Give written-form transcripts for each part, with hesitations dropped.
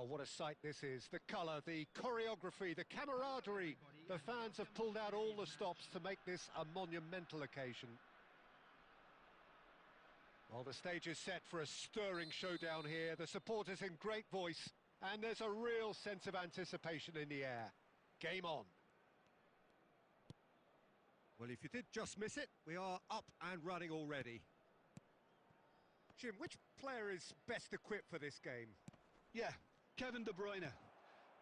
Oh, what a sight this is. The colour, the choreography, the camaraderie. The fans have pulled out all the stops to make this a monumental occasion. Well, the stage is set for a stirring showdown here. The supporters in great voice, and there's a real sense of anticipation in the air. Game on. Well, if you did just miss it, we are up and running already. Jim, which player is best equipped for this game? Yeah, Kevin De Bruyne.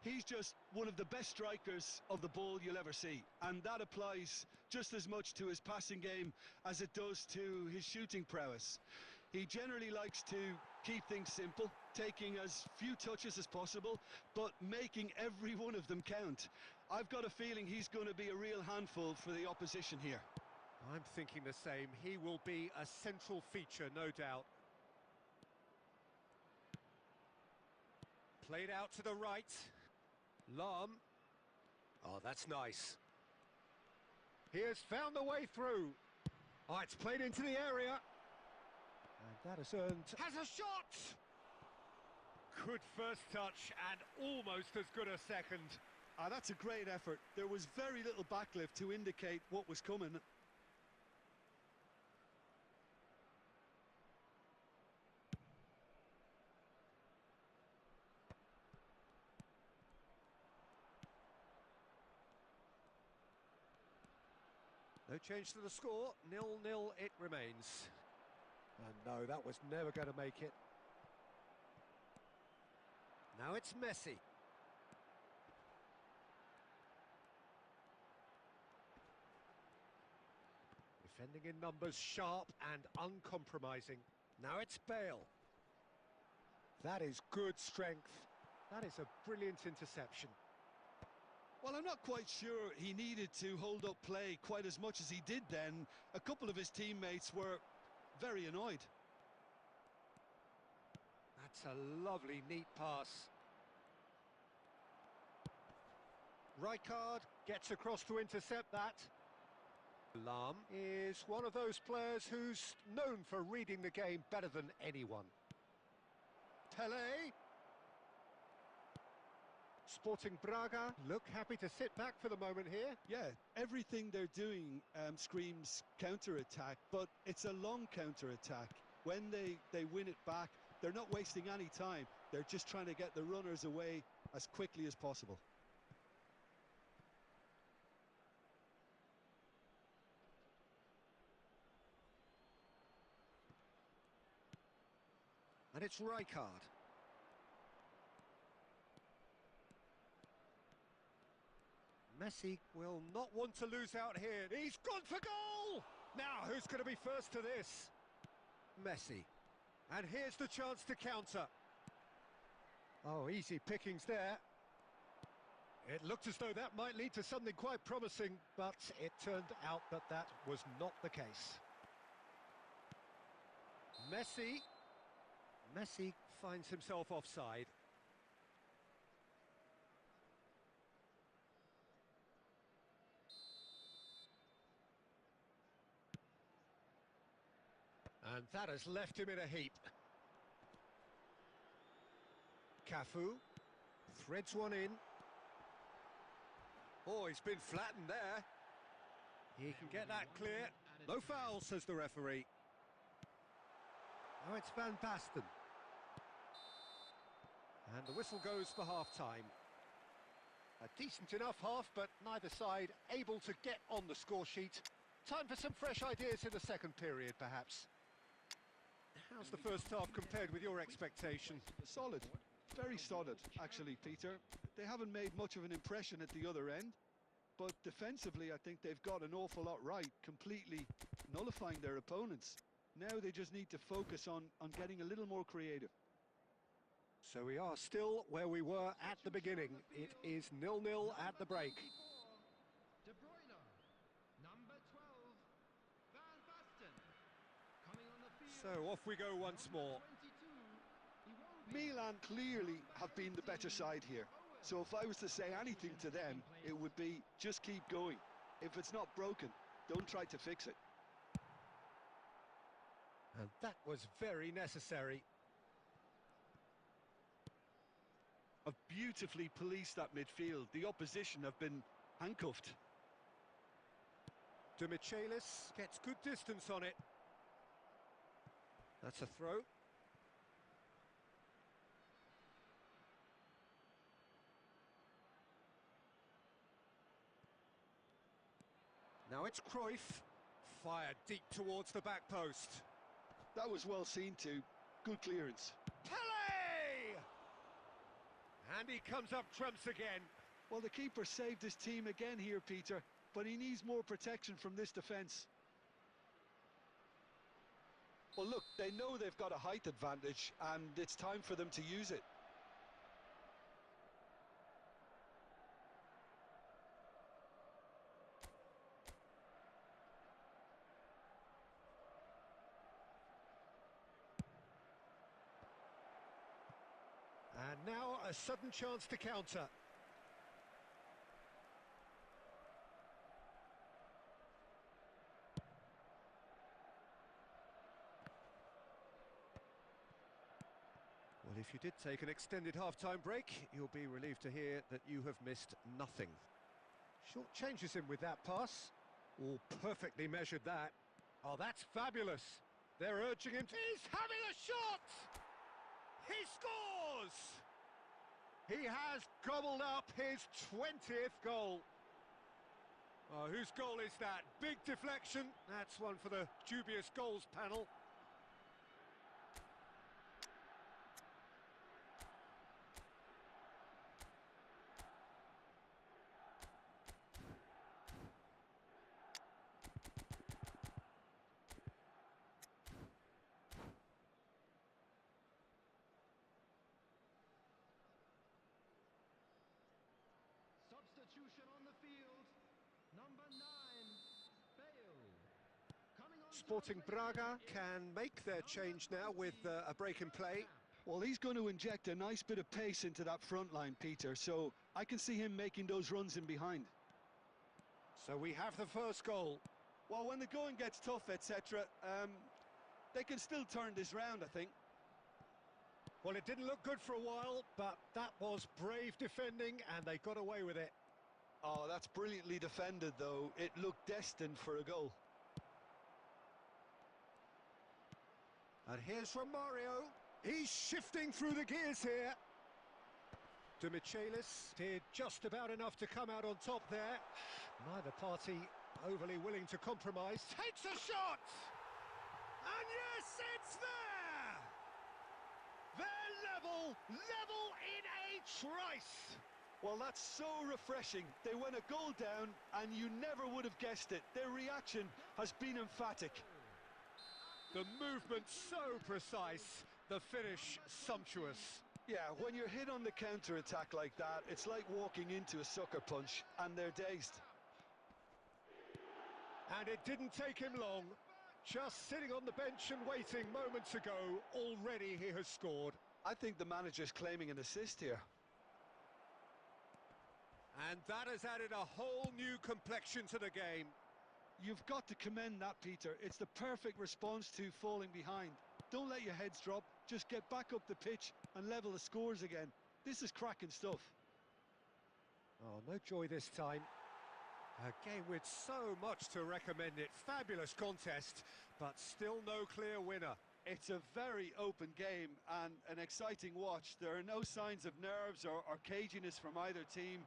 He's just one of the best strikers of the ball you'll ever see, and that applies just as much to his passing game as it does to his shooting prowess. He generally likes to keep things simple, taking as few touches as possible, but making every one of them count. I've got a feeling he's going to be a real handful for the opposition here. I'm thinking the same. He will be a central feature, no doubt. Played out to the right. Lahm. Oh, that's nice. He has found the way through. Oh, it's played into the area. And that has earned... Has a shot! Good first touch and almost as good a second. That's a great effort. There was very little backlift to indicate what was coming. No change to the score, 0-0 it remains. And no, that was never going to make it. Now it's Messi. Defending in numbers, sharp and uncompromising. Now it's Bale. That is good strength. That is a brilliant interception. Well, I'm not quite sure he needed to hold up play quite as much as he did then. A couple of his teammates were very annoyed. That's a lovely, neat pass. Rijkaard gets across to intercept that. Lahm is one of those players who's known for reading the game better than anyone. Tele. Sporting Braga look happy to sit back for the moment here. Yeah, everything they're doing screams counter-attack, but it's a long counter-attack. When they win it back, they're not wasting any time. They're just trying to get the runners away as quickly as possible. And it's Rijkaard. Messi will not want to lose out here. He's gone for goal! Now, who's going to be first to this? Messi. And here's the chance to counter. Oh, easy pickings there. It looked as though that might lead to something quite promising, but it turned out that that was not the case. Messi. Messi finds himself offside. And that has left him in a heap. Cafu threads one in. Oh, he's been flattened there. He can get that clear. No foul, says the referee. Now it's Van Basten. And the whistle goes for half-time. A decent enough half, but neither side able to get on the score sheet. Time for some fresh ideas in the second period, perhaps. How's the first half compared with your expectation? Solid. Very solid, actually, Peter. They haven't made much of an impression at the other end, but defensively I think they've got an awful lot right, completely nullifying their opponents. Now they just need to focus on getting a little more creative. So we are still where we were at the beginning. It is 0-0 at the break. De Bruyne, number 12, Van Basten. Coming on the field. So off we go once more. Milan clearly have been the better side here. So if I was to say anything to them, it would be just keep going. If it's not broken, don't try to fix it. And that was very necessary. have beautifully policed that midfield. The opposition have been handcuffed. Michaelis gets good distance on it. That's a throw. Now it's Cruyff, fired deep towards the back post. That was well seen too. Good clearance. Pele! And he comes up trumps again. Well, the keeper saved his team again here, Peter, but he needs more protection from this defence. Well, look, they know they've got a height advantage, and it's time for them to use it. And now a sudden chance to counter. Well, if you did take an extended half-time break, you'll be relieved to hear that you have missed nothing. Short changes him with that pass. All perfectly measured that. Oh, that's fabulous. They're urging him to... He's having a shot! He scores! He has gobbled up his 20th goal. Oh, whose goal is that? Big deflection. That's one for the dubious goals panel. Substitution on the field. Number 9, Bale. Coming on. Sporting Braga can make their change now with a break in play. Well, he's going to inject a nice bit of pace into that front line, Peter, so I can see him making those runs in behind. So we have the first goal. Well, when the going gets tough, etc., they can still turn this round, I think. Well, it didn't look good for a while, but that was brave defending, and they got away with it. Oh, that's brilliantly defended, though. It looked destined for a goal. And here's Romario. He's shifting through the gears here. Michaelis did just about enough to come out on top there. Neither party overly willing to compromise. Takes a shot! And yes, it's there! They're level in a trice! Well, that's so refreshing. They went a goal down, and you never would have guessed it. Their reaction has been emphatic. The movement so precise, the finish sumptuous. Yeah, when you're hit on the counter-attack like that, it's like walking into a sucker punch, and they're dazed. And it didn't take him long. Just sitting on the bench and waiting moments ago, already he has scored. I think the manager's claiming an assist here. And that has added a whole new complexion to the game. You've got to commend that, Peter. It's the perfect response to falling behind. Don't let your heads drop. Just get back up the pitch and level the scores again. This is cracking stuff. Oh, no joy this time. A game with so much to recommend it. Fabulous contest, but still no clear winner. It's a very open game and an exciting watch. There are no signs of nerves or caginess from either team.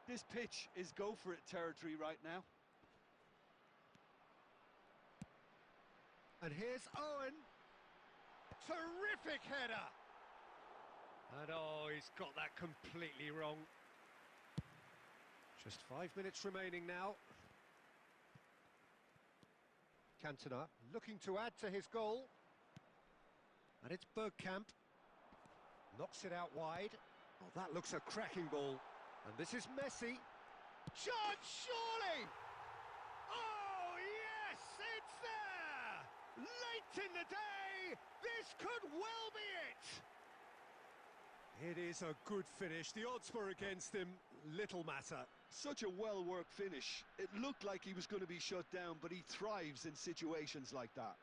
This pitch is go-for-it territory right now. And here's Owen. Terrific header. And oh, he's got that completely wrong. Just 5 minutes remaining now. Cantona looking to add to his goal. And it's Bergkamp. Knocks it out wide. Oh, that looks a cracking ball. And this is Messi. Chance, surely! Oh, yes, it's there! Late in the day, this could well be it! It is a good finish. The odds were against him. Little matter. Such a well-worked finish. It looked like he was going to be shut down, but he thrives in situations like that.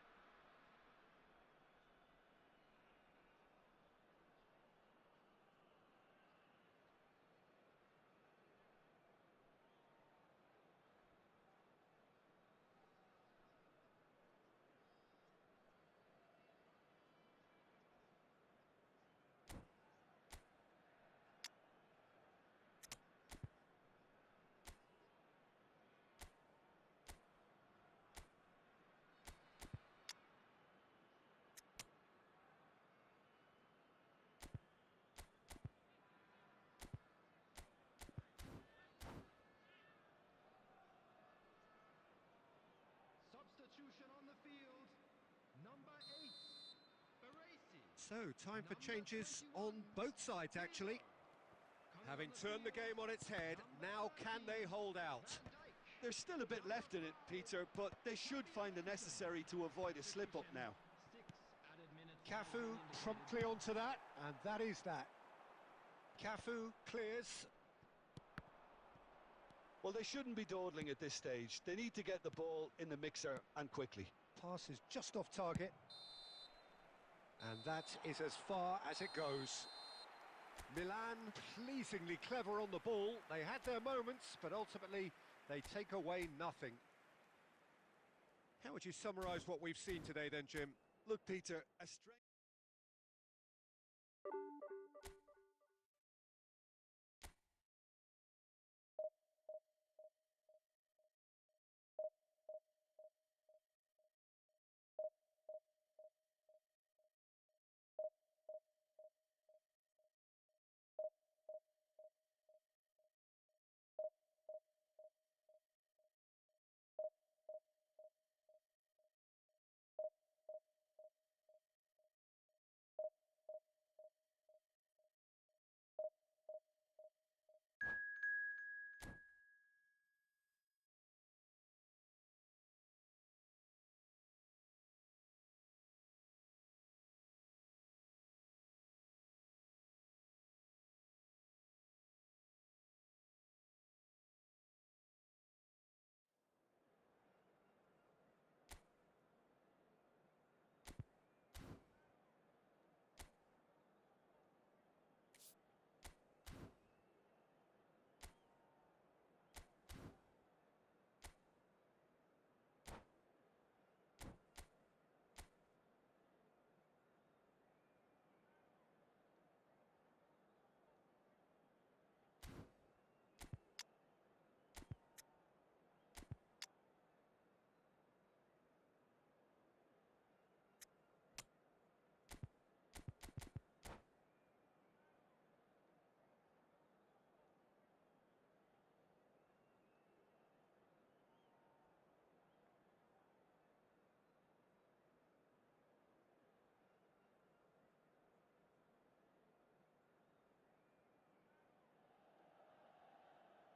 Substitution on the field. Number 8, Baresi. So, time for Number changes 21, on both sides, actually. Coming Having on the turned the field, game on its head, number now can 13, they hold out? Van Dijk. There's still a bit left in it, Peter, but they should find it necessary to avoid a slip-up now. 6 added minutes Cafu have been indicated. promptly onto that, and that is that. Cafu clears. Well, they shouldn't be dawdling at this stage. They need to get the ball in the mixer and quickly. Pass is just off target. And that is as far as it goes. Milan pleasingly clever on the ball. They had their moments, but ultimately they take away nothing. How would you summarise what we've seen today then, Jim? Look, Peter, a strange...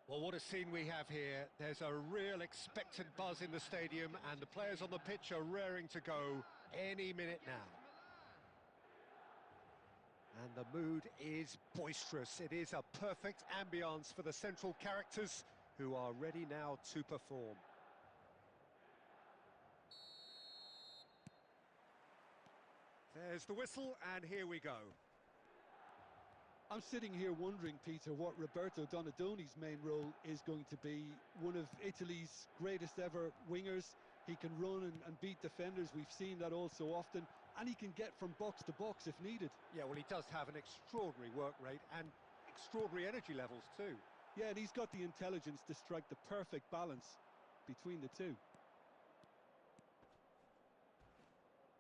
Well, what a scene we have here. There's a real expectant buzz in the stadium, and the players on the pitch are raring to go any minute now. And the mood is boisterous. It is a perfect ambience for the central characters who are ready now to perform. There's the whistle, and here we go. I'm sitting here wondering, Peter, what Roberto Donadoni's main role is going to be. One of Italy's greatest ever wingers. He can run and beat defenders. We've seen that all so often. And he can get from box to box if needed. Yeah, well, he does have an extraordinary work rate and extraordinary energy levels too. Yeah, and he's got the intelligence to strike the perfect balance between the two.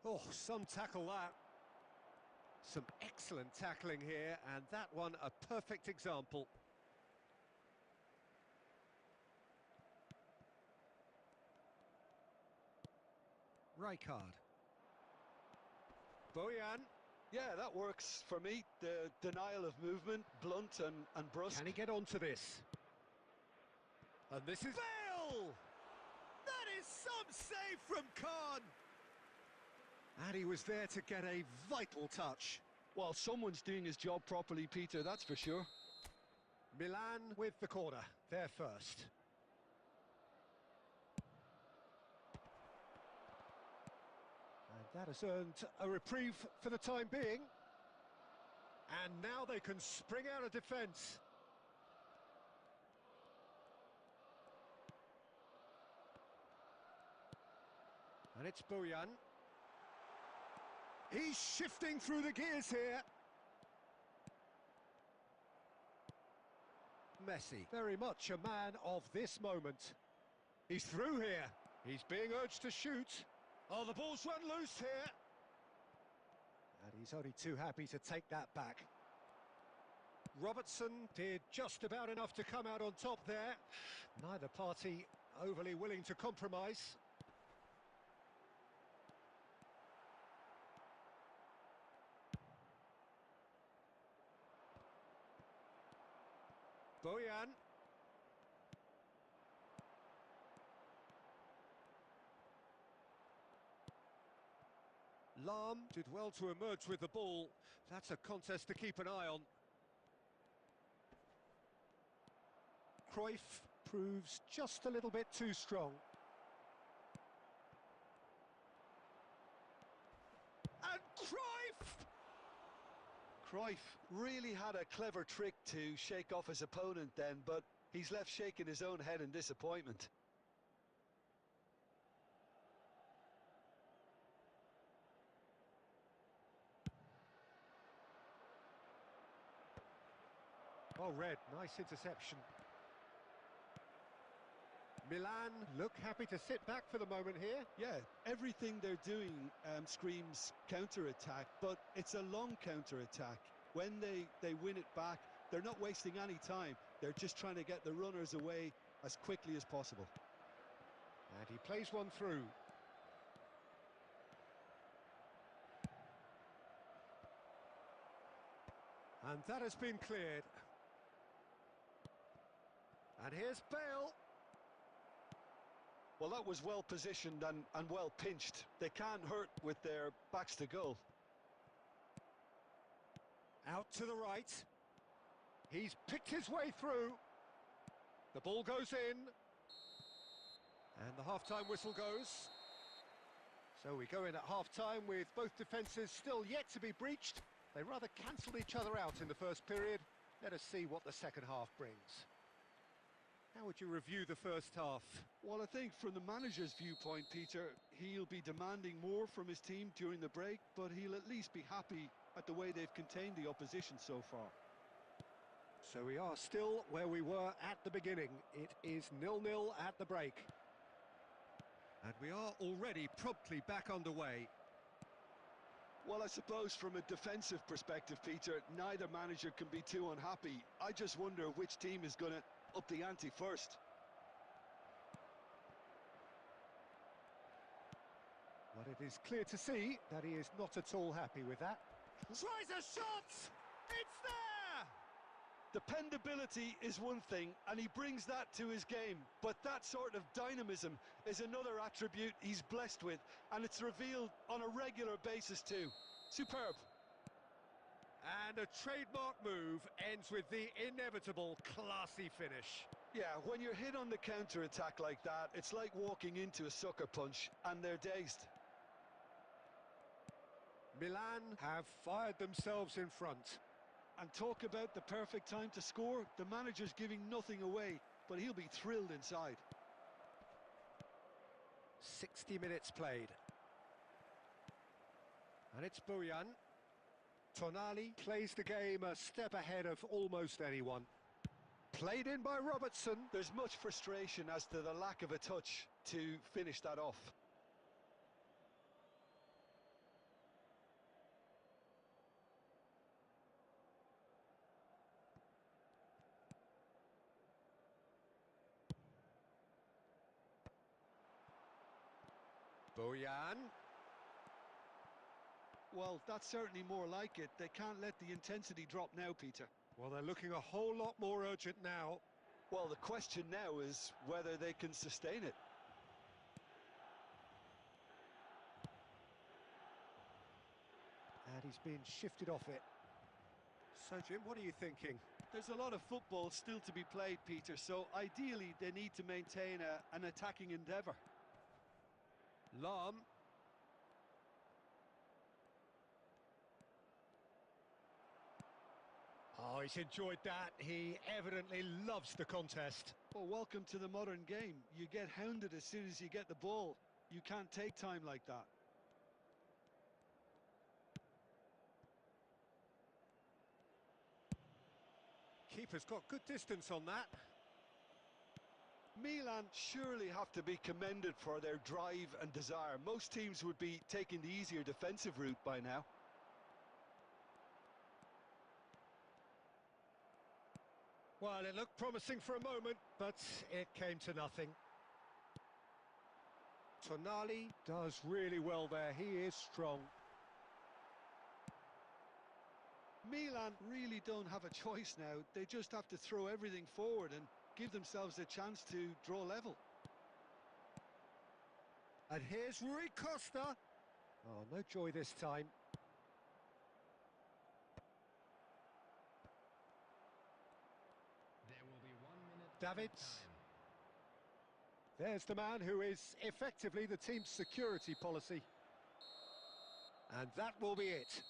Oh, some tackle that. Some excellent tackling here, and that one a perfect example. Rijkaard. Bojan. Yeah, that works for me. The denial of movement, blunt and brusque. Can he get onto this? And this is Bale! That is some save from Khan! And he was there to get a vital touch. Well, someone's doing his job properly, Peter, that's for sure. Milan with the corner, they're first. And that has earned a reprieve for the time being. And now they can spring out of defence. And it's Bojan. He's shifting through the gears here. Messi, very much a man of this moment. He's through here. He's being urged to shoot. Oh, the ball's run loose here. And he's only too happy to take that back. Robertson did just about enough to come out on top there. Neither party overly willing to compromise. Bojan. Lahm did well to emerge with the ball. That's a contest to keep an eye on. Cruyff proves just a little bit too strong. And Cruyff! Cruyff really had a clever trick to shake off his opponent then, but he's left shaking his own head in disappointment. Oh, Red, nice interception. Milan look happy to sit back for the moment here. Yeah, everything they're doing screams counter-attack, but it's a long counter-attack. When they win it back, they're not wasting any time. They're just trying to get the runners away as quickly as possible. And he plays one through. And that has been cleared. And here's Bale. Well, that was well positioned and well pinched. They can't hurt with their backs to goal. Out to the right. He's picked his way through. The ball goes in. And the half-time whistle goes. So we go in at half-time with both defences still yet to be breached. They rather cancelled each other out in the first period. Let us see what the second half brings. How would you review the first half? Well, I think from the manager's viewpoint, Peter, he'll be demanding more from his team during the break, but he'll at least be happy at the way they've contained the opposition so far. So we are still where we were at the beginning. It is 0-0 at the break. And we are already promptly back underway. Well, I suppose from a defensive perspective, Peter, neither manager can be too unhappy. I just wonder which team is going to up the ante first. But it is clear to see that he is not at all happy with that. Tries a shot! It's there! Dependability is one thing, and he brings that to his game. But that sort of dynamism is another attribute he's blessed with, and it's revealed on a regular basis too. Superb. And a trademark move ends with the inevitable classy finish. Yeah, when you're hit on the counter-attack like that, it's like walking into a sucker punch, and they're dazed. Milan have fired themselves in front. And talk about the perfect time to score. The manager's giving nothing away, but he'll be thrilled inside. 60 minutes played. And it's Bojan. Tonali plays the game a step ahead of almost anyone. Played in by Robertson. There's much frustration as to the lack of a touch to finish that off. Bojan. Well, that's certainly more like it. They can't let the intensity drop now, Peter. Well, they're looking a whole lot more urgent now. Well, the question now is whether they can sustain it. And he's been shifted off it. So, Jim, what are you thinking? There's a lot of football still to be played, Peter, so ideally they need to maintain an attacking endeavour. Lahm. Oh, he's enjoyed that. He evidently loves the contest. Well, welcome to the modern game. You get hounded as soon as you get the ball. You can't take time like that. Keeper's got good distance on that. Milan surely have to be commended for their drive and desire. Most teams would be taking the easier defensive route by now. Well, it looked promising for a moment, but it came to nothing. Tonali does really well there. He is strong. Milan really don't have a choice now. They just have to throw everything forward and give themselves a chance to draw level. And here's Rui Costa. Oh, no joy this time. There will be 1 minute Davids. time. There's the man who is effectively the team's security policy. And that will be it.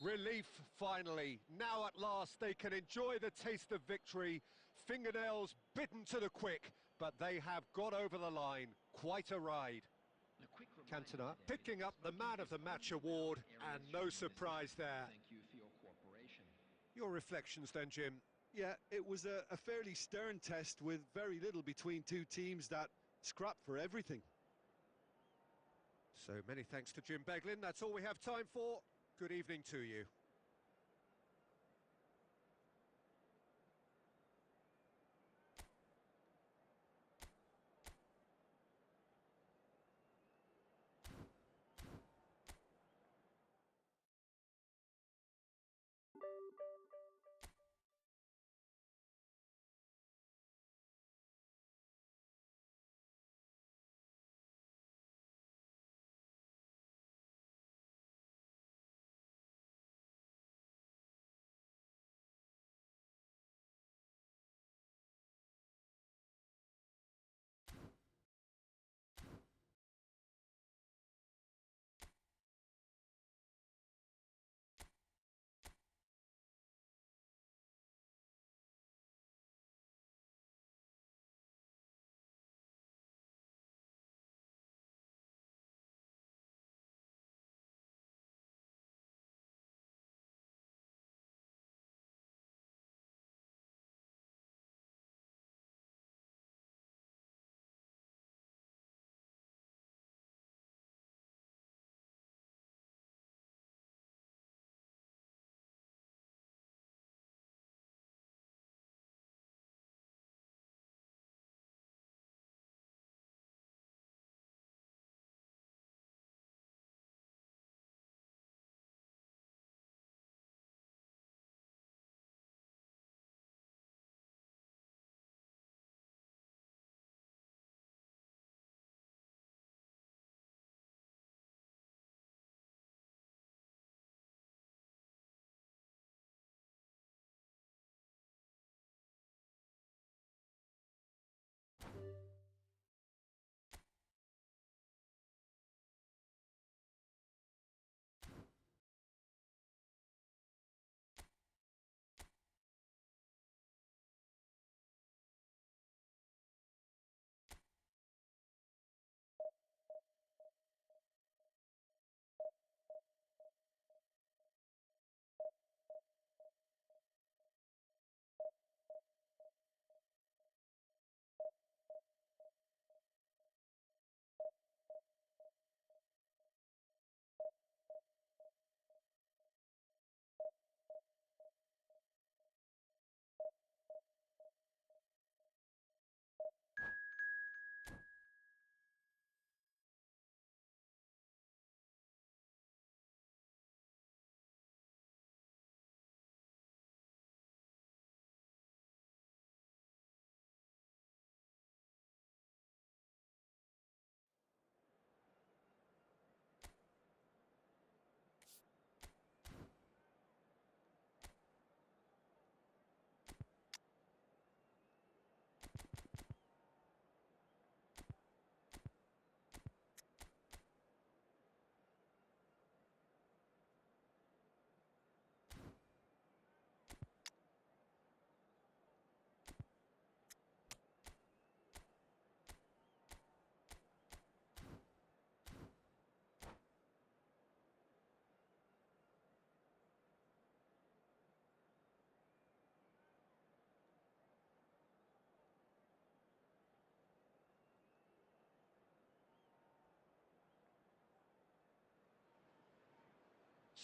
Relief, finally. Now at last they can enjoy the taste of victory. Fingernails bitten to the quick, but they have got over the line. Quite a ride. Cantona picking up the Man of the Match award, and no surprise there. Thank you for your cooperation. Your reflections then, Jim? Yeah, it was a fairly stern test with very little between two teams that scrapped for everything. So many thanks to Jim Beglin. That's all we have time for. Good evening to you.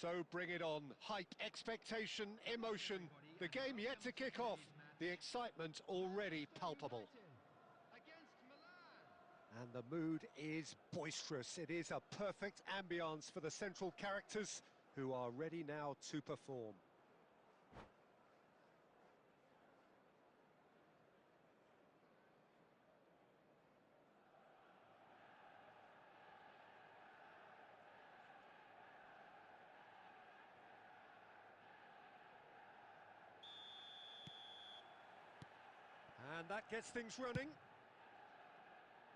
So bring it on. Hype, expectation, emotion. The game yet to kick off. The excitement already palpable. Against Milan. And the mood is boisterous. It is a perfect ambience for the central characters who are ready now to perform. And that gets things running.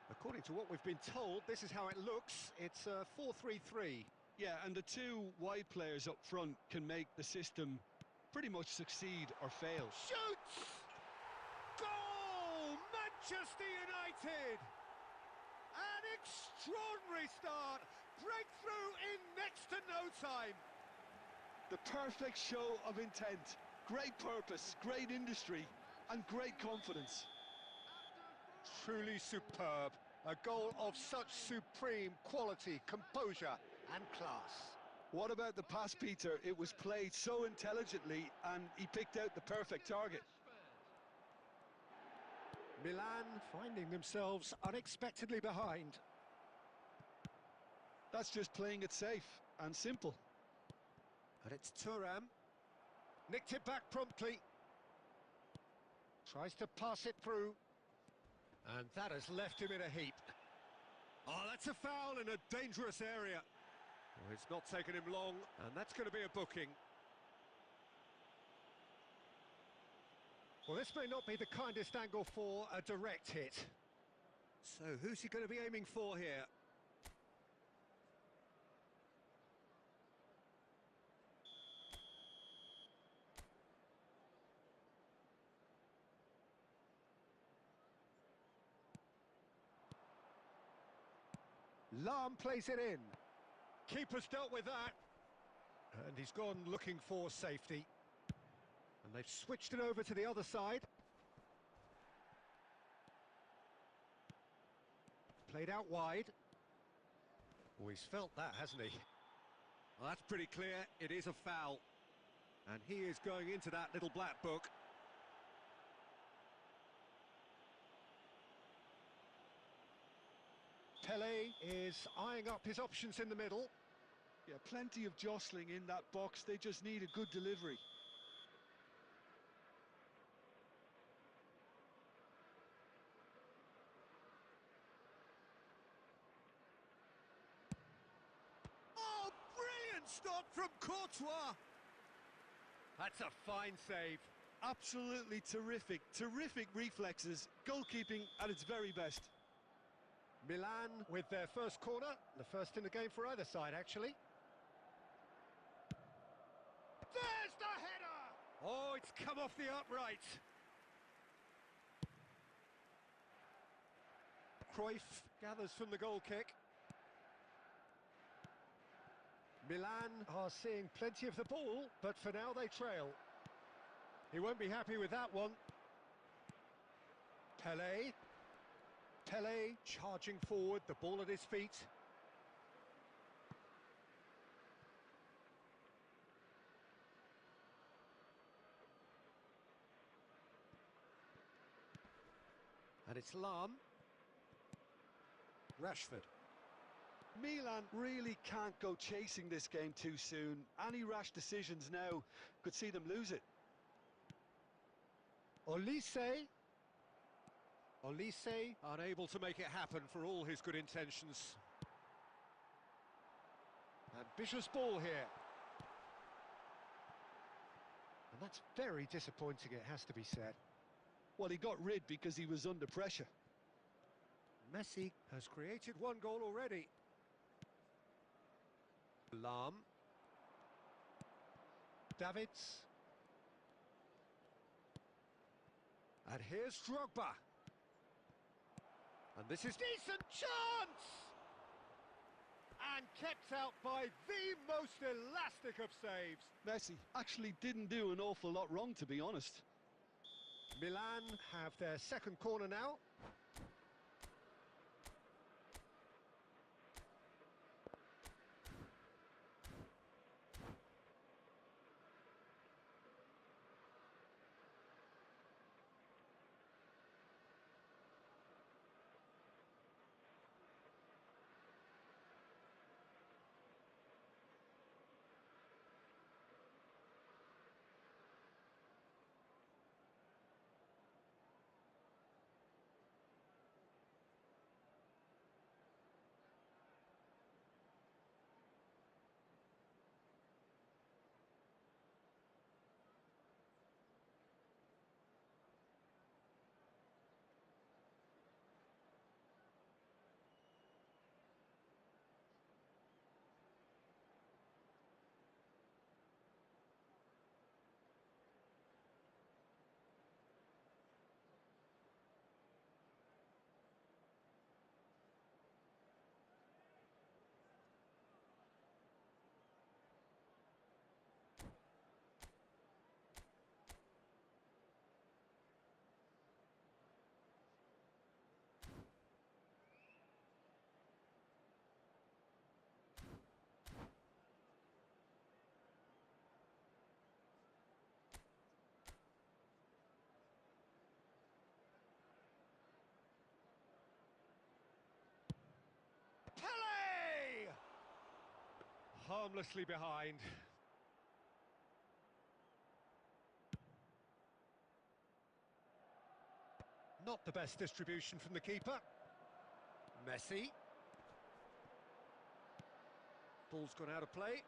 According to what we've been told, this is how it looks. It's a 4-3-3. Yeah, and the two wide players up front can make the system pretty much succeed or fail. Shoots! Goal! Manchester United! An extraordinary start. Breakthrough in next to no time. The perfect show of intent. Great purpose, great industry, and great confidence. Truly superb. A goal of such supreme quality, composure and class. What about the pass, Peter? It was played so intelligently and he picked out the perfect target. Milan finding themselves unexpectedly behind. That's just playing it safe and simple. And it's Thuram. Nicked it back promptly. Tries to pass it through. And that has left him in a heap. Oh, that's a foul in a dangerous area. Well, it's not taken him long, and that's going to be a booking. Well, this may not be the kindest angle for a direct hit. So, who's he going to be aiming for here? Lahm plays it in. Keeper's dealt with that. And he's gone looking for safety. And they've switched it over to the other side. Played out wide. Oh, he's felt that, hasn't he? Well, that's pretty clear. It is a foul. And he is going into that little black book. Pele is eyeing up his options in the middle. Yeah, plenty of jostling in that box. They just need a good delivery. Oh, brilliant stop from Courtois. That's a fine save. Absolutely terrific. Terrific reflexes. Goalkeeping at its very best. Milan with their first corner, the first in the game for either side, actually. There's the header! Oh, it's come off the upright. Cruyff gathers from the goal kick. Milan are seeing plenty of the ball, but for now they trail. He won't be happy with that one. Pele. Pele charging forward, the ball at his feet. And it's Lahm. Rashford. Milan really can't go chasing this game too soon. Any rash decisions now could see them lose it. Olise. Olise unable to make it happen for all his good intentions. Ambitious ball here. And that's very disappointing, it has to be said. Well, he got rid because he was under pressure. Messi has created one goal already. Lahm. Davids. And here's Drogba. And this is decent chance! And kept out by the most elastic of saves. Messi actually didn't do an awful lot wrong, to be honest. Milan have their second corner now. harmlessly behind. Not the best distribution from the keeper. Messi. Ball's gone out of play.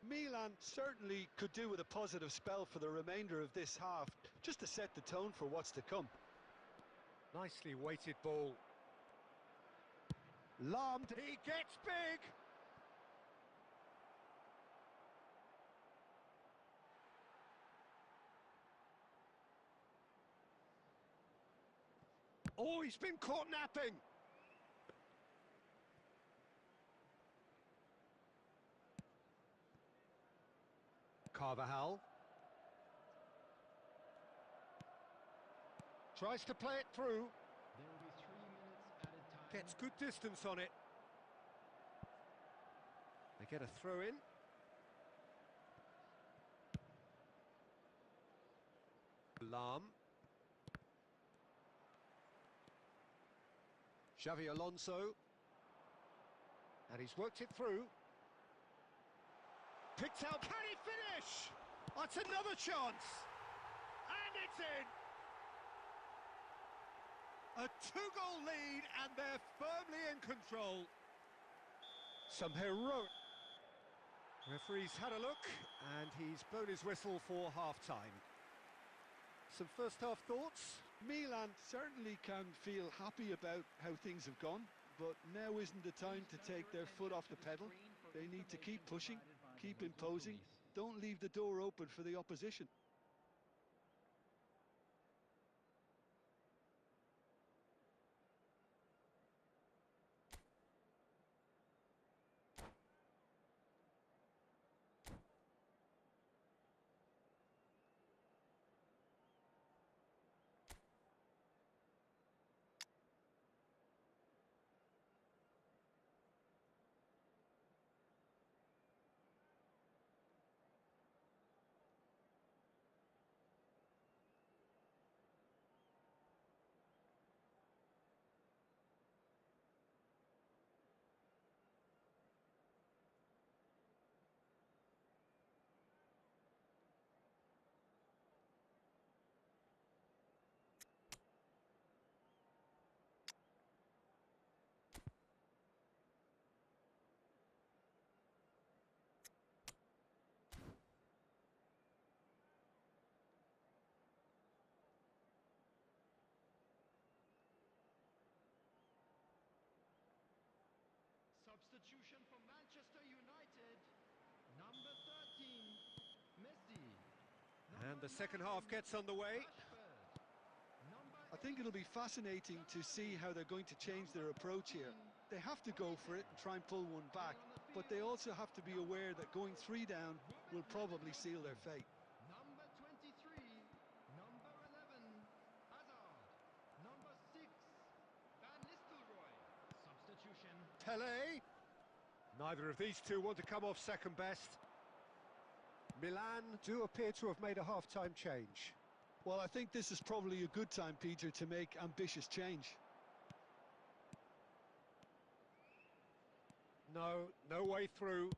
Milan certainly could do with a positive spell for the remainder of this half, just to set the tone for what's to come. Nicely weighted ball. Lamed, he gets big! Oh, he's been caught napping! Carvajal. Tries to play it through. There will be 3 minutes added time. Gets good distance on it. They get a throw in. Lam. Xavi Alonso. And he's worked it through. Picked out. Can he finish? That's another chance. And it's in. A two-goal lead, and they're firmly in control. Some heroic. Referee's had a look, and he's blown his whistle for half-time. Some first-half thoughts? Milan certainly can feel happy about how things have gone, but now isn't the time to take their foot off the pedal. They need to keep pushing, keep imposing, don't leave the door open for the opposition. Substitution for Manchester United. Number 13, Messi. And the second half gets underway. I think it'll be fascinating to see how they're going to change their approach here. They have to go for it and try and pull one back, but they also have to be aware that going 3 down will probably seal their fate. Number 23, number 11, Hazard. Number 6, Van Nistelrooy. Substitution. Pelé. Neither of these two want to come off second best. Milan do appear to have made a half-time change. Well, I think this is probably a good time, Peter, to make ambitious change. No way through.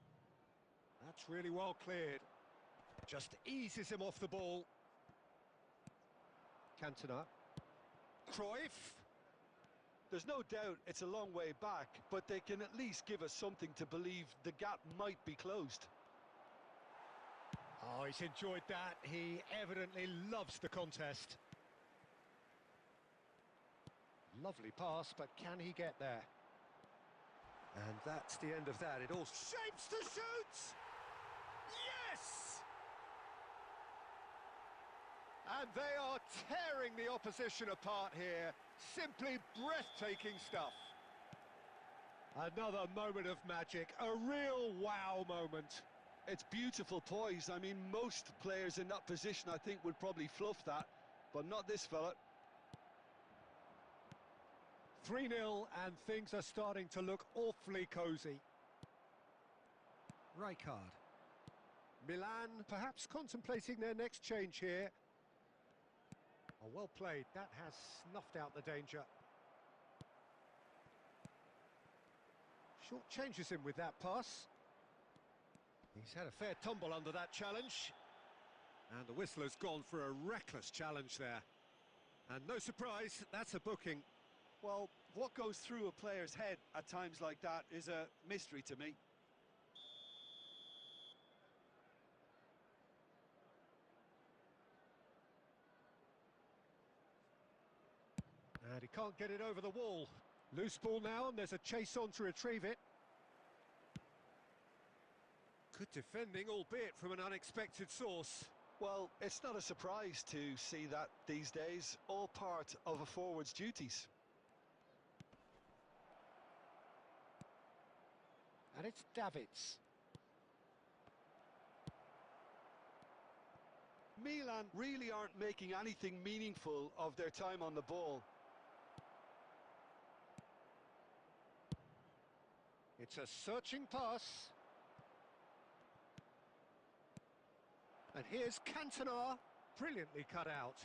That's really well cleared. Just eases him off the ball. Cantona. Cruyff. There's no doubt it's a long way back, but they can at least give us something to believe the gap might be closed. Oh, he's enjoyed that. He evidently loves the contest. Lovely pass, but can he get there? And that's the end of that. It all shapes to shoot! Yes! And they are tearing the opposition apart here. Simply breathtaking stuff. Another moment of magic, a real wow moment. It's beautiful poise. I mean, most players in that position, I think, would probably fluff that, but not this fella. 3-0, and things are starting to look awfully cosy. Rijkaard. Milan perhaps contemplating their next change here. Oh, well played. That has snuffed out the danger. Short changes him with that pass. He's had a fair tumble under that challenge. And the whistle has gone for a reckless challenge there. And no surprise, that's a booking. Well, what goes through a player's head at times like that is a mystery to me. And he can't get it over the wall. Loose ball now, and there's a chase on to retrieve it. Good defending, albeit from an unexpected source. Well, it's not a surprise to see that these days, all part of a forward's duties. And it's Davids. Milan really aren't making anything meaningful of their time on the ball. It's a searching pass. And here's Cantona, brilliantly cut out.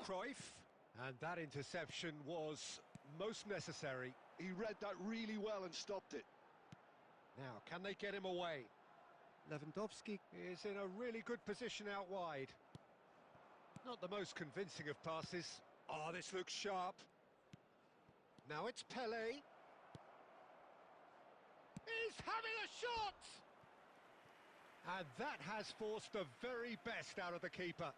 Cruyff, and that interception was most necessary. He read that really well and stopped it. Now, can they get him away? Lewandowski is in a really good position out wide. Not the most convincing of passes. Oh, this looks sharp. Now it's Pele. He's having a shot! And that has forced the very best out of the keeper.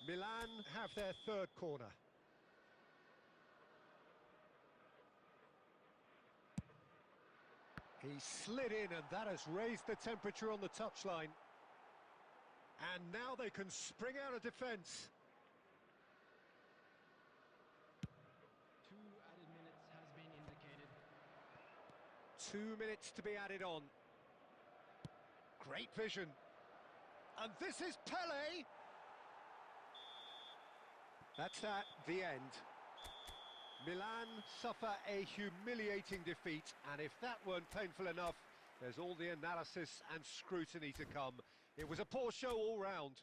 Milan have their third corner. He slid in, and that has raised the temperature on the touchline. And now they can spring out of defence. 2 added minutes has been indicated. 2 minutes to be added on. Great vision. And this is Pele. That's that, the end. Milan suffer a humiliating defeat, and if that weren't painful enough, there's all the analysis and scrutiny to come. It was a poor show all round.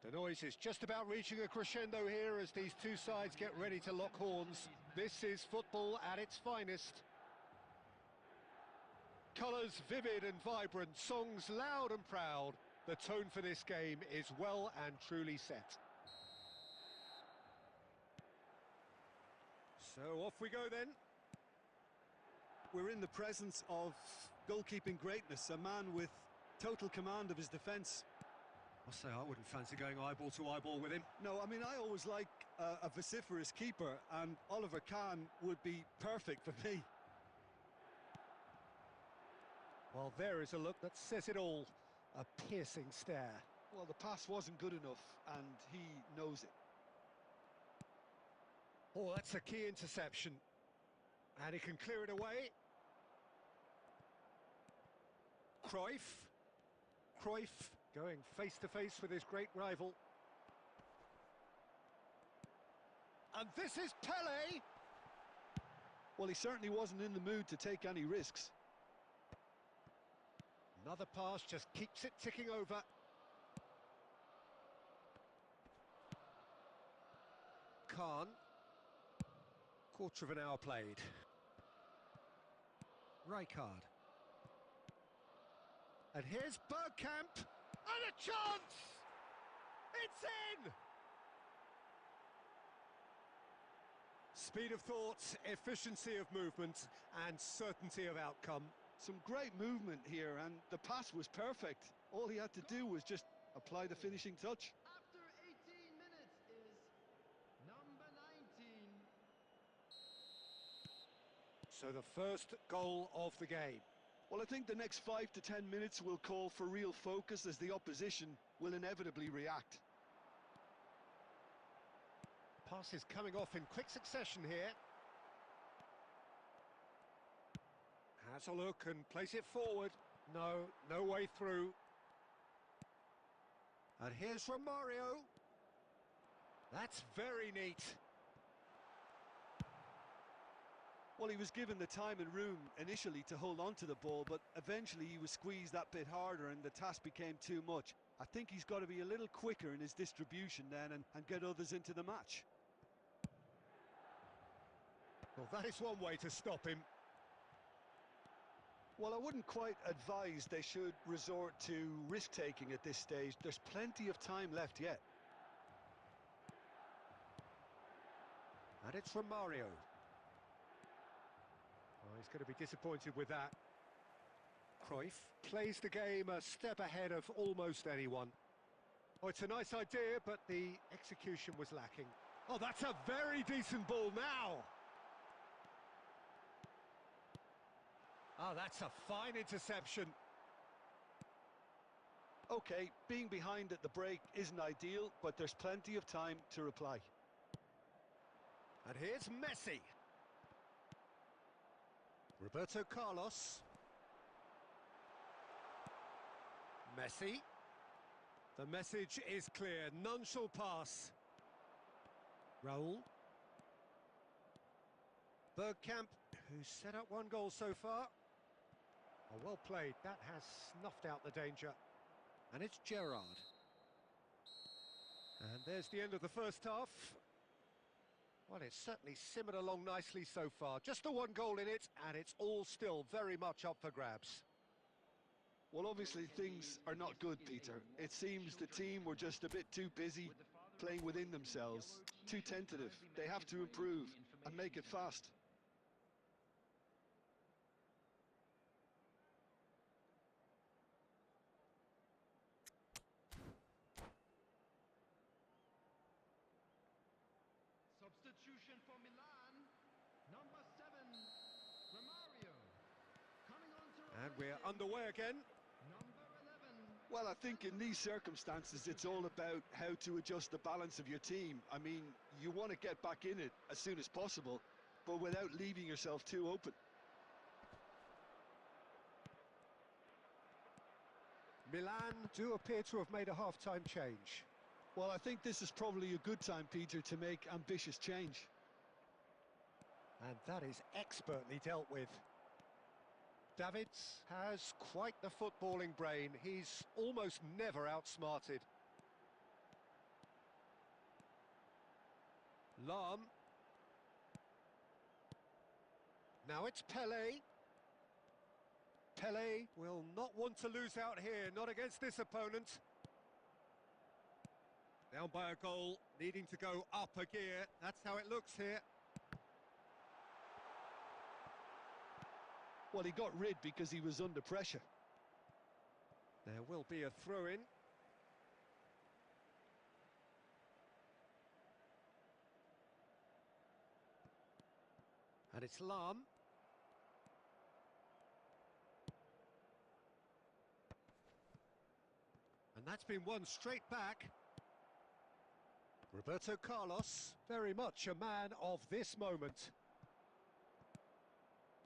The noise is just about reaching a crescendo here as these two sides get ready to lock horns. This is football at its finest. Colours vivid and vibrant, songs loud and proud. The tone for this game is well and truly set. So off we go then. We're in the presence of goalkeeping greatness, a man with total command of his defence. I'll say I wouldn't fancy going eyeball to eyeball with him. No, I mean, I always like a vociferous keeper, and Oliver Kahn would be perfect for me. Well, there is a look that says it all. A piercing stare. Well, the pass wasn't good enough, and he knows it. Oh, that's a key interception. And he can clear it away. Cruyff going face-to-face with his great rival. And this is Pele! Well, he certainly wasn't in the mood to take any risks. Another pass just keeps it ticking over. Kahn. Quarter of an hour played. Rijkaard. And here's Bergkamp. And a chance! It's in! Speed of thought, efficiency of movement, and certainty of outcome. Some great movement here, and the pass was perfect. All he had to do was just apply the finishing touch. After 18 minutes is number 19. So the first goal of the game. Well, I think the next 5 to 10 minutes will call for real focus as the opposition will inevitably react. Pass is coming off in quick succession here. Has a look and plays it forward. No way through. And here's Romario. That's very neat. Well, he was given the time and room initially to hold on to the ball, but eventually he was squeezed that bit harder and the task became too much. I think he's got to be a little quicker in his distribution then and get others into the match. Well, that is one way to stop him. Well, I wouldn't quite advise they should resort to risk-taking at this stage. There's plenty of time left yet. And it's Romario. Oh, he's going to be disappointed with that. Cruyff plays the game a step ahead of almost anyone. Oh, it's a nice idea, but the execution was lacking. Oh, that's a very decent ball now. Oh, that's a fine interception. Okay, being behind at the break isn't ideal, but there's plenty of time to reply. And here's Messi. Roberto Carlos. Messi. The message is clear. None shall pass. Raul. Bergkamp, who's set up one goal so far. Oh, well played. That has snuffed out the danger. And it's Gerrard. And there's the end of the first half. Well, it's certainly simmered along nicely so far. Just the one goal in it, and it's all still very much up for grabs. Well, obviously things are not good, Peter. It seems the team were just a bit too busy playing within themselves, too tentative. They have to improve and make it fast. Substitution for Milan, number 7, Romario. Coming on to And we're underway again. number 11. Well, I think in these circumstances, it's all about how to adjust the balance of your team. I mean, you want to get back in it as soon as possible, but without leaving yourself too open. Milan do appear to have made a half-time change. Well, I think this is probably a good time, Peter, to make ambitious change. And that is expertly dealt with. Davids has quite the footballing brain. He's almost never outsmarted. Lam. Now it's Pele. Pele will not want to lose out here, not against this opponent. Down by a goal, needing to go up a gear. That's how it looks here. Well, he got rid because he was under pressure. There will be a throw-in. And it's Lam. And that's been won straight back. Roberto Carlos, very much a man of this moment.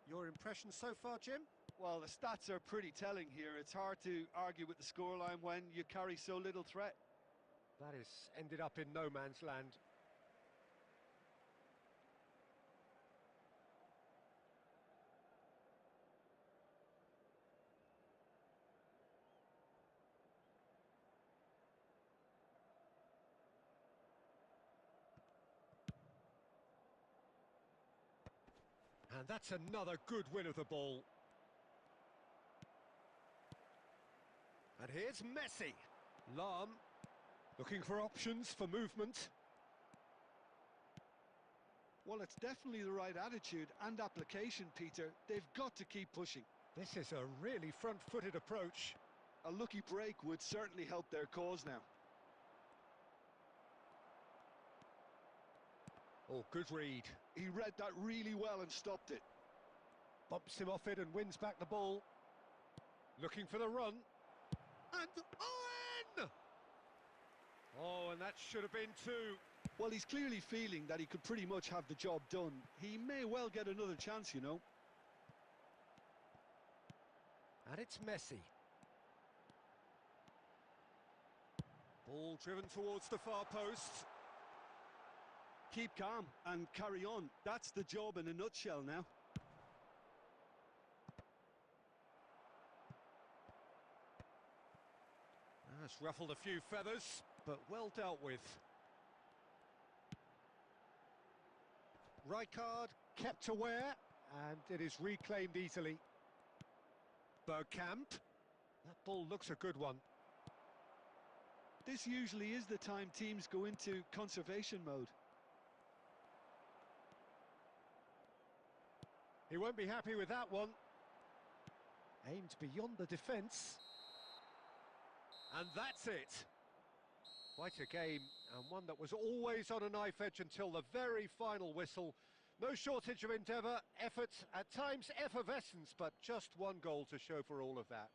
Your impression so far, Jim? Well, the stats are pretty telling here. It's hard to argue with the scoreline when you carry so little threat. That has ended up in no man's land. And that's another good win of the ball. And here's Messi. Lam, looking for options for movement. Well, it's definitely the right attitude and application, Peter. They've got to keep pushing. This is a really front-footed approach. A lucky break would certainly help their cause now. Oh, good read. He read that really well and stopped it. Bumps him off it and wins back the ball. Looking for the run. And Owen! Oh, and that should have been two. Well, he's clearly feeling that he could pretty much have the job done. He may well get another chance, you know. And it's Messi. Ball driven towards the far post. Keep calm and carry on. That's the job in a nutshell now. That's ruffled a few feathers, but well dealt with. Rijkaard kept aware, and it is reclaimed easily. Bergkamp. That ball looks a good one. This usually is the time teams go into conservation mode. He won't be happy with that one. Aimed beyond the defence. And that's it. Quite a game, and one that was always on a knife edge until the very final whistle. No shortage of endeavour, effort, at times effervescence, but just one goal to show for all of that.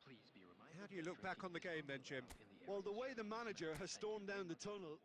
Please be reminded. How do you look back on the game then, Jim? Well, the way the manager has stormed down the tunnel...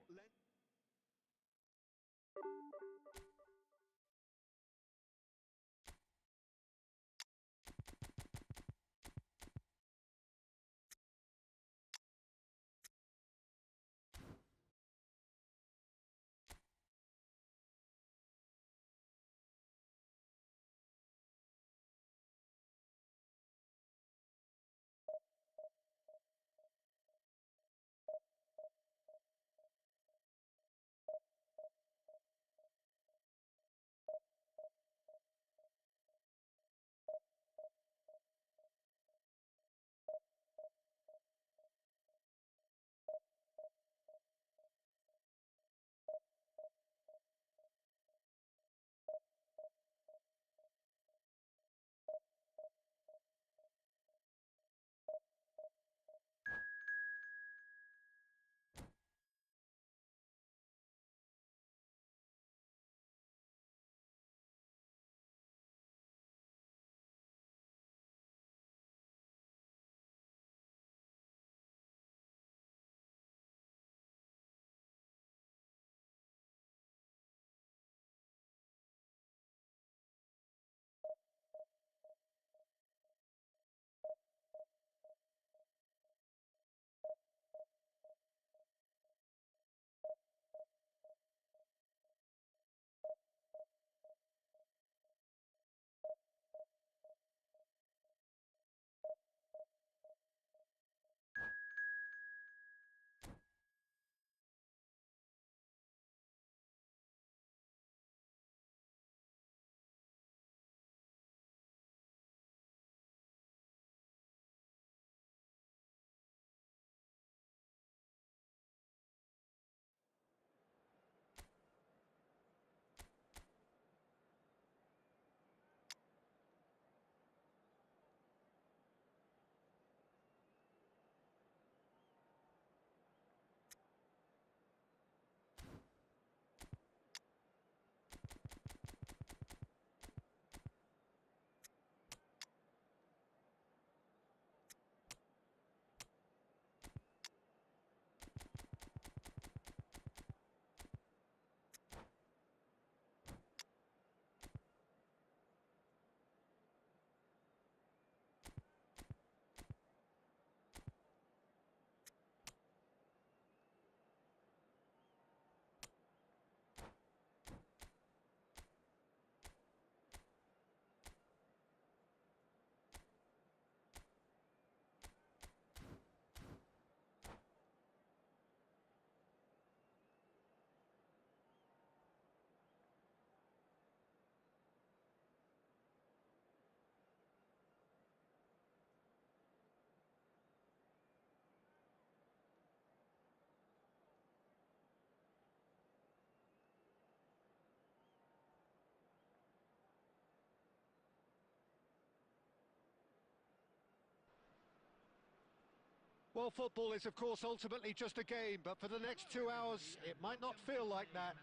Well, football is, of course, ultimately just a game, but for the next 2 hours, it might not feel like that.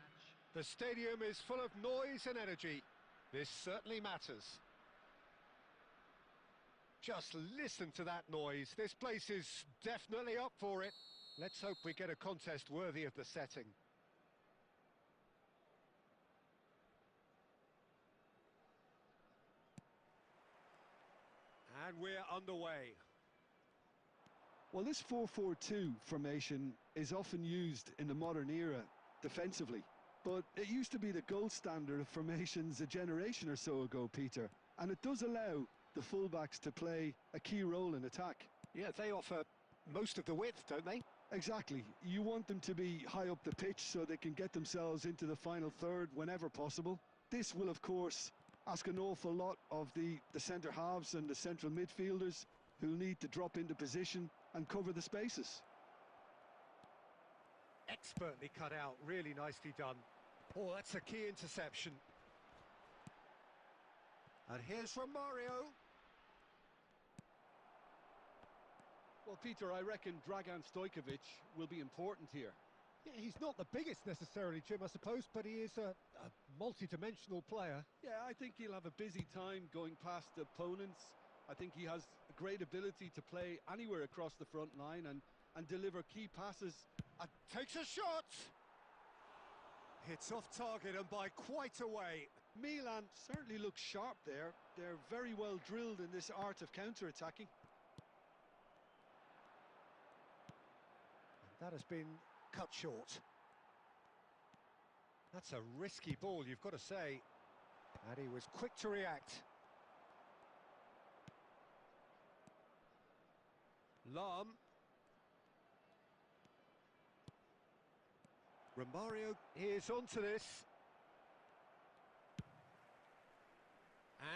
The stadium is full of noise and energy. This certainly matters. Just listen to that noise. This place is definitely up for it. Let's hope we get a contest worthy of the setting. And we're underway. Well, this 4-4-2 formation is often used in the modern era defensively, but it used to be the gold standard of formations a generation or so ago, Peter, and it does allow the fullbacks to play a key role in attack. Yeah, they offer most of the width, don't they? Exactly. You want them to be high up the pitch so they can get themselves into the final third whenever possible. This will, of course, ask an awful lot of the centre halves and the central midfielders who'll need to drop into position and cover the spaces. Expertly cut out, really nicely done. Oh, that's a key interception. And here's Romario. Well, Peter, I reckon Dragan Stojkovic will be important here. Yeah, he's not the biggest necessarily, Jim, I suppose, but he is a multi-dimensional player. Yeah, I think he'll have a busy time going past opponents. I think he has a great ability to play anywhere across the front line and deliver key passes. Takes a shot! Hits off target and by quite a way. Milan certainly looks sharp there. They're very well drilled in this art of counter-attacking. That has been cut short. That's a risky ball, you've got to say. And he was quick to react. Lam. Romario is onto this.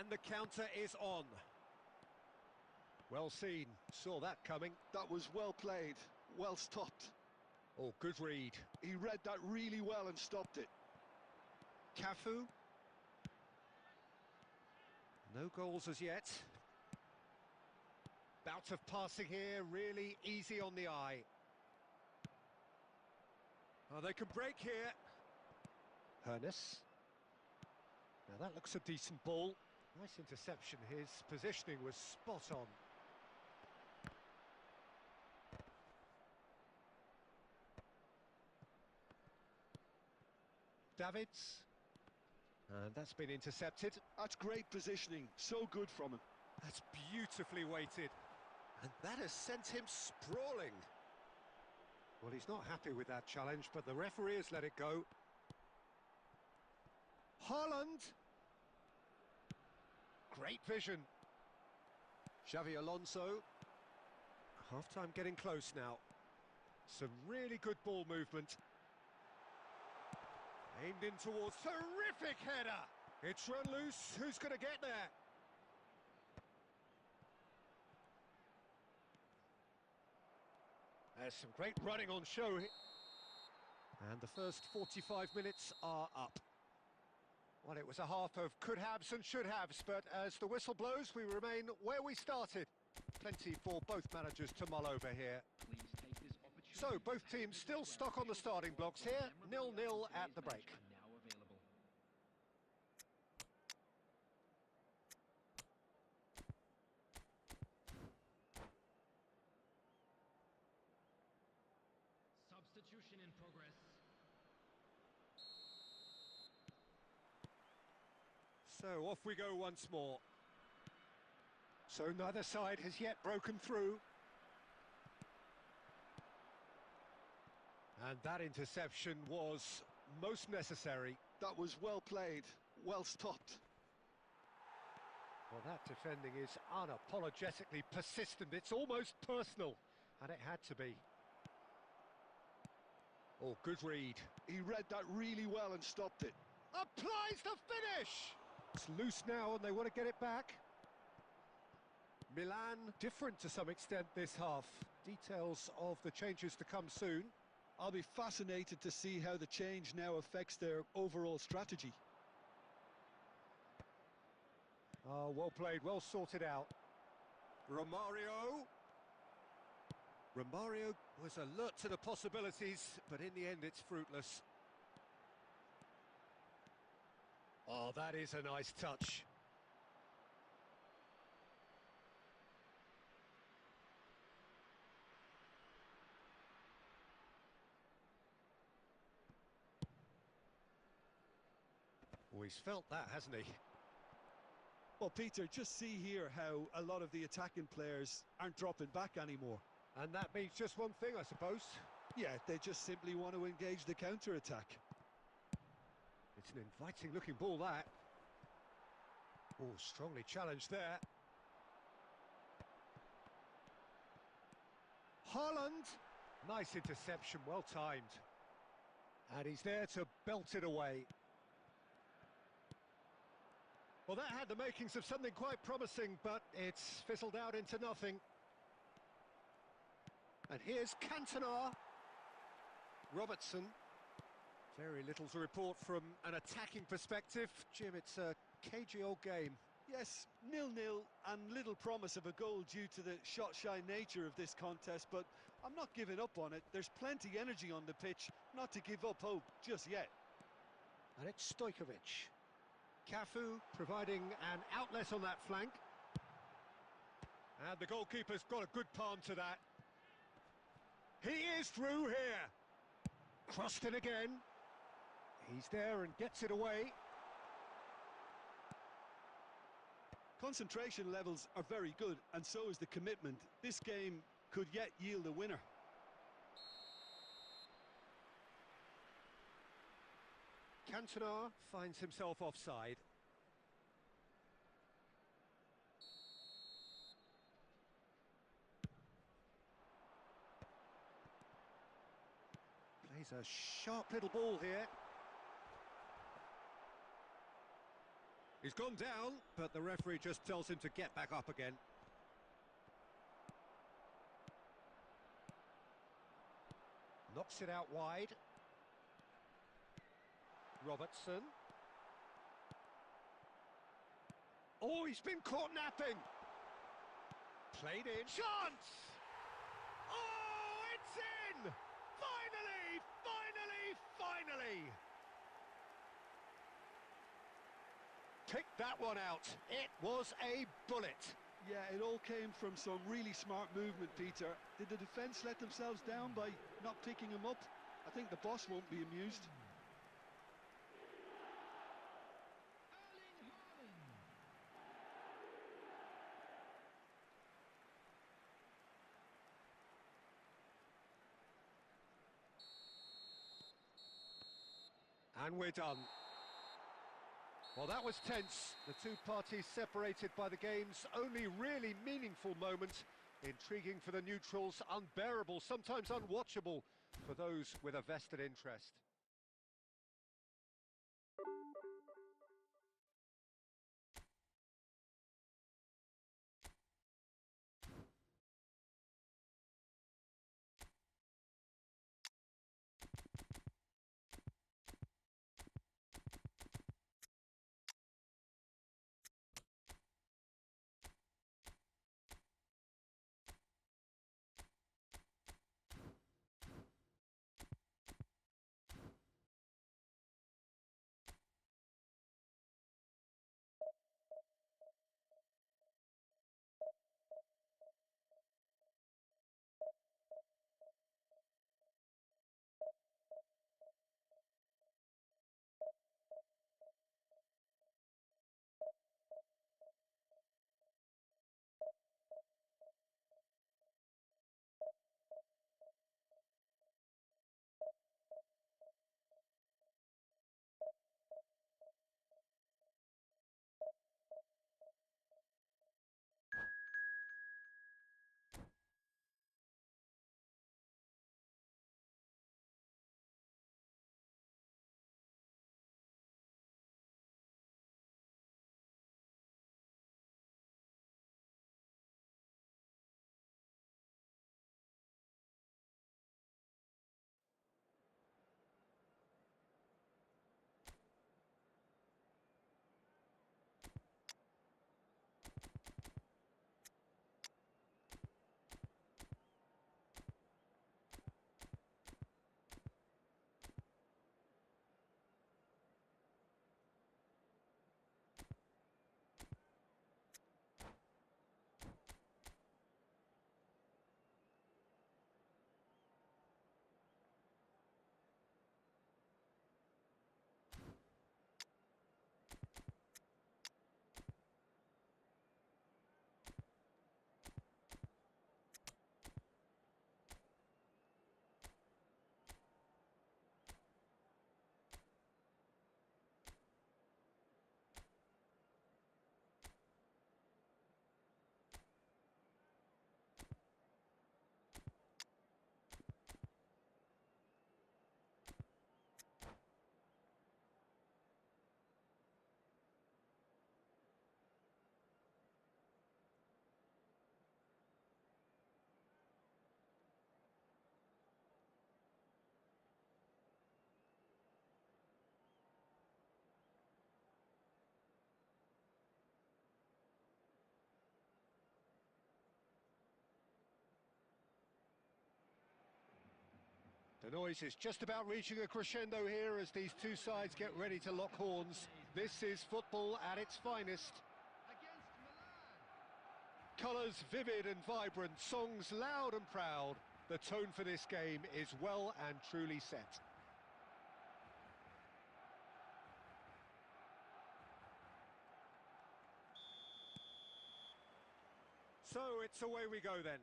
And the counter is on. Well seen, saw that coming. That was well played, well stopped. Oh, good read. He read that really well and stopped it. Cafu. No goals as yet. Bout of passing here, really easy on the eye. Oh, they can break here. Hernes. Now that looks a decent ball. Nice interception, his positioning was spot on. Davids. And that's been intercepted. That's great positioning, so good from him. That's beautifully weighted. And that has sent him sprawling. Well, he's not happy with that challenge, but the referee has let it go. Haaland. Great vision. Xavi Alonso. Half-time getting close now. Some really good ball movement. Aimed in towards, terrific header! It's run loose, who's going to get there? There's some great running on show. And the first 45 minutes are up. Well, it was a half of could-haves and should-haves, but as the whistle blows, we remain where we started. Plenty for both managers to mull over here. So, both teams still stuck on the starting blocks here, 0-0 at the break. Substitution in progress. So, off we go once more. So, neither side has yet broken through. And that interception was most necessary. That was well played, well stopped. Well, that defending is unapologetically persistent. It's almost personal, and it had to be. Oh, good read. He read that really well and stopped it. Applies the finish! It's loose now, and they want to get it back. Milan, different to some extent this half. Details of the changes to come soon. I'll be fascinated to see how the change now affects their overall strategy. Oh, well played, well sorted out. Romario. Romario was alert to the possibilities, but in the end it's fruitless. Oh, that is a nice touch. Oh, he's felt that, hasn't he? Well, Peter, just see here how a lot of the attacking players aren't dropping back anymore. And that means just one thing, I suppose. Yeah, they just simply want to engage the counter-attack. It's an inviting looking ball, that. Oh, strongly challenged there. Haaland! Nice interception, well timed. And he's there to belt it away. Well, that had the makings of something quite promising, but it's fizzled out into nothing. And here's Cantona. Robertson. Very little to report from an attacking perspective. Jim, it's a cagey old game. Yes, 0-0 and little promise of a goal due to the shot-shy nature of this contest, but I'm not giving up on it. There's plenty energy on the pitch, not to give up hope just yet. And it's Stojkovic. Cafu providing an outlet on that flank. And the goalkeeper's got a good palm to that. He is through here. Crossed in again. He's there and gets it away. Concentration levels are very good, and so is the commitment. This game could yet yield a winner. Cantona finds himself offside. Plays a sharp little ball here. He's gone down, but the referee just tells him to get back up again. Knocks it out wide. Robertson. Oh, he's been caught napping. Played in. Chance! Oh, it's in! Finally! Finally! Finally! Picked that one out. It was a bullet. Yeah, it all came from some really smart movement, Peter. Did the defence let themselves down by not picking him up? I think the boss won't be amused. And we're done. Well, that was tense. The two parties separated by the game's only really meaningful moment. Intriguing for the neutrals, unbearable, sometimes unwatchable for those with a vested interest. The noise is just about reaching a crescendo here as these two sides get ready to lock horns. This is football at its finest. Against Milan. Colours vivid and vibrant, songs loud and proud. The tone for this game is well and truly set. So it's away we go then.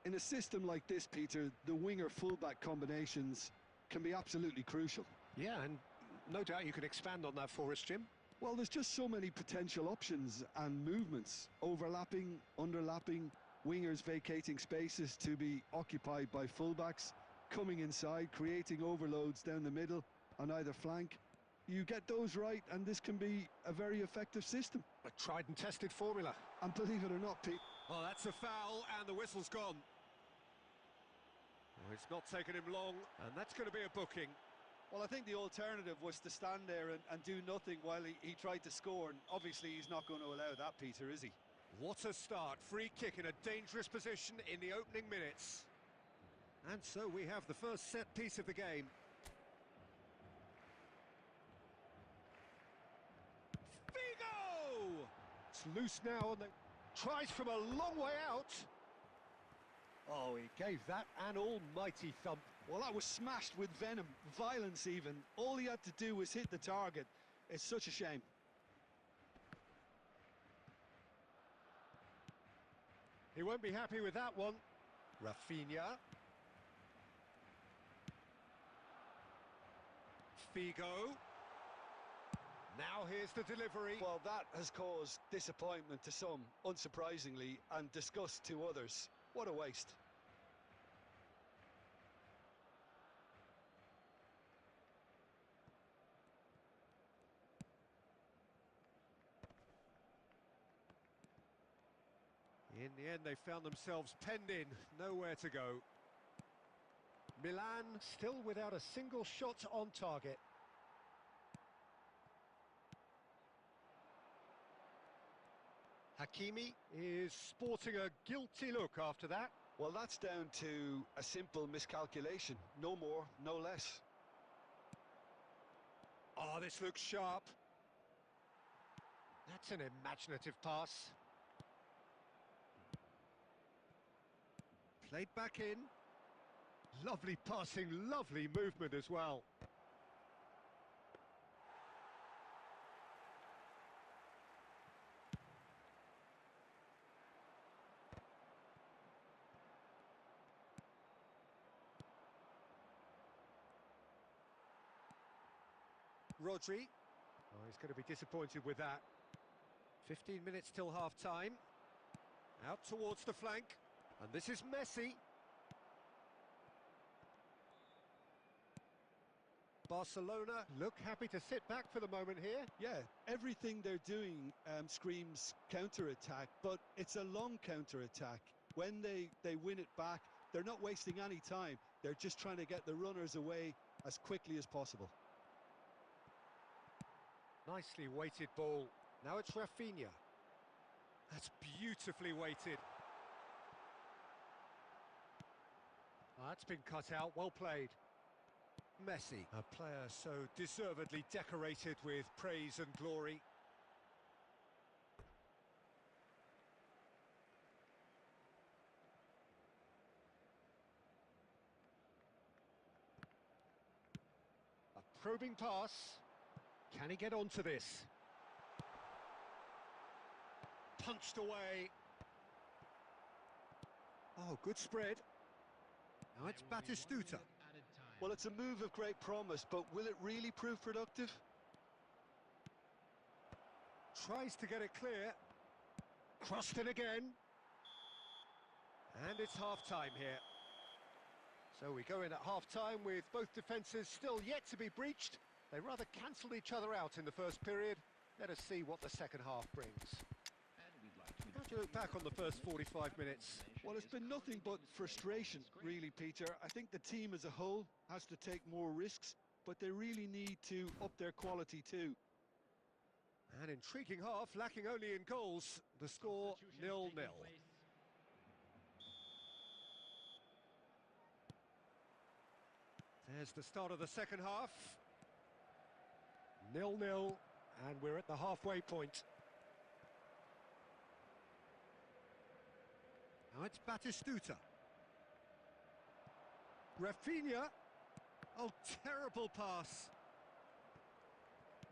In a system like this, Peter, the winger-fullback combinations can be absolutely crucial. Yeah, and no doubt you can expand on that for us, Jim. Well, there's just so many potential options and movements. Overlapping, underlapping, wingers vacating spaces to be occupied by fullbacks, coming inside, creating overloads down the middle on either flank. You get those right, and this can be a very effective system. A tried and tested formula. And believe it or not, Pete... Oh, that's a foul, and the whistle's gone. Oh, it's not taken him long, and that's going to be a booking. Well, I think the alternative was to stand there and do nothing while he tried to score, and obviously he's not going to allow that, Peter, is he? What a start. Free kick in a dangerous position in the opening minutes. And so we have the first set piece of the game. Figo! It's loose now, and tries from a long way out. Oh, he gave that an almighty thump. Well, that was smashed with venom, violence even. All he had to do was hit the target. It's such a shame. He won't be happy with that one. Rafinha. Figo. Now here's the delivery. Well, that has caused disappointment to some, unsurprisingly, and disgust to others. What a waste. In the end, they found themselves penned in, nowhere to go. Milan still without a single shot on target. Hakimi is sporting a guilty look after that. Well, that's down to a simple miscalculation. No more, no less. Oh, this looks sharp. That's an imaginative pass. Played back in. Lovely passing, lovely movement as well. Rodri. Oh, he's going to be disappointed with that. 15 minutes till half-time. Out towards the flank. And this is Messi. Barcelona look happy to sit back for the moment here. Yeah, everything they're doing screams counter-attack, but it's a long counter-attack. When they win it back, they're not wasting any time. They're just trying to get the runners away as quickly as possible. Nicely weighted ball. Now it's Rafinha. That's beautifully weighted. Oh, that's been cut out, well played. Messi, a player so deservedly decorated with praise and glory. A probing pass. Can he get onto this? Punched away. Oh, good spread. Now it's Batistuta. Well, it's a move of great promise, but will it really prove productive? Tries to get it clear. Crossed in again. And it's half-time here. So we go in at half-time with both defences still yet to be breached. They rather cancelled each other out in the first period. Let us see what the second half brings. How do you look back on the first 45 minutes? Well, it's been nothing but frustration, really, Peter. I think the team as a whole has to take more risks, but they really need to up their quality too. An intriguing half, lacking only in goals. The score 0-0. There's the start of the second half. 0-0, and we're at the halfway point. Now it's Batistuta. Rafinha. Oh, terrible pass.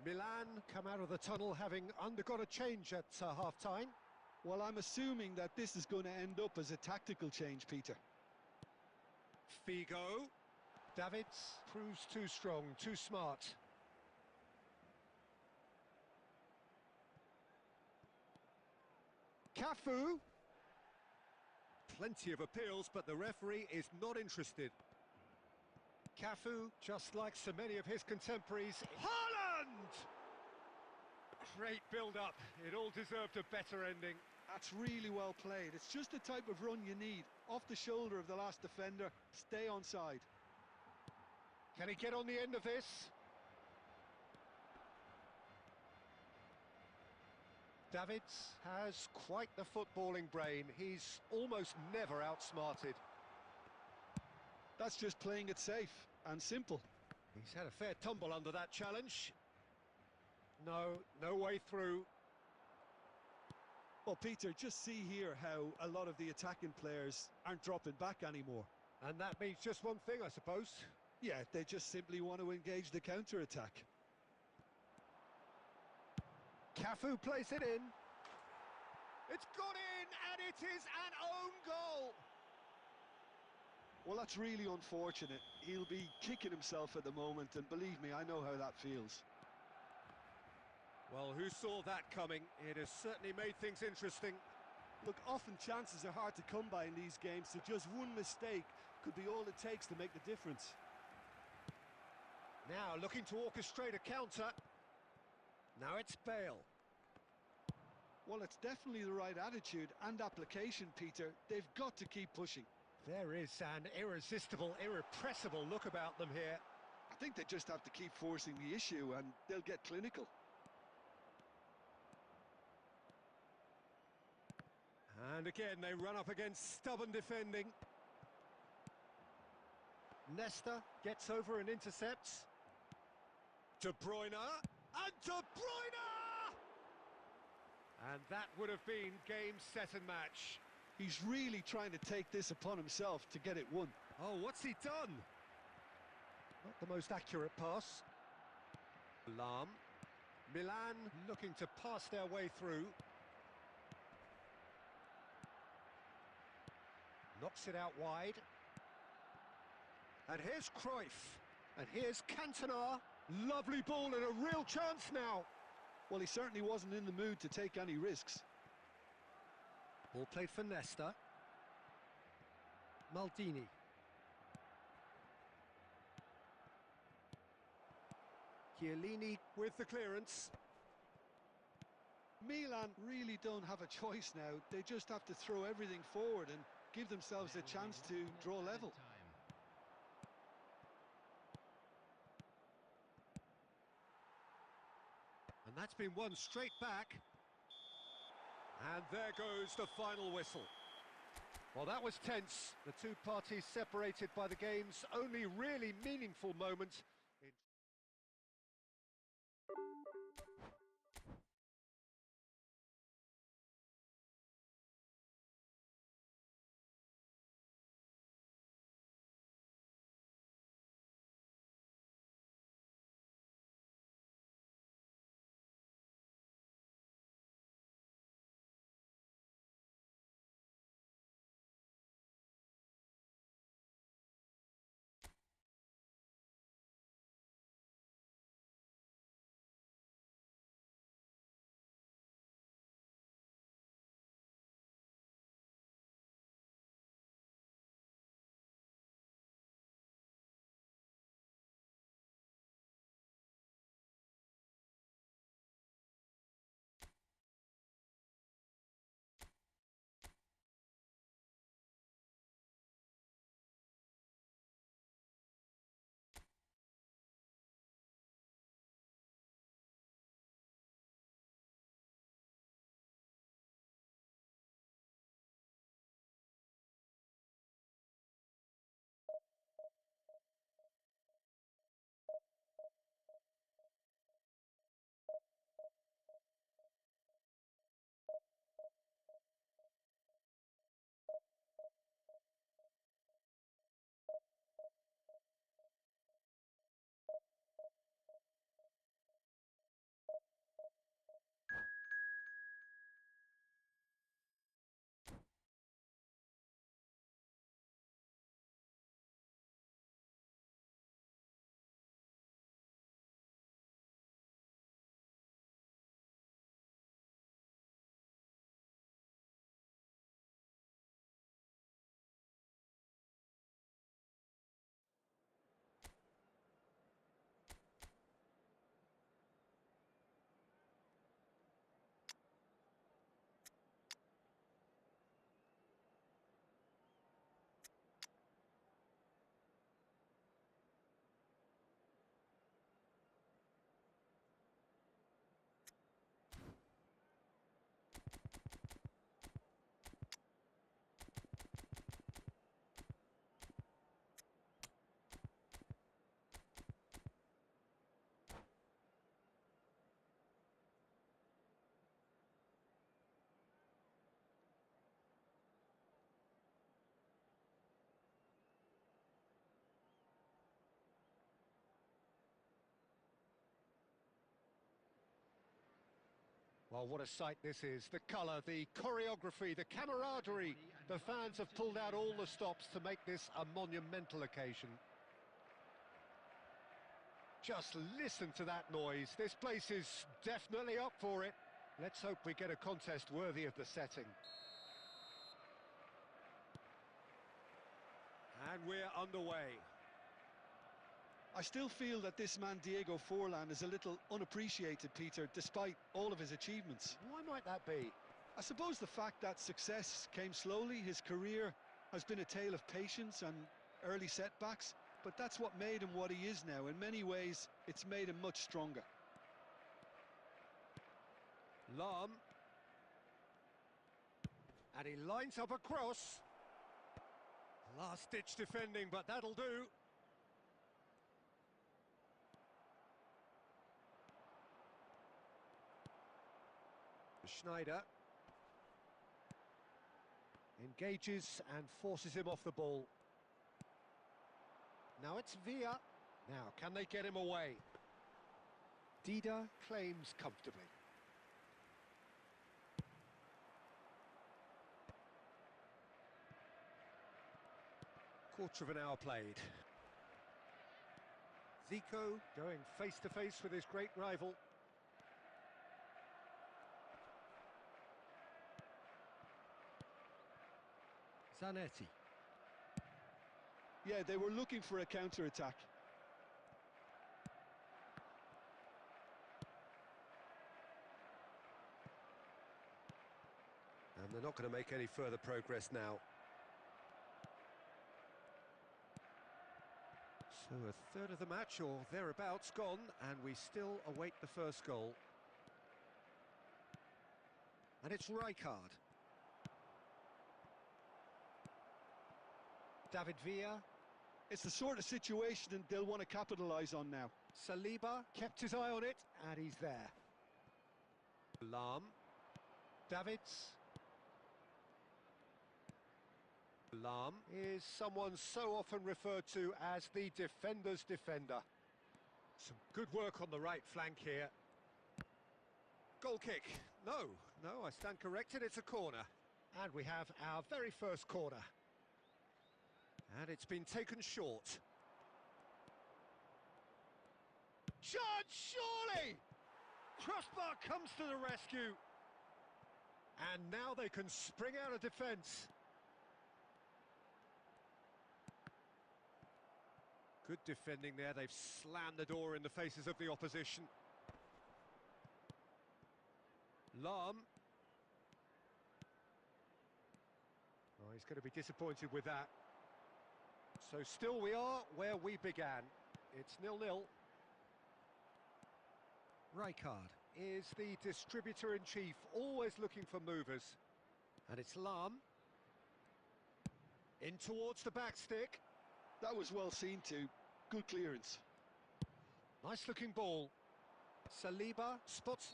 Milan come out of the tunnel having undergone a change at half-time. Well, I'm assuming that this is going to end up as a tactical change, Peter. Figo. Davids proves too strong, too smart. Cafu. Plenty of appeals, but the referee is not interested. Cafu, just like so many of his contemporaries. Haaland! Great build-up. It all deserved a better ending. That's really well played. It's just the type of run you need. Off the shoulder of the last defender, stay onside. Can he get on the end of this? Davids has quite the footballing brain. He's almost never outsmarted. That's just playing it safe and simple. He's had a fair tumble under that challenge. No way through. Well, Peter, just see here how a lot of the attacking players aren't dropping back anymore. And that means just one thing, I suppose. Yeah, they just simply want to engage the counter-attack. Cafu plays it in. It's gone in, and it is an own goal. Well, that's really unfortunate. He'll be kicking himself at the moment, and believe me, I know how that feels. Well, who saw that coming? It has certainly made things interesting. Look, often chances are hard to come by in these games, so just one mistake could be all it takes to make the difference. Now looking to orchestrate a counter. Now it's Bale. Well, it's definitely the right attitude and application, Peter. They've got to keep pushing. There is an irresistible, irrepressible look about them here. I think they just have to keep forcing the issue and they'll get clinical. And again, they run up against stubborn defending. Nesta gets over and intercepts. De Bruyne, and De Bruyne! And that would have been game, set and match. He's really trying to take this upon himself to get it won. Oh, what's he done? Not the most accurate pass. Lam. Milan looking to pass their way through. Knocks it out wide. And here's Cruyff. And here's Cantona. Lovely ball and a real chance now. Well, he certainly wasn't in the mood to take any risks. Ball played for Nesta. Maldini. Chiellini with the clearance. Milan really don't have a choice now. They just have to throw everything forward and give themselves a chance to draw level. And that's been won straight back. And there goes the final whistle. Well, that was tense. The two parties separated by the game's only really meaningful moment. Well, what a sight this is. The colour, the choreography, the camaraderie. The fans have pulled out all the stops to make this a monumental occasion. Just listen to that noise. This place is definitely up for it. Let's hope we get a contest worthy of the setting. And we're underway. I still feel that this man Diego Forlan is a little unappreciated, Peter, despite all of his achievements. Why might that be? I suppose the fact that success came slowly, his career has been a tale of patience and early setbacks, but that's what made him what he is now. In many ways, it's made him much stronger. Lahm. And he lines up a cross. Last-ditch defending, but that'll do. Schneider engages and forces him off the ball. Now it's Villa. Now, can they get him away? Dida claims comfortably. Quarter of an hour played. Zico going face-to-face with his great rival. Zanetti. Yeah, they were looking for a counter-attack. And they're not going to make any further progress now. So a third of the match or thereabouts gone, and we still await the first goal. And it's Rijkaard. David Villa. It's the sort of situation that they'll want to capitalise on now. Saliba kept his eye on it, and he's there. Lahm. Davids. Lahm is someone so often referred to as the defender's defender. Some good work on the right flank here. Goal kick. No, I stand corrected, it's a corner. And we have our very first corner. And it's been taken short. Chance, surely! Crossbar comes to the rescue. And now they can spring out of defence. Good defending there, they've slammed the door in the faces of the opposition. Lahm. Oh, he's going to be disappointed with that. So still we are where we began. It's 0-0. Rijkaard is the distributor-in-chief, always looking for movers. And it's Lahm. In towards the back stick. That was well seen too. Good clearance. Nice looking ball. Saliba spots.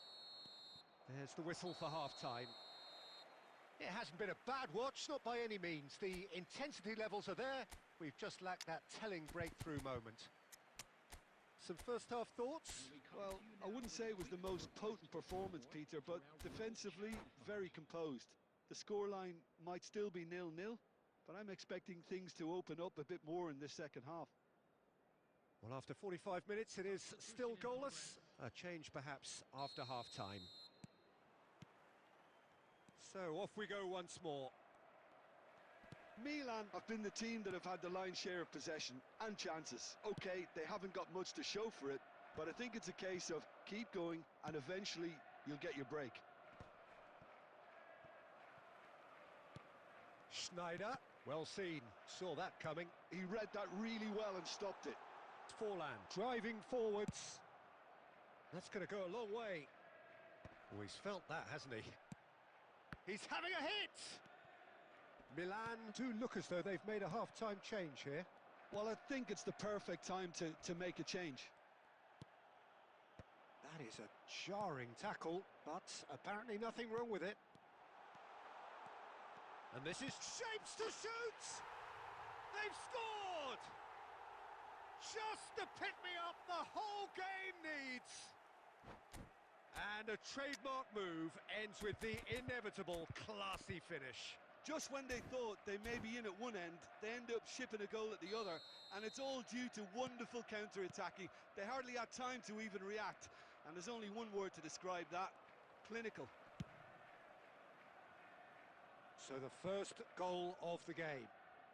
There's the whistle for half-time. It hasn't been a bad watch, not by any means. The intensity levels are there. We've just lacked that telling breakthrough moment. Some first-half thoughts? Well, I wouldn't say it was the most potent performance, Peter, but defensively, very composed. The scoreline might still be 0-0, but I'm expecting things to open up a bit more in this second half. Well, after 45 minutes, it is still goalless. A change, perhaps, after half-time. So, off we go once more. Milan have been the team that have had the lion's share of possession and chances. OK, they haven't got much to show for it, but I think it's a case of keep going and eventually you'll get your break. Schneider, well seen, saw that coming. He read that really well and stopped it. Forlan driving forwards. That's going to go a long way. Oh, he's felt that, hasn't he? He's having a hit! Milan do look as though they've made a half-time change here. Well, I think it's the perfect time to make a change. That is a jarring tackle, but apparently nothing wrong with it. And this is shapes to shoot! They've scored! Just the pick-me-up the whole game needs! And And a trademark move ends with the inevitable classy finish. Just when they thought they may be in at one end, they end up shipping a goal at the other, and it's all due to wonderful counter-attacking. They hardly had time to even react, and there's only one word to describe that: clinical. So the first goal of the game.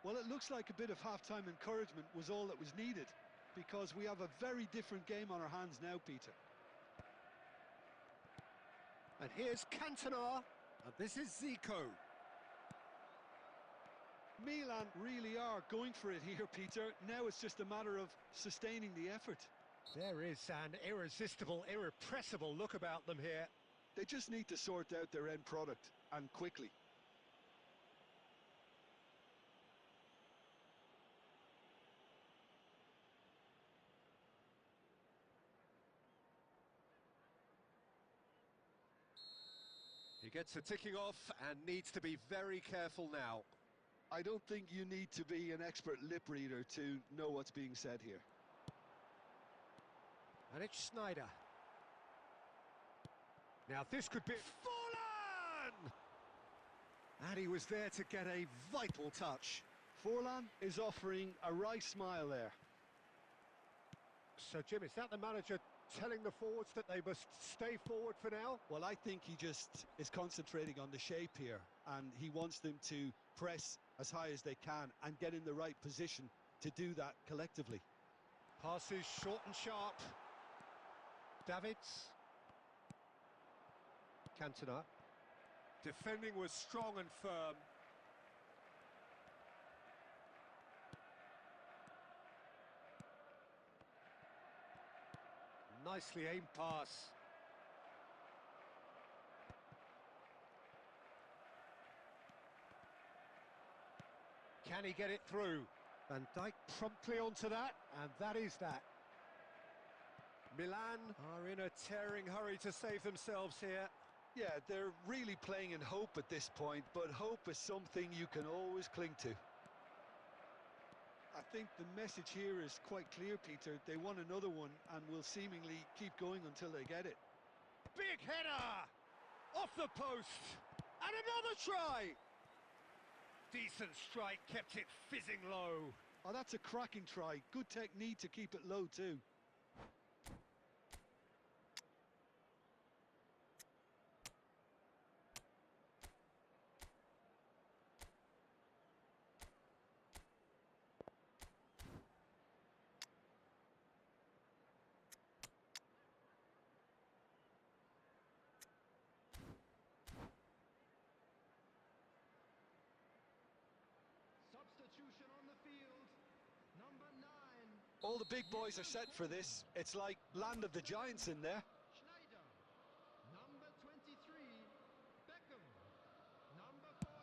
Well, it looks like a bit of half-time encouragement was all that was needed, because we have a very different game on our hands now, Peter. And here's Cantona, and this is Zico. Milan really are going for it here, Peter. Now it's just a matter of sustaining the effort. There is an irresistible, irrepressible look about them here. They just need to sort out their end product, and quickly. He gets a ticking off and needs to be very careful now. I don't think you need to be an expert lip reader to know what's being said here. And it's Snyder. Now this could be... Forlan! And he was there to get a vital touch. Forlan is offering a wry smile there. So, Jim, is that the manager telling the forwards that they must stay forward for now? Well, I think he just is concentrating on the shape here, and he wants them to press as high as they can and get in the right position to do that collectively. Passes short and sharp. Davids. Cantona. Defending was strong and firm. Nicely aimed pass. Can he get it through? Van Dijk promptly onto that, and that is that. Milan are in a tearing hurry to save themselves here. Yeah, they're really playing in hope at this point, but hope is something you can always cling to. I think the message here is quite clear, Peter. They want another one and will seemingly keep going until they get it. Big header! Off the post! And another try! Decent strike, kept it fizzing low. Oh, that's a cracking try. Good technique to keep it low too. Substitution on the field. Number 9. All the big boys are set for this. It's like land of the giants in there. Schneider. Number 23. Beckham. Number 14.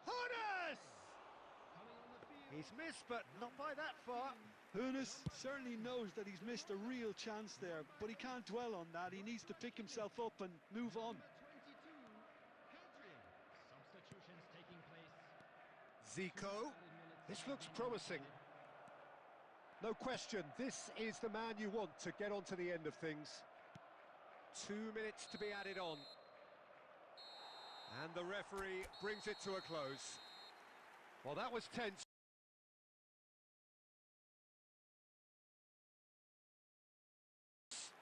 Horace! Coming on the field. He's missed, but not by that far. Hoeneß certainly knows that he's missed a real chance there, but he can't dwell on that. He needs to pick himself up and move on. Number 22. Hadrian. Substitutions taking place. Zico. This looks promising. No question, this is the man you want to get onto the end of things. 2 minutes to be added on. And the referee brings it to a close. Well, that was tense.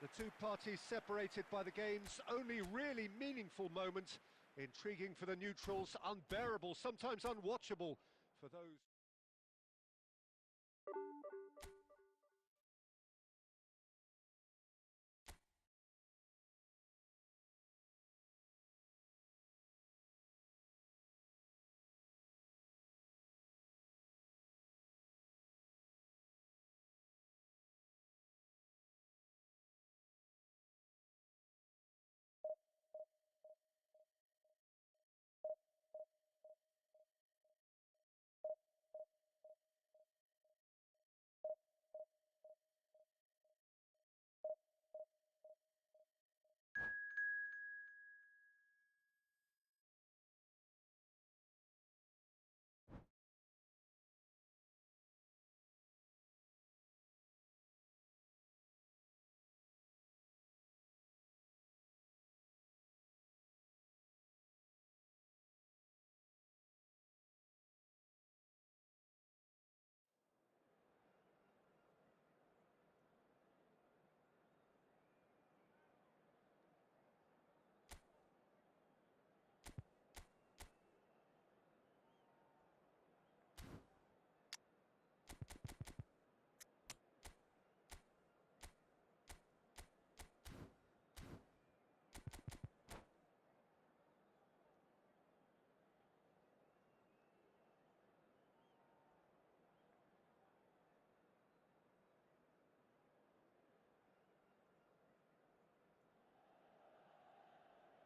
The two parties separated by the game's only really meaningful moment. Intriguing for the neutrals, unbearable, sometimes unwatchable for those...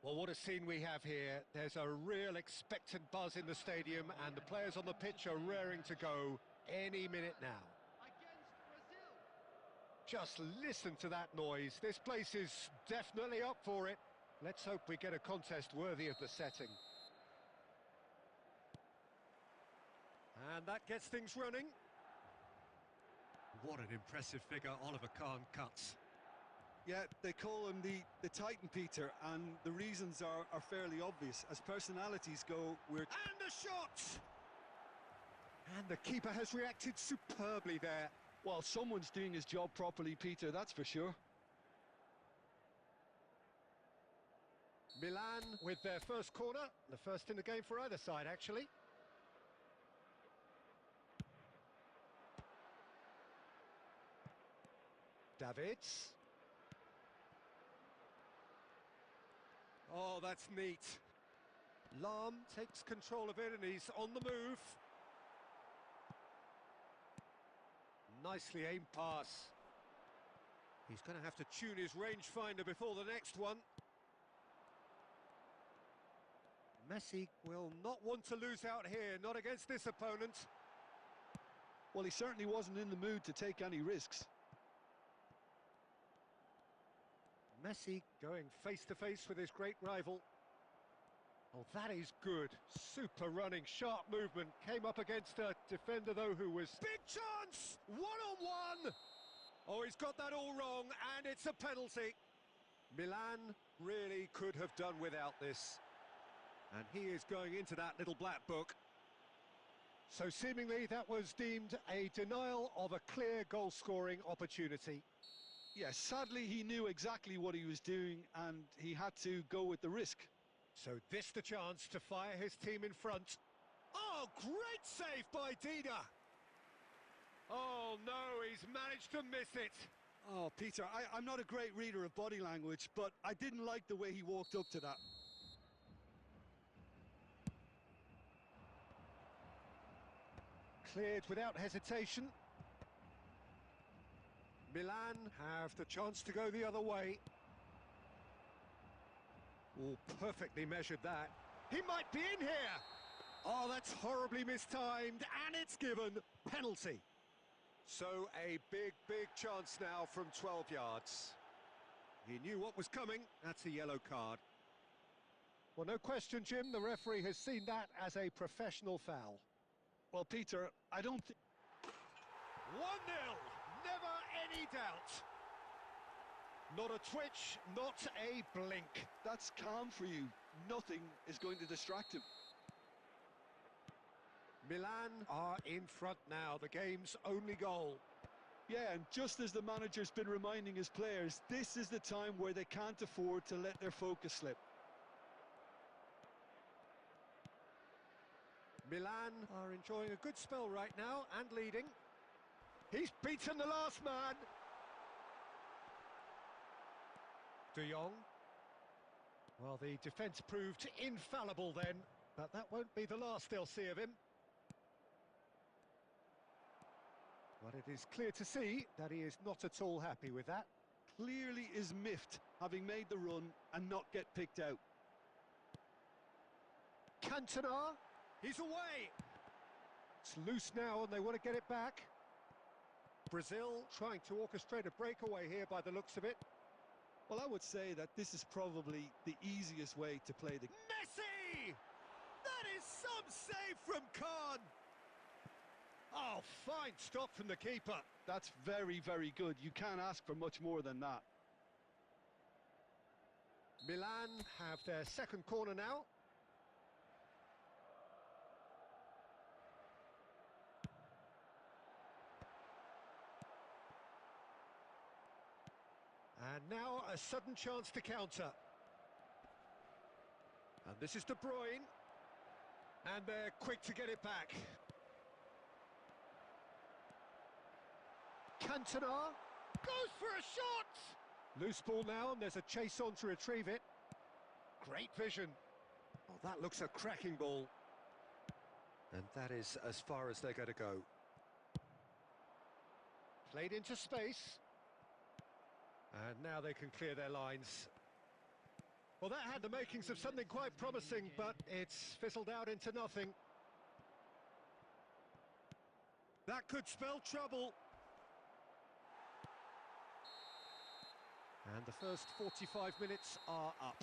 Well, what a scene we have here. There's a real expectant buzz in the stadium, and the players on the pitch are raring to go any minute now. Against Brazil. Just listen to that noise. This place is definitely up for it. Let's hope we get a contest worthy of the setting. And that gets things running. What an impressive figure Oliver Kahn cuts. Yeah, they call him the Titan, Peter, and the reasons are fairly obvious. As personalities go, we're... And the shot! And the keeper has reacted superbly there. Well, someone's doing his job properly, Peter, that's for sure. Milan with their first corner. The first in the game for either side, actually. Davids. Oh, that's neat. Lahm takes control of it and he's on the move. Nicely aimed pass. He's going to have to tune his rangefinder before the next one. Messi will not want to lose out here, not against this opponent. Well, he certainly wasn't in the mood to take any risks. Messi going face-to-face with his great rival. Oh, that is good. Super running, sharp movement. Came up against a defender, though, who was... Big chance! One-on-one! Oh, he's got that all wrong, and it's a penalty. Milan really could have done without this. And he is going into that little black book. So seemingly that was deemed a denial of a clear goal-scoring opportunity. Yes, sadly he knew exactly what he was doing and he had to go with the risk. So this the chance to fire his team in front. Oh, great save by Dida. Oh no, he's managed to miss it. Oh, Peter, I'm not a great reader of body language, but I didn't like the way he walked up to that. Cleared without hesitation. Milan have the chance to go the other way. Oh, perfectly measured that. He might be in here. Oh, that's horribly mistimed, and it's given. Penalty. So a big, big chance now from 12 yards. He knew what was coming. That's a yellow card. Well, no question, Jim, the referee has seen that as a professional foul. Well, Peter, I don't think... 1-0. Never any doubt. Not a twitch, not a blink. That's calm for you. Nothing is going to distract him. Milan are in front now, the game's only goal. Yeah, and just as the manager's been reminding his players, this is the time where they can't afford to let their focus slip. Milan are enjoying a good spell right now and leading. He's beaten the last man. De Jong. Well, the defence proved infallible then, but that won't be the last they'll see of him. But it is clear to see that he is not at all happy with that. Clearly is miffed, having made the run and not get picked out. Cantona, he's away. It's loose now and they want to get it back. Brazil trying to orchestrate a breakaway here by the looks of it. Well, I would say that this is probably the easiest way to play the... Messi! That is some save from Kahn! Oh, fine stop from the keeper. That's very, very good. You can't ask for much more than that. Milan have their second corner now. And now a sudden chance to counter. And this is De Bruyne. And they're quick to get it back. Cantona goes for a shot! Loose ball now, and there's a chase on to retrieve it. Great vision. Oh, that looks a cracking ball. And that is as far as they're going to go. Played into space. And now they can clear their lines. Well, that had the makings of something quite promising, but it's fizzled out into nothing. That could spell trouble. And the first 45 minutes are up.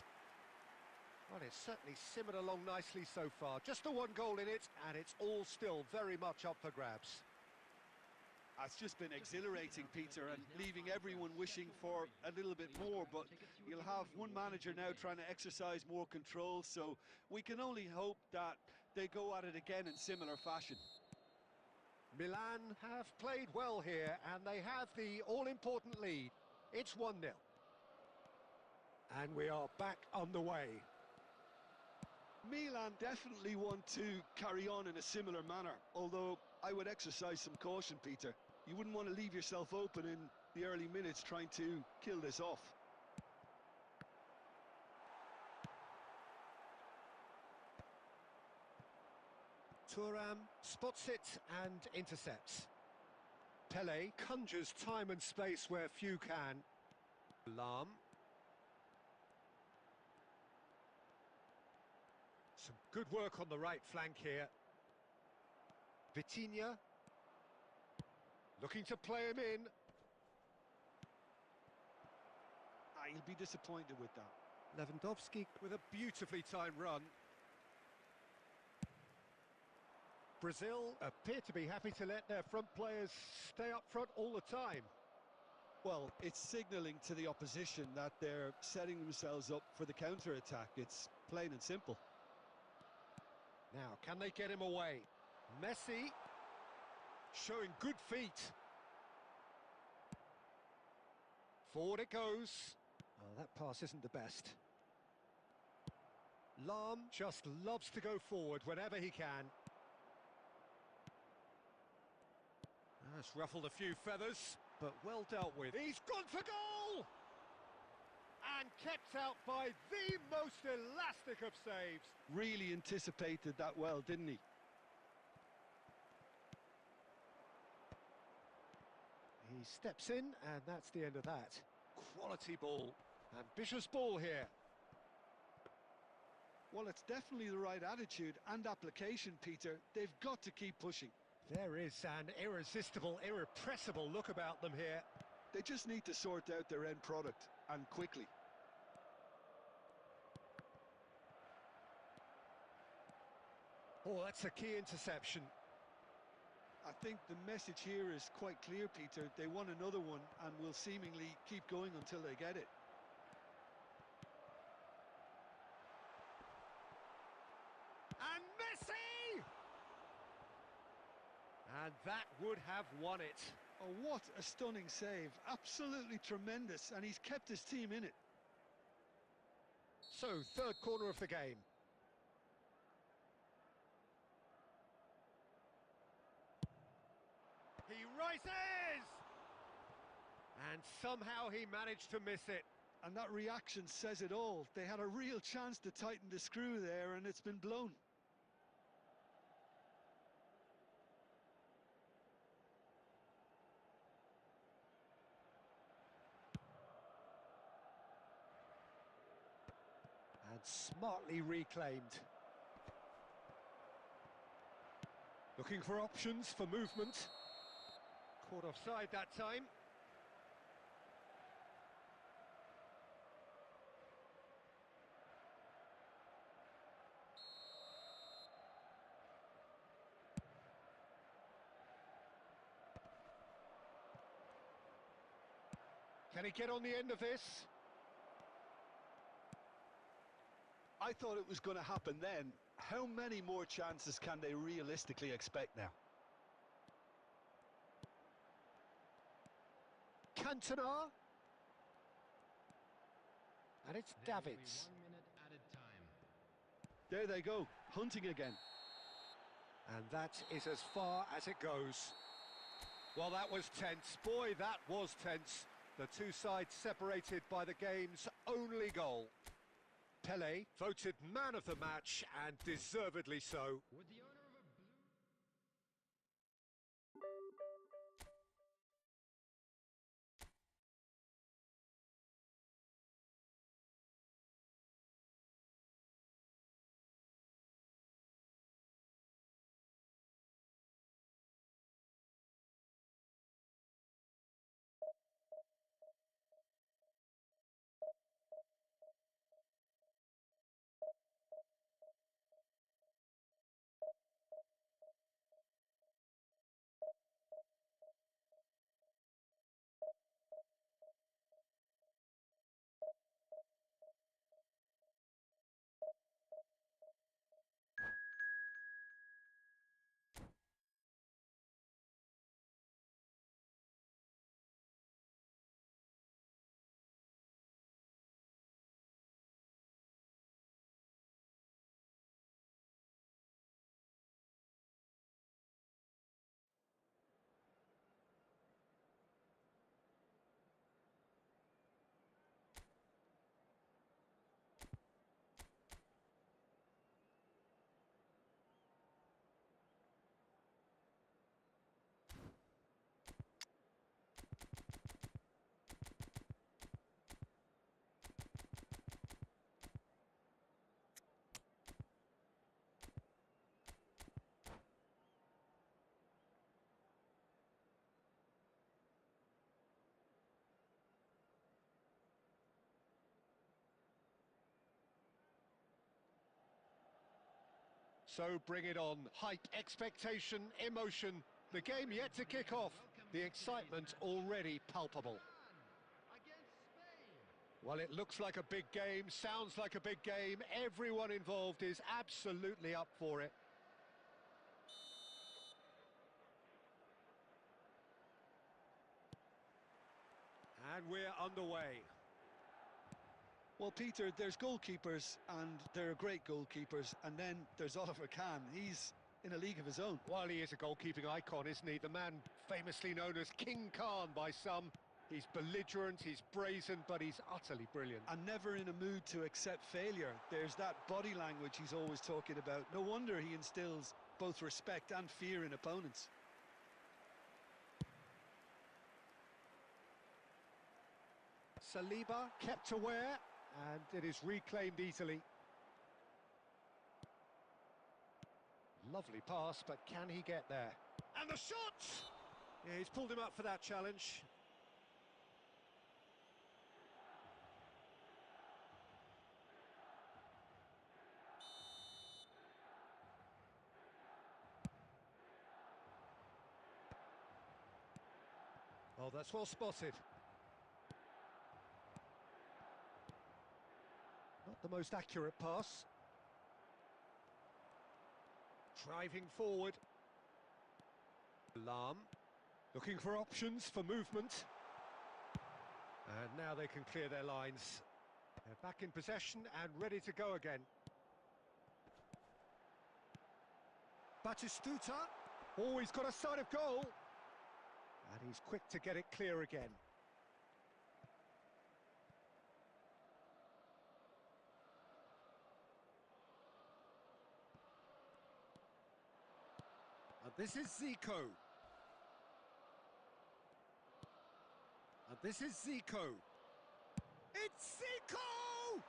Well, it's certainly simmered along nicely so far. Just the one goal in it, and it's all still very much up for grabs. It's just been exhilarating, Peter, and leaving everyone wishing for a little bit more, but you'll have one manager now trying to exercise more control, so we can only hope that they go at it again in similar fashion. Milan have played well here, and they have the all-important lead. It's 1-0. And we are back underway. Milan definitely want to carry on in a similar manner, although I would exercise some caution, Peter. You wouldn't want to leave yourself open in the early minutes trying to kill this off. Thuram spots it and intercepts. Pele conjures time and space where few can. Lahm. Some good work on the right flank here. Vitinha. Looking to play him in. He'll be disappointed with that. Lewandowski with a beautifully timed run. Brazil appear to be happy to let their front players stay up front all the time. Well, it's signalling to the opposition that they're setting themselves up for the counter-attack. It's plain and simple. Now, can they get him away? Messi showing good feet. Forward it goes. Oh, that pass isn't the best. Lahm just loves to go forward whenever he can. That's ruffled a few feathers, but well dealt with. He's gone for goal! And kept out by the most elastic of saves. Really anticipated that well, didn't he? He steps in, and that's the end of that. Quality ball. Ambitious ball here. Well, it's definitely the right attitude and application, Peter. They've got to keep pushing. There is an irresistible, irrepressible look about them here. They just need to sort out their end product, and quickly. Oh, that's a key interception. I think the message here is quite clear, Peter. They want another one and will seemingly keep going until they get it. And Messi! And that would have won it. Oh, what a stunning save. Absolutely tremendous, and he's kept his team in it. So, third corner of the game. He rises! And somehow he managed to miss it. And that reaction says it all. They had a real chance to tighten the screw there, and it's been blown. And smartly reclaimed. Looking for options for movement. Caught offside that time. Can he get on the end of this? I thought it was going to happen then. How many more chances can they realistically expect now? Cantona. And it's There will be Davids. 1 minute added time. There they go, hunting again. And that is as far as it goes. Well, that was tense. Boy, that was tense. The two sides separated by the game's only goal. Pele voted man of the match, and deservedly so. With the owner So bring it on. Hype, expectation, emotion. The game yet to kick off. The excitement already palpable. Against Spain. Well, it looks like a big game, sounds like a big game. Everyone involved is absolutely up for it. And we're underway. Well, Peter, there's goalkeepers, and there are great goalkeepers, and then there's Oliver Kahn. He's in a league of his own. Well, he is a goalkeeping icon, isn't he? The man famously known as King Khan by some. He's belligerent, he's brazen, but he's utterly brilliant. And never in a mood to accept failure. There's that body language he's always talking about. No wonder he instills both respect and fear in opponents. Saliba kept aware, and it is reclaimed easily. Lovely pass, but can he get there? And the shot! Yeah, he's pulled him up for that challenge. Oh, that's well spotted. Not the most accurate pass. Driving forward. Alarm. Looking for options for movement. And now they can clear their lines. They're back in possession and ready to go again. Batistuta. Oh, he's got a sight of goal. And he's quick to get it clear again. And this is Zico. And this is Zico. It's Zico!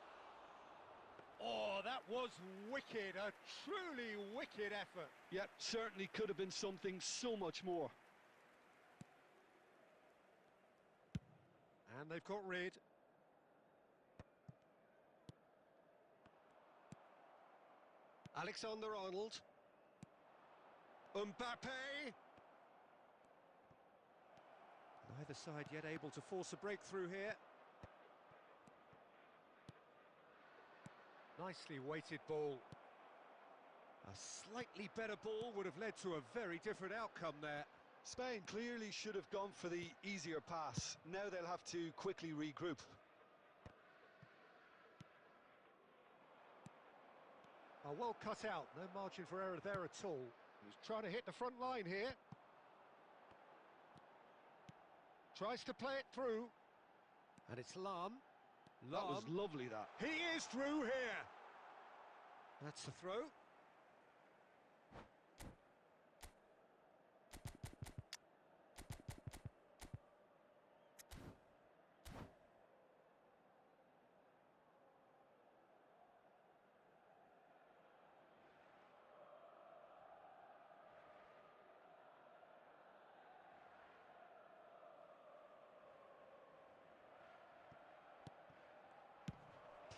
Oh, that was wicked, a truly wicked effort. Yep, certainly could have been something so much more. And they've got rid. Alexander-Arnold. Mbappe. Neither side yet able to force a breakthrough here. Nicely weighted ball. A slightly better ball would have led to a very different outcome there. Spain clearly should have gone for the easier pass. Now they'll have to quickly regroup. Oh, well cut out, no margin for error there at all. He's trying to hit the front line here. Tries to play it through. And it's Lam. That was lovely, that. He is through here. That's the throw.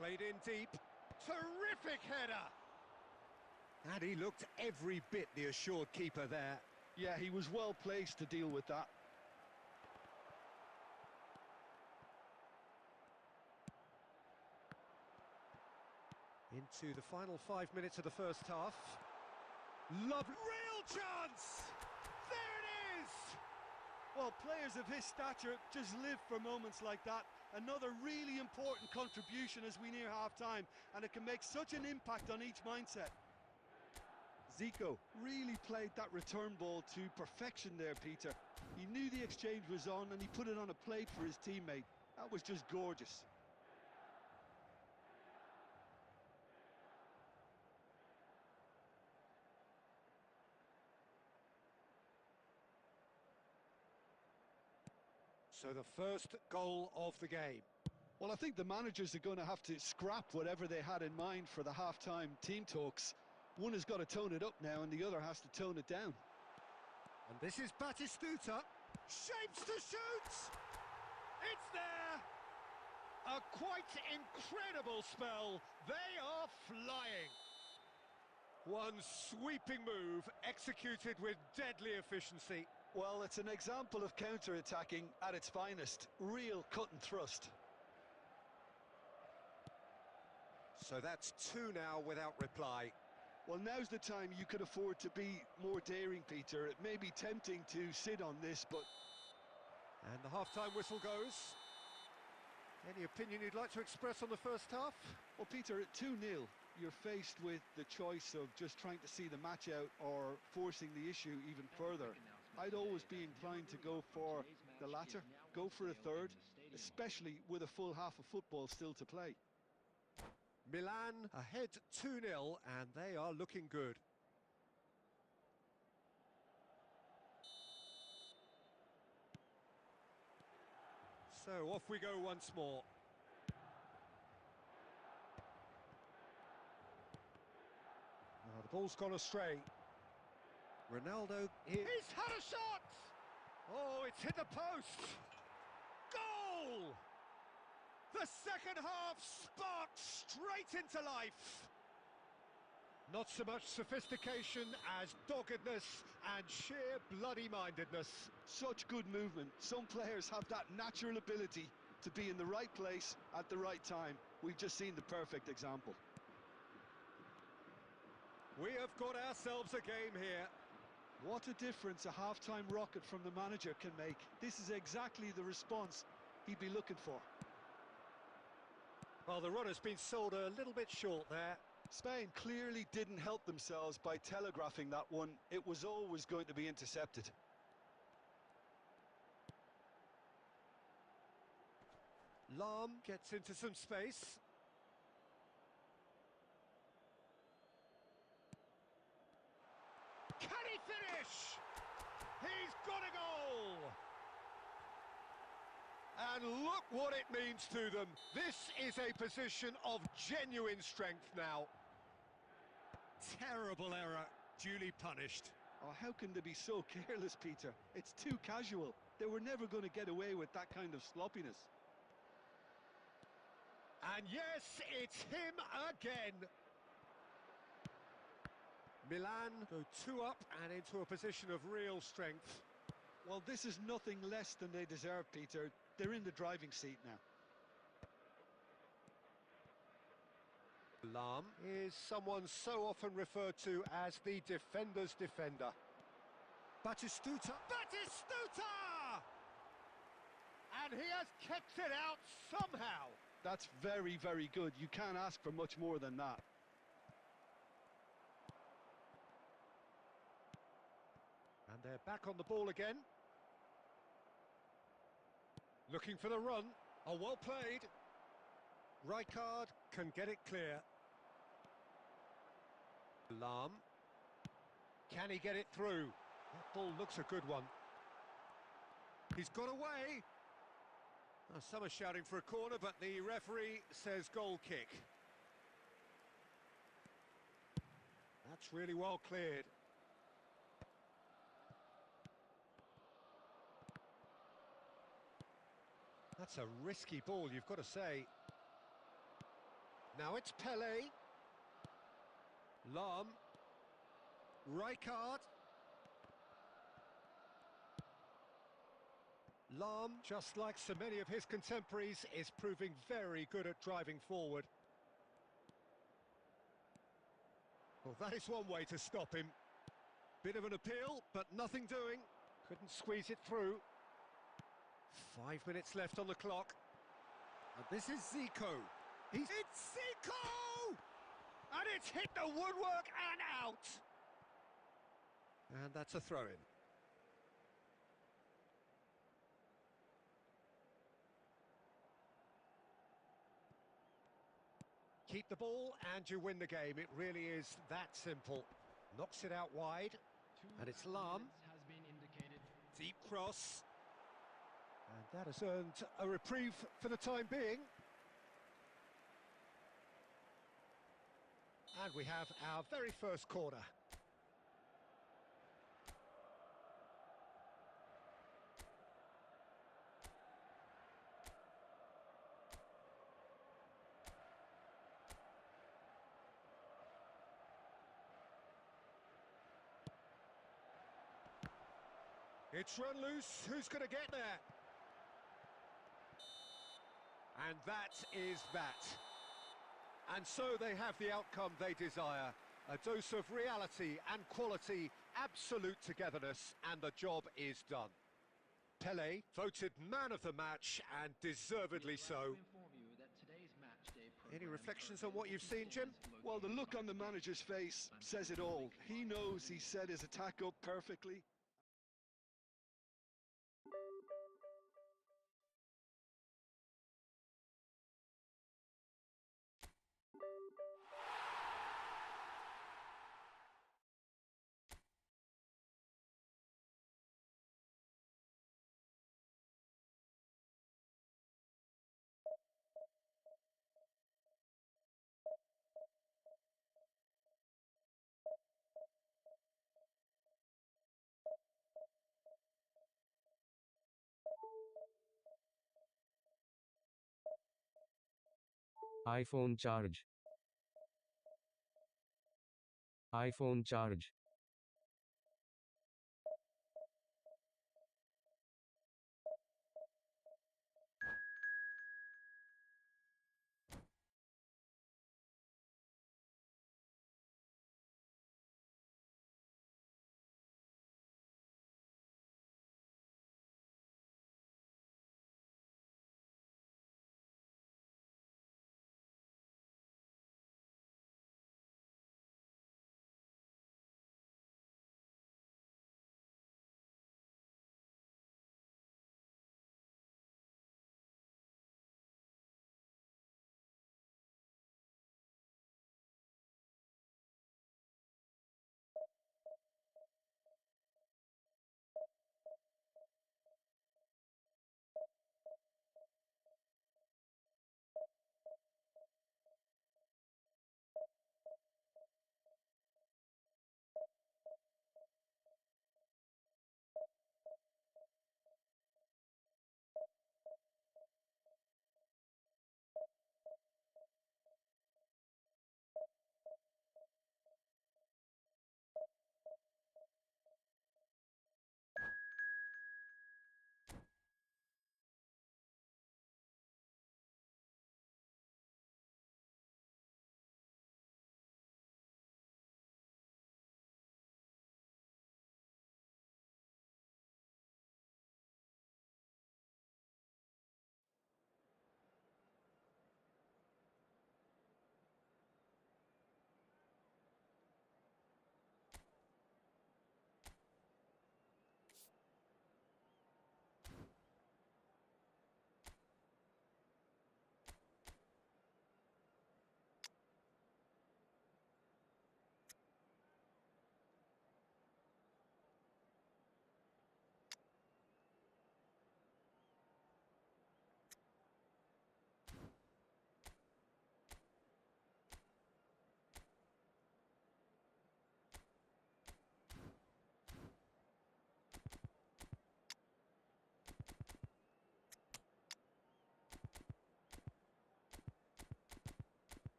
Played in deep. Terrific header! And he looked every bit the assured keeper there. Yeah, he was well placed to deal with that. Into the final 5 minutes of the first half. Lovely. Real chance! There it is! Well, players of his stature just live for moments like that. Another really important contribution as we near half-time, and it can make such an impact on each mindset. Zico really played that return ball to perfection there, Peter. He knew the exchange was on and he put it on a plate for his teammate. That was just gorgeous. So the first goal of the game. Well, I think the managers are going to have to scrap whatever they had in mind for the half-time team talks. One has got to tone it up now and the other has to tone it down. And this is Batistuta. Shapes to shoot! It's there! A quite incredible spell. They are flying. One sweeping move, executed with deadly efficiency. Well, it's an example of counter-attacking at its finest. Real cut and thrust. So that's two now without reply. Well, now's the time you could afford to be more daring, Peter. It may be tempting to sit on this, but... And the half-time whistle goes. Any opinion you'd like to express on the first half? Well, Peter, at 2-0, you're faced with the choice of just trying to see the match out or forcing the issue even further. I'd always be inclined to go for the latter, go for a third, especially with a full half of football still to play. Milan ahead 2-0 and they are looking good. So off we go once more. Now the ball's gone astray. Ronaldo here. He's had a shot! Oh, it's hit the post! Goal! The second half sparked straight into life. Not so much sophistication as doggedness and sheer bloody-mindedness. Such good movement. Some players have that natural ability to be in the right place at the right time. We've just seen the perfect example. We have got ourselves a game here. What a difference a half-time rocket from the manager can make. This is exactly the response he'd be looking for. Well, the run has been sold a little bit short there. Spain clearly didn't help themselves by telegraphing that one. It was always going to be intercepted. Lahm gets into some space. Can he finish? He's got a goal! And look what it means to them. This is a position of genuine strength now. Terrible error, duly punished. Oh, how can they be so careless, Peter? It's too casual. They were never going to get away with that kind of sloppiness. And yes, it's him again. Milan go 2 up and into a position of real strength. Well, this is nothing less than they deserve, Peter. They're in the driving seat now. Lahm is someone so often referred to as the defender's defender. Batistuta! Batistuta! And he has kept it out somehow. That's very, very good. You can't ask for much more than that. And they're back on the ball again. Looking for the run. Oh, well played. Rijkaard can get it clear. Lahm. Can he get it through? That ball looks a good one. He's got away. Oh, some are shouting for a corner, but the referee says goal kick. That's really well cleared. That's a risky ball, you've got to say. Now it's Pelé. Lahm. Rijkaard. Lahm, just like so many of his contemporaries, is proving very good at driving forward. Well, that is one way to stop him. Bit of an appeal, but nothing doing. Couldn't squeeze it through. 5 minutes left on the clock. And this is Zico. It's Zico! And it's hit the woodwork and out. And that's a throw-in. Keep the ball and you win the game. It really is that simple. Knocks it out wide. And it's Lahm. Has been indicated. Deep cross. And that has earned a reprieve for the time being. And we have our very first corner. It's run loose. Who's going to get there? And that is that. And so they have the outcome they desire. A dose of reality and quality, absolute togetherness, and the job is done. Pelé voted man of the match, and deservedly so. Any reflections on what you've seen, Jim? Well, the look on the manager's face says it all. He knows he set his attack up perfectly. iPhone charge. iPhone charge.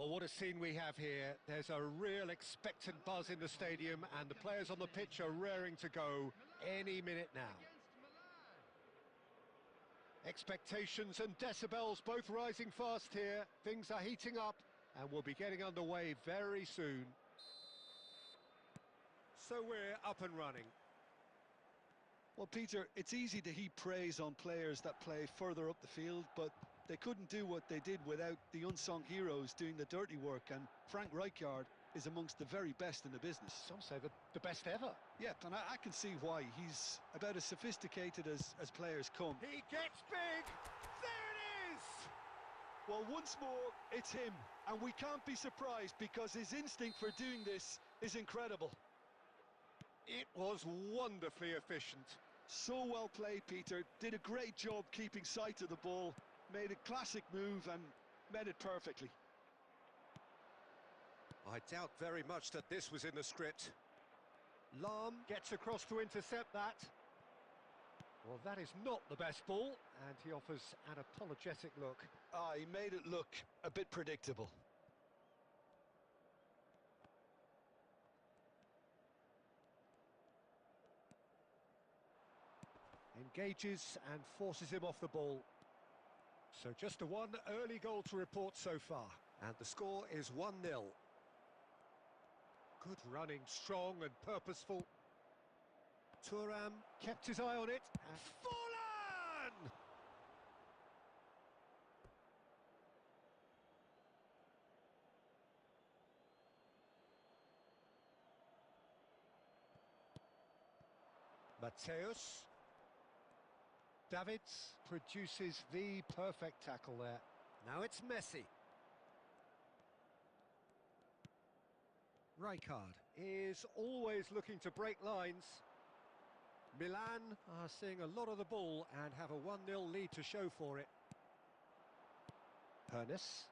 Well, what a scene we have here. There's a real expectant buzz in the stadium, and the players on the pitch are raring to go any minute now. Expectations and decibels both rising fast here. Things are heating up, and we'll be getting underway very soon. So we're up and running. Well, Peter, it's easy to heap praise on players that play further up the field, but they couldn't do what they did without the unsung heroes doing the dirty work, and Frank Rijkaard is amongst the very best in the business. Some say the best ever. Yeah, and I can see why. He's about as sophisticated as players come. He gets big! There it is! Well, once more, it's him, and we can't be surprised because his instinct for doing this is incredible. It was wonderfully efficient. So well played, Peter. Did a great job keeping sight of the ball, made a classic move and met it perfectly. I doubt very much that this was in the script. Lahm gets across to intercept that. Well, that is not the best ball, and he offers an apologetic look. He made it look a bit predictable. Engages and forces him off the ball. So just the one early goal to report so far. And the score is 1-0. Good running, strong and purposeful. Thuram kept his eye on it. And Fallen! Mateus. Davids produces the perfect tackle there. Now it's Messi. Rijkaard is always looking to break lines. Milan are seeing a lot of the ball and have a 1-0 lead to show for it. Hernes.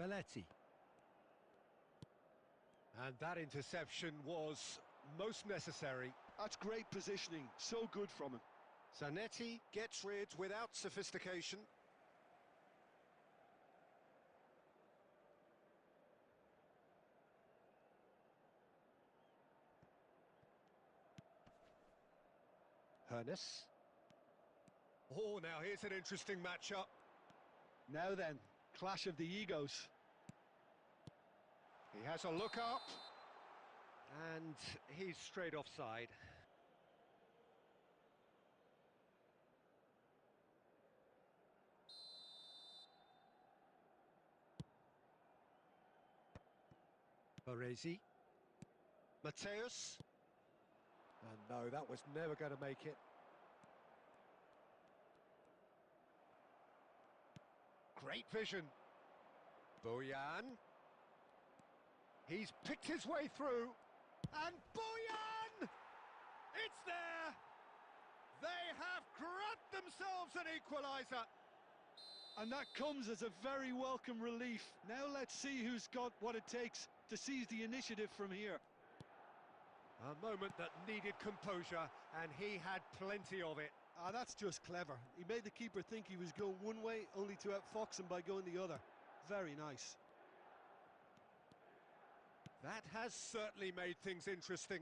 Belletti. And that interception was most necessary. That's great positioning, so good from him. Zanetti gets rid without sophistication. Hernes. Oh, now here's an interesting matchup. Now then, clash of the egos. He has a look up. And he's straight offside. Baresi. Mateus. And no, that was never going to make it. Great vision. Bojan. He's picked his way through. And Bojan! It's there! They have grabbed themselves an equaliser. And that comes as a very welcome relief. Now let's see who's got what it takes to seize the initiative from here. A moment that needed composure, and he had plenty of it. That's just clever. He made the keeper think he was going one way, only to outfox him by going the other. Very nice. That has certainly made things interesting.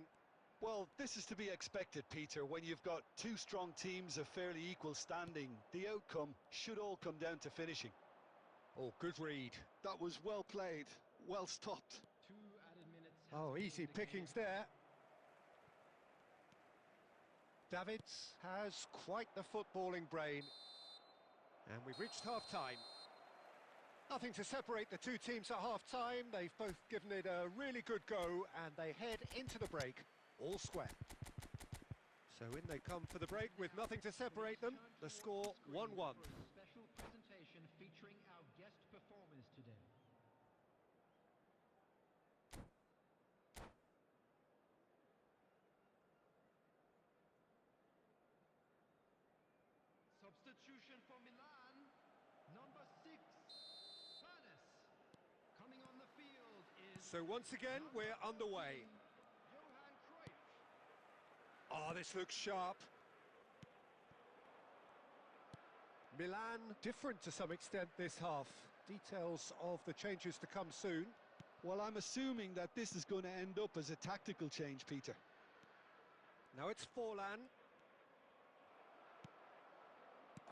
Well, this is to be expected, Peter. When you've got two strong teams of fairly equal standing, the outcome should all come down to finishing. Oh, good read. That was well played, well stopped. 2 added minutes. Oh, easy pickings there. Davids has quite the footballing brain. And we've reached half-time. Nothing to separate the two teams at half-time. They've both given it a really good go, and they head into the break all square. So in they come for the break with nothing to separate them. The score 1-1. Special presentation featuring our guest performers today. Substitution for Milan, number 6, Hernes. Coming on the field is... So once again, we're underway. Johan Cruyff. Oh, this looks sharp. Milan different to some extent this half. Details of the changes to come soon. Well, I'm assuming that this is going to end up as a tactical change, Peter. Now it's Forlan.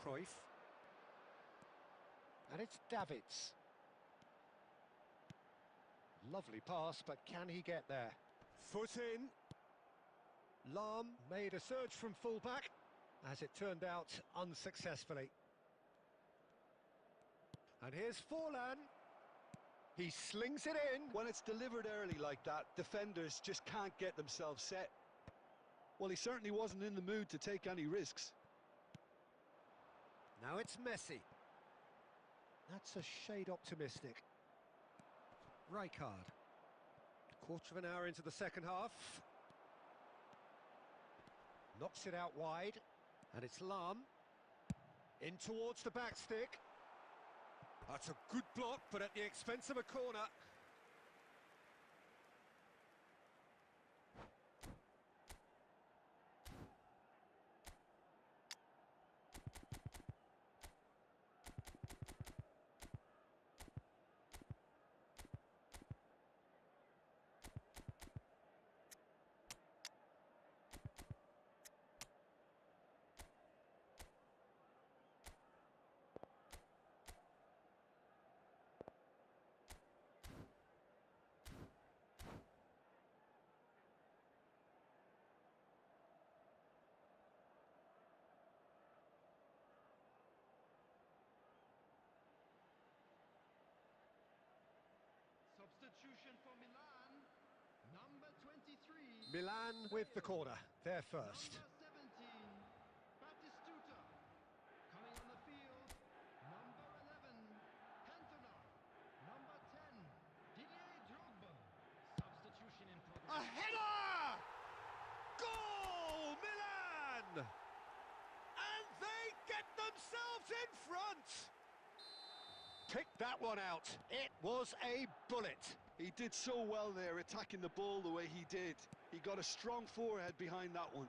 Cruyff. And it's Davids. Lovely pass, but can he get there? Foot in. Lahm made a surge from fullback, as it turned out unsuccessfully. And here's Forlan. He slings it in. When it's delivered early like that, defenders just can't get themselves set. Well, he certainly wasn't in the mood to take any risks. Now it's Messi. That's a shade optimistic. Rijkaard. Quarter of an hour into the second half. Knocks it out wide. And it's Lahm. In towards the back stick. That's a good block, but at the expense of a corner. Substitution for Milan, number 23. Milan with the corner, they're first. Number 17, Batistuta. Coming on the field, number 11, Cantona. Number 10, Didier Drogba. Substitution in A progress. header! Goal, Milan! And they get themselves in front! Pick that one out. It was a bullet. He did so well there, attacking the ball the way he did. He got a strong forehead behind that one.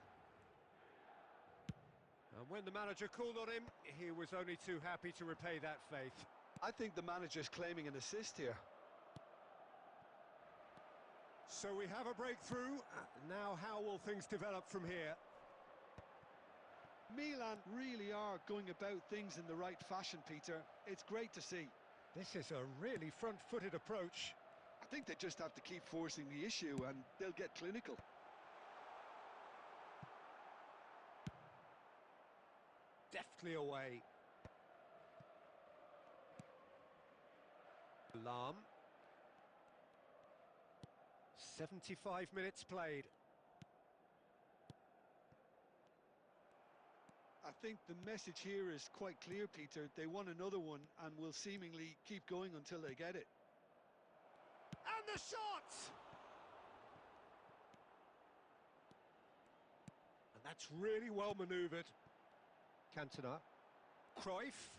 And when the manager called on him, he was only too happy to repay that faith. I think the manager's claiming an assist here. So we have a breakthrough. Now how will things develop from here? Milan really are going about things in the right fashion, Peter. It's great to see. This is a really front-footed approach. I think they just have to keep forcing the issue and they'll get clinical. Deftly away. Alarm. 75 minutes played. I think the message here is quite clear, Peter. They want another one and will seemingly keep going until they get it. And the shot! And that's really well manoeuvred. Cantona. Cruyff.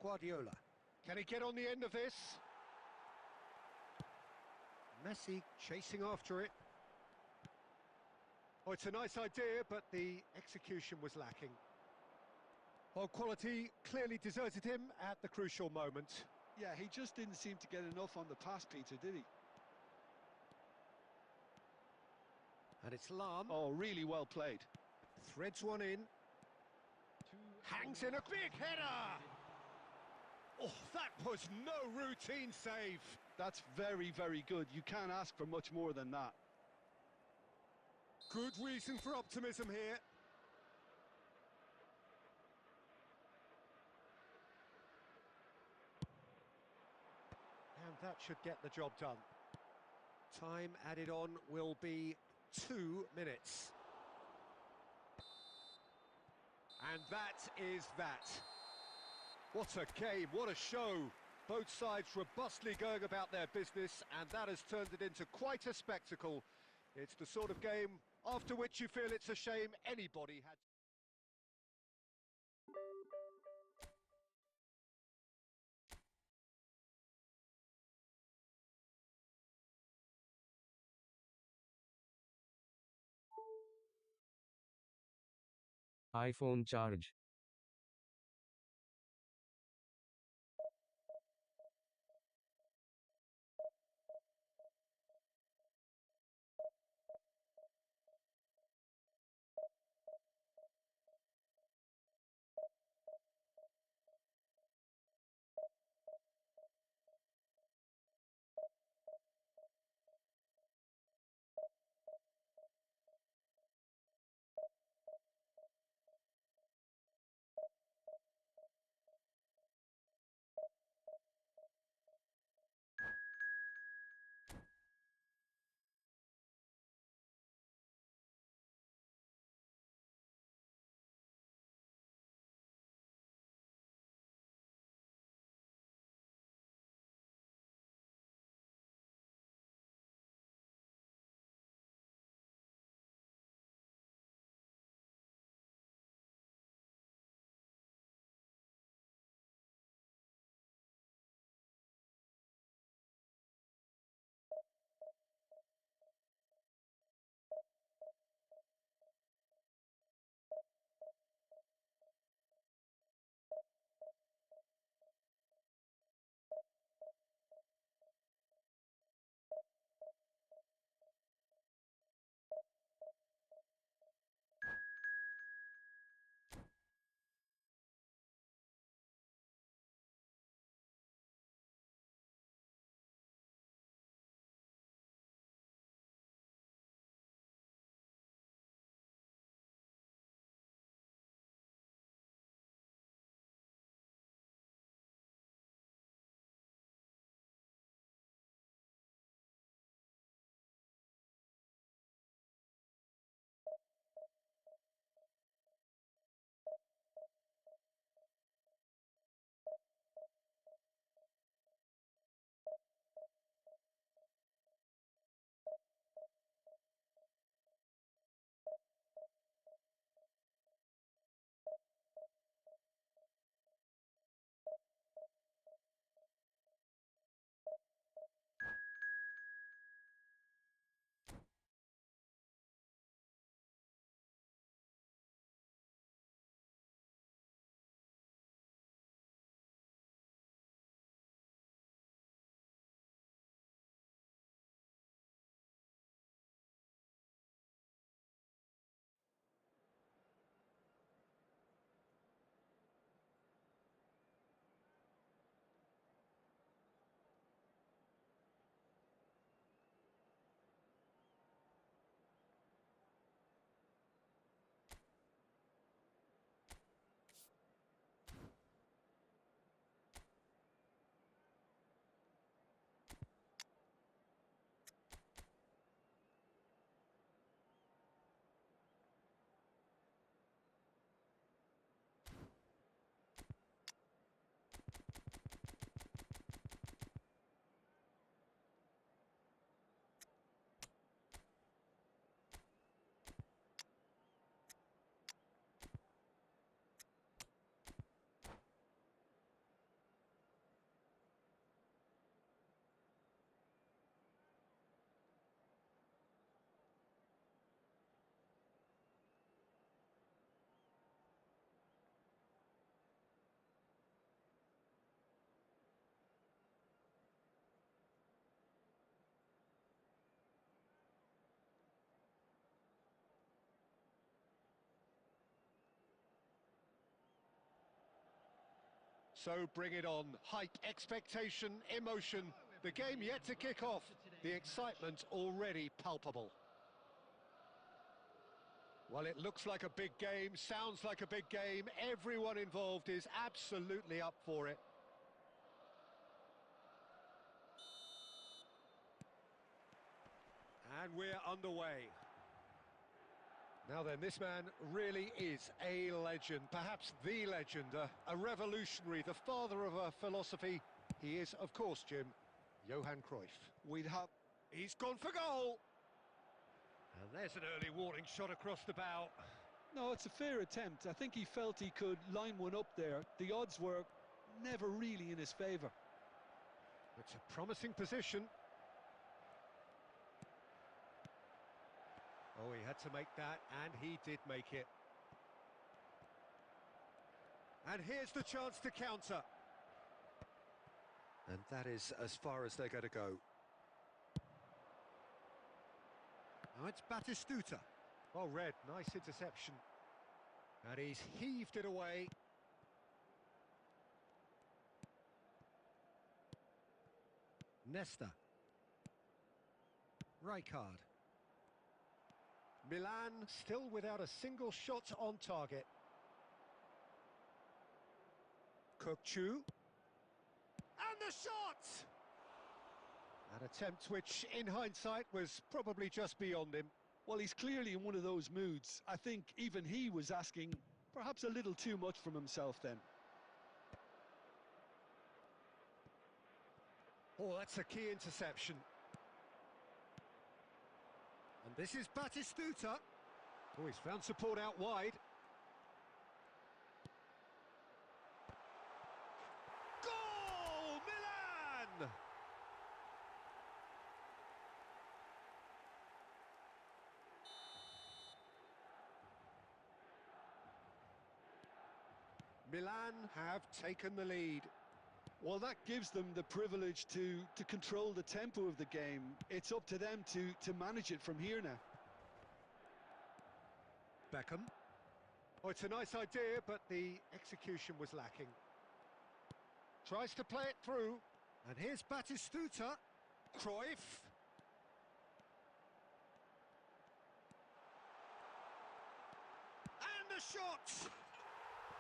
Guardiola. Can he get on the end of this? Messi chasing after it. Oh, it's a nice idea, but the execution was lacking. Well, quality clearly deserted him at the crucial moment. Yeah, he just didn't seem to get enough on the pass, Peter, did he? And it's Lam. Oh, really well played. Threads one in. Hangs in a big header! Oh, that was no routine save. That's very, very good. You can't ask for much more than that. Good reason for optimism here. And that should get the job done. Time added on will be 2 minutes. And that is that. What a game, what a show. Both sides robustly going about their business, and that has turned it into quite a spectacle. It's the sort of game after which you feel it's a shame anybody had. iPhone charge. So bring it on. Hype, expectation, emotion. The game yet to kick off. The excitement already palpable. Well, it looks like a big game, sounds like a big game. Everyone involved is absolutely up for it. And we're underway. Now then, this man really is a legend, perhaps the legend, a revolutionary, the father of a philosophy. He is, of course, Jim, Johan Cruyff. He's gone for goal! And there's an early warning shot across the bow. No, it's a fair attempt. I think he felt he could line one up there. The odds were never really in his favour. It's a promising position. Oh, he had to make that, and he did make it. And here's the chance to counter. And that is as far as they're going to go. Now it's Batistuta. Well read, nice interception. And he's heaved it away. Nesta. Rijkaard. Milan still without a single shot on target. Kukçu. And the shot! An attempt which, in hindsight, was probably just beyond him. Well, he's clearly in one of those moods. I think even he was asking perhaps a little too much from himself then. Oh, that's a key interception. And this is Batistuta. Oh, he's found support out wide. Goal! Milan! Milan have taken the lead. Well, that gives them the privilege to control the tempo of the game. It's up to them to manage it from here now. Beckham. Oh, it's a nice idea, but the execution was lacking. Tries to play it through. And here's Batistuta. Cruyff. And the shot!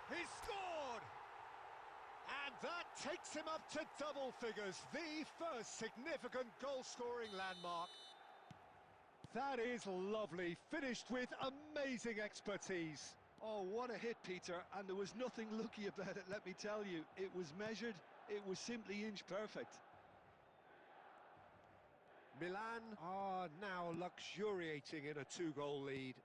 He scored! And that takes him up to double figures, the first significant goal-scoring landmark. That is lovely, finished with amazing expertise. Oh, what a hit, Peter, and there was nothing lucky about it, let me tell you. It was measured, it was simply inch perfect. Milan are now luxuriating in a two-goal lead.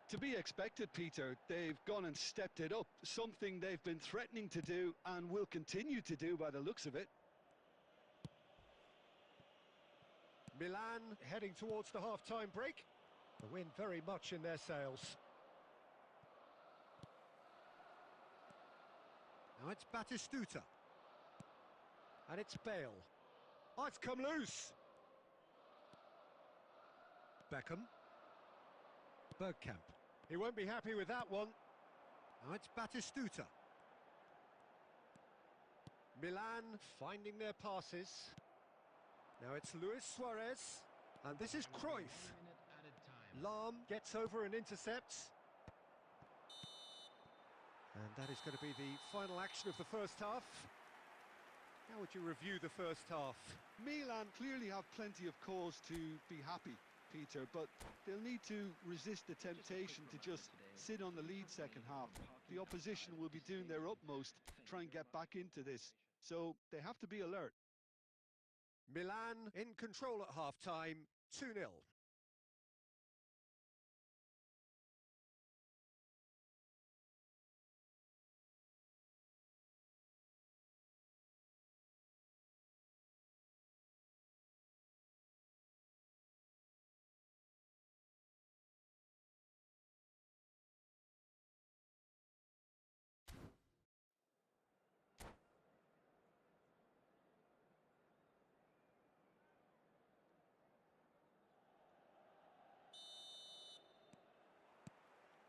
To be expected, Peter. They've gone and stepped it up, something they've been threatening to do and will continue to do by the looks of it. Milan heading towards the half-time break. The wind very much in their sails. Now it's Batistuta. And it's Bale. Oh, it's come loose. Beckham. Bergkamp. He won't be happy with that one. Now it's Batistuta. Milan finding their passes. Now it's Luis Suarez. And this is Cruyff. Lahm gets over and intercepts. And that is going to be the final action of the first half. How would you review the first half? Milan clearly have plenty of cause to be happy, Peter, but they'll need to resist the temptation to just sit on the lead second half. The opposition will be doing their utmost to try and get back into this, so they have to be alert. Milan in control at half-time, 2-0.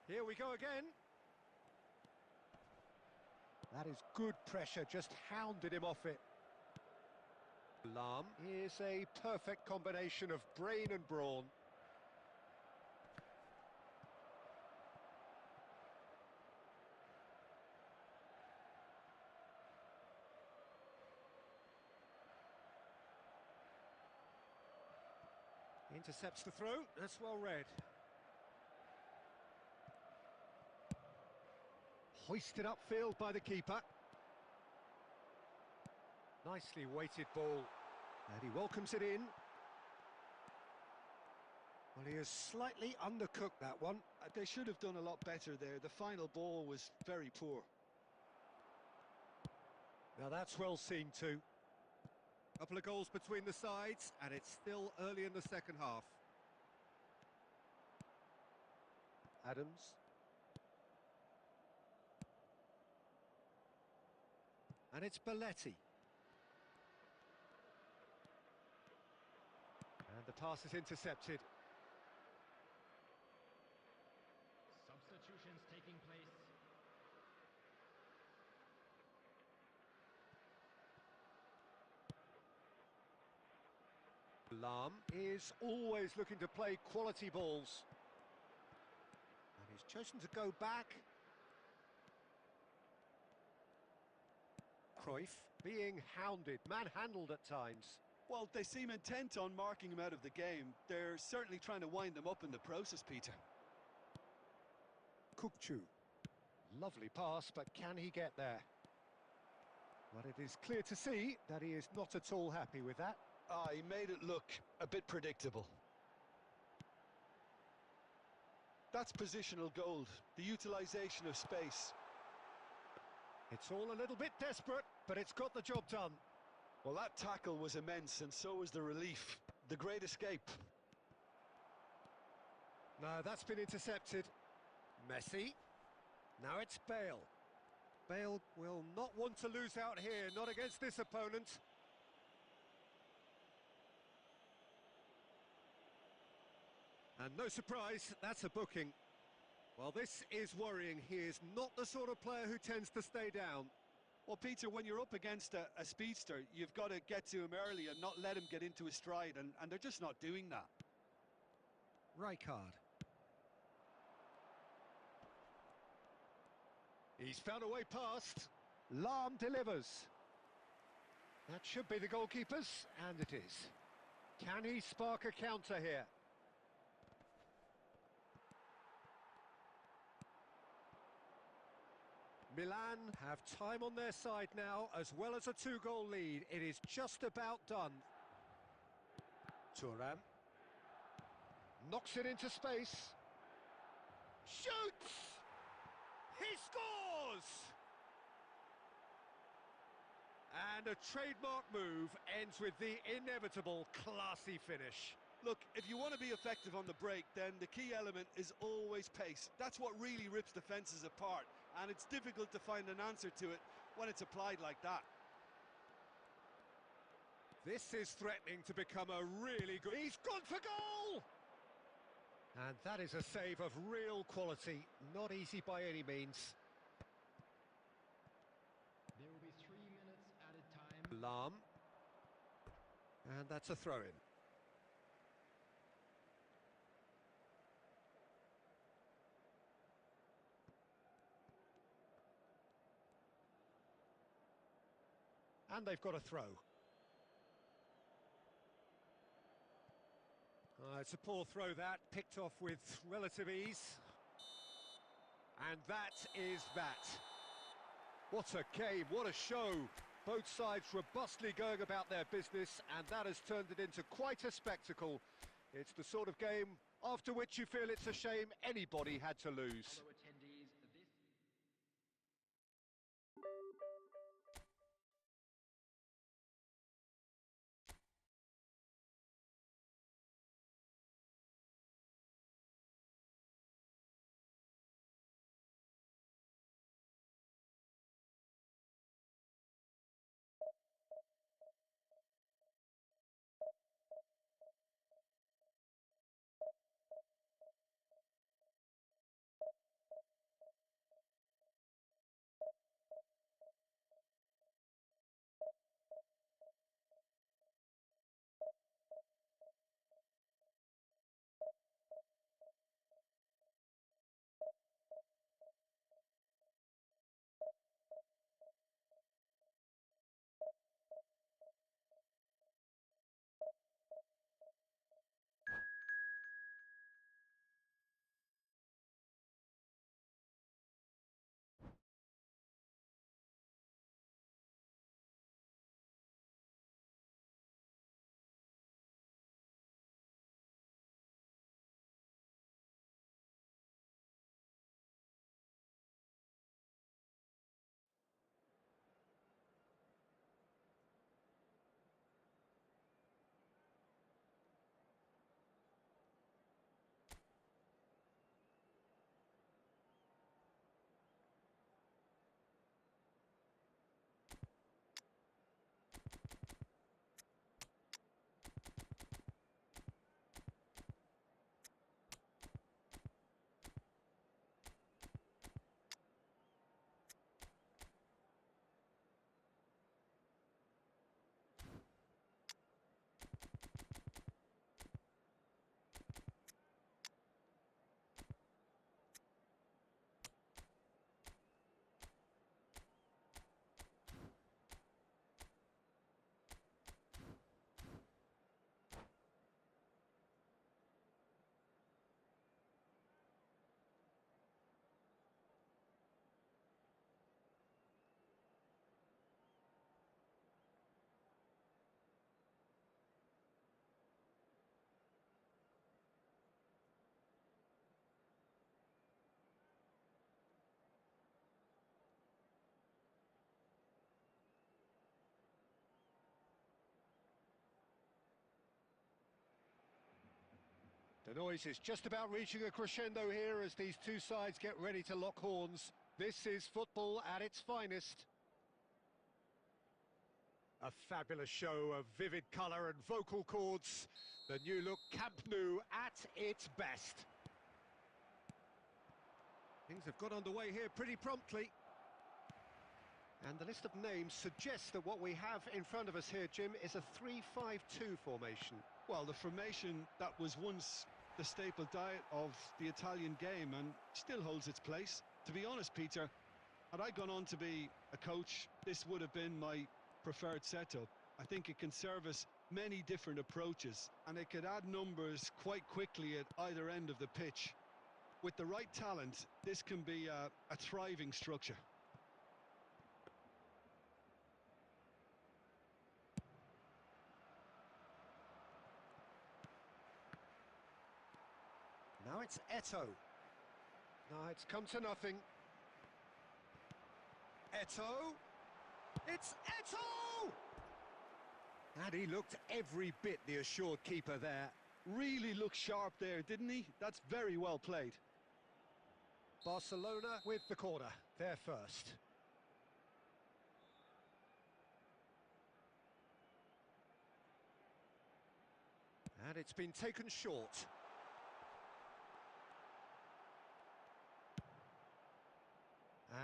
Here we go again. That is good pressure, just hounded him off it. Lahm is a perfect combination of brain and brawn. Intercepts the throw, that's well read. Hoisted upfield by the keeper. Nicely weighted ball. And he welcomes it in. Well, he has slightly undercooked that one. They should have done a lot better there. The final ball was very poor. Now that's well seen too. Couple of goals between the sides, and it's still early in the second half. Adams. And it's Belletti. And the pass is intercepted. Substitutions taking place. Lahm is always looking to play quality balls. And he's chosen to go back. Cruyff being hounded, manhandled at times. Well, they seem intent on marking him out of the game. They're certainly trying to wind him up in the process, Peter. Kukçu. Lovely pass, but can he get there? Well, it is clear to see that he is not at all happy with that. He made it look a bit predictable. That's positional gold, the utilisation of space. It's all a little bit desperate, but it's got the job done. Well, that tackle was immense, and so was the relief. The great escape. No, that's been intercepted. Messi. Now it's Bale. Bale will not want to lose out here, not against this opponent. And no surprise, that's a booking. Well, this is worrying. He is not the sort of player who tends to stay down. Well, Peter, when you're up against a speedster, you've got to get to him early and not let him get into his stride, and they're just not doing that. Rijkaard. He's found a way past. Lahm delivers. That should be the goalkeeper's, and it is. Can he spark a counter here? Milan have time on their side now, as well as a two-goal lead. It is just about done. Thuram knocks it into space. Shoots! He scores! And a trademark move ends with the inevitable classy finish. Look, if you want to be effective on the break, then the key element is always pace. That's what really rips defences apart, and it's difficult to find an answer to it when it's applied like that. This is threatening to become a really good... He's gone for goal! And that is a save of real quality, not easy by any means. There will be 3 minutes added time. Lahm. And that's a throw-in. And they've got a throw. It's a poor throw that, picked off with relative ease. And that is that. What a game, what a show. Both sides robustly going about their business, and that has turned it into quite a spectacle. It's the sort of game after which you feel it's a shame anybody had to lose. The noise is just about reaching a crescendo here as these two sides get ready to lock horns. This is football at its finest. A fabulous show of vivid colour and vocal cords. The new look Camp Nou at its best. Things have got underway here pretty promptly. And the list of names suggests that what we have in front of us here, Jim, is a 3-5-2 formation. Well, the formation that was once the staple diet of the Italian game and still holds its place. To be honest, Peter, had I gone on to be a coach, this would have been my preferred setup. I think it can service many different approaches and it could add numbers quite quickly at either end of the pitch. With the right talent, this can be a thriving structure. Now it's Eto'o. No, it's come to nothing. Eto'o. It's Eto'o! And he looked every bit the assured keeper there. Really looked sharp there, didn't he? That's very well played. Barcelona with the corner. They're first. And it's been taken short.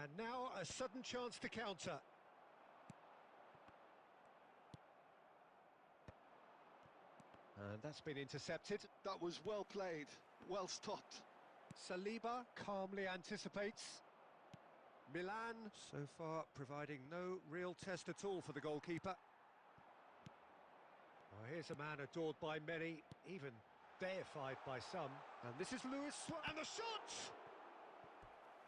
And now a sudden chance to counter. And that's been intercepted. That was well played, well stopped. Saliba calmly anticipates. Milan so far providing no real test at all for the goalkeeper. Oh, here's a man adored by many, even deified by some. And this is Luis Suarez. And the shot!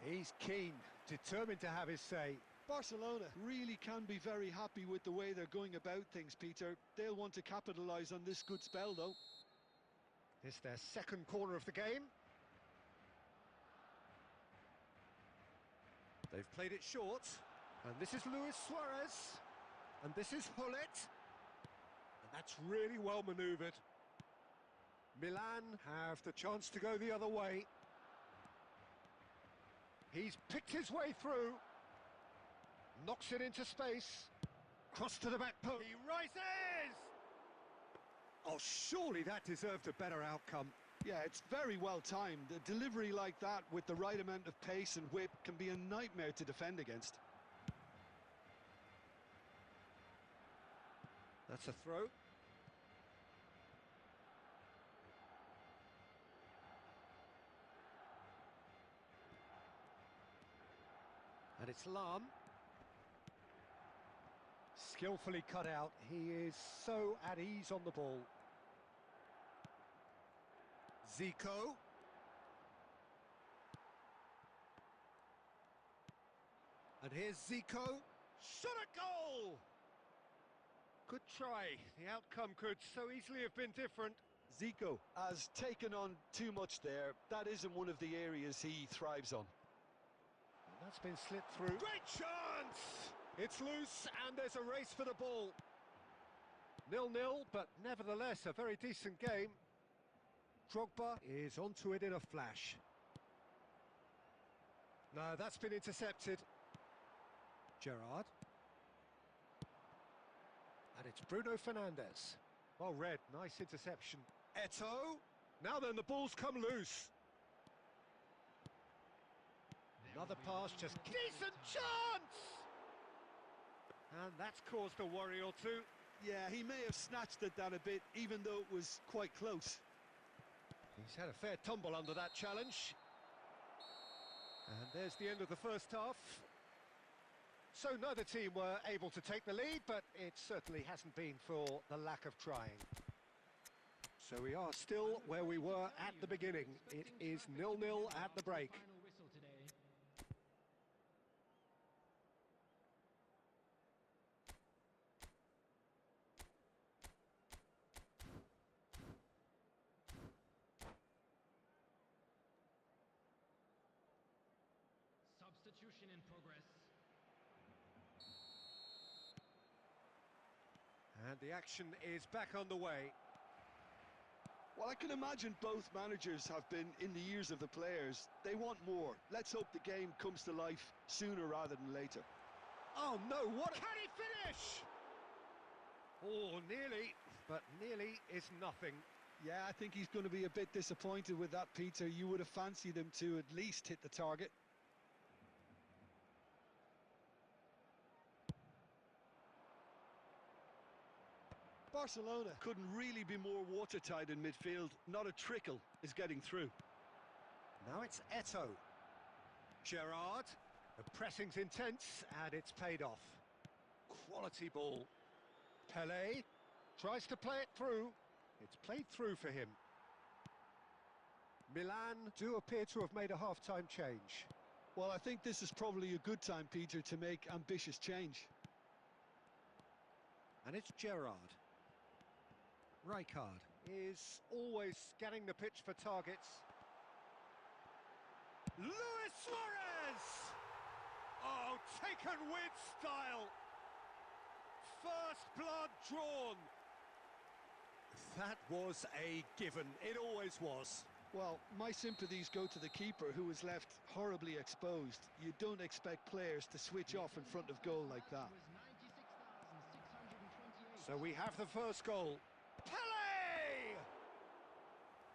He's keen, determined to have his say. Barcelona really can be very happy with the way they're going about things, Peter. They'll want to capitalise on this good spell, though. It's their second corner of the game. They've played it short. And this is Luis Suarez. And this is Hullet. And that's really well manoeuvred. Milan have the chance to go the other way. He's picked his way through. Knocks it into space. Cross to the back post. He rises! Oh, surely that deserved a better outcome. Yeah, it's very well timed. A delivery like that with the right amount of pace and whip can be a nightmare to defend against. That's a throw. And it's Lam. Skillfully cut out. He is so at ease on the ball. Zico. And here's Zico. Shot a goal! Good try. The outcome could so easily have been different. Zico has taken on too much there. That isn't one of the areas he thrives on. That's been slipped through. Great chance! It's loose and there's a race for the ball. 0-0, but nevertheless a very decent game. Drogba is onto it in a flash. No, that's been intercepted. Gerrard. And it's Bruno Fernandes. Well read, nice interception. Eto'o. Now then, the ball's come loose. Another pass, just decent chance! And that's caused a worry or two. Yeah, he may have snatched at that a bit, even though it was quite close. He's had a fair tumble under that challenge. And there's the end of the first half. So neither team were able to take the lead, but it certainly hasn't been for the lack of trying. So we are still where we were at the beginning. It is 0-0 at the break. Substitution in progress. And the action is back underway. Well, I can imagine both managers have been in the ears of the players. They want more. Let's hope the game comes to life sooner rather than later. Oh no, what can he finish? Oh, nearly, but nearly is nothing. Yeah, I think he's going to be a bit disappointed with that, Peter. You would have fancied him to at least hit the target. Barcelona couldn't really be more watertight in midfield. Not a trickle is getting through. Now it's Eto'o. Gerrard. The pressing's intense, and it's paid off. Quality ball. Pelé tries to play it through. It's played through for him. Milan do appear to have made a half-time change. Well, I think this is probably a good time, Peter, to make ambitious change. And it's Gerrard. Rijkaard is always scanning the pitch for targets. Luis Suarez! Oh, taken with style! First blood drawn. That was a given. It always was. Well, my sympathies go to the keeper, who was left horribly exposed. You don't expect players to switch off in front of goal like that. So we have the first goal. Pelé!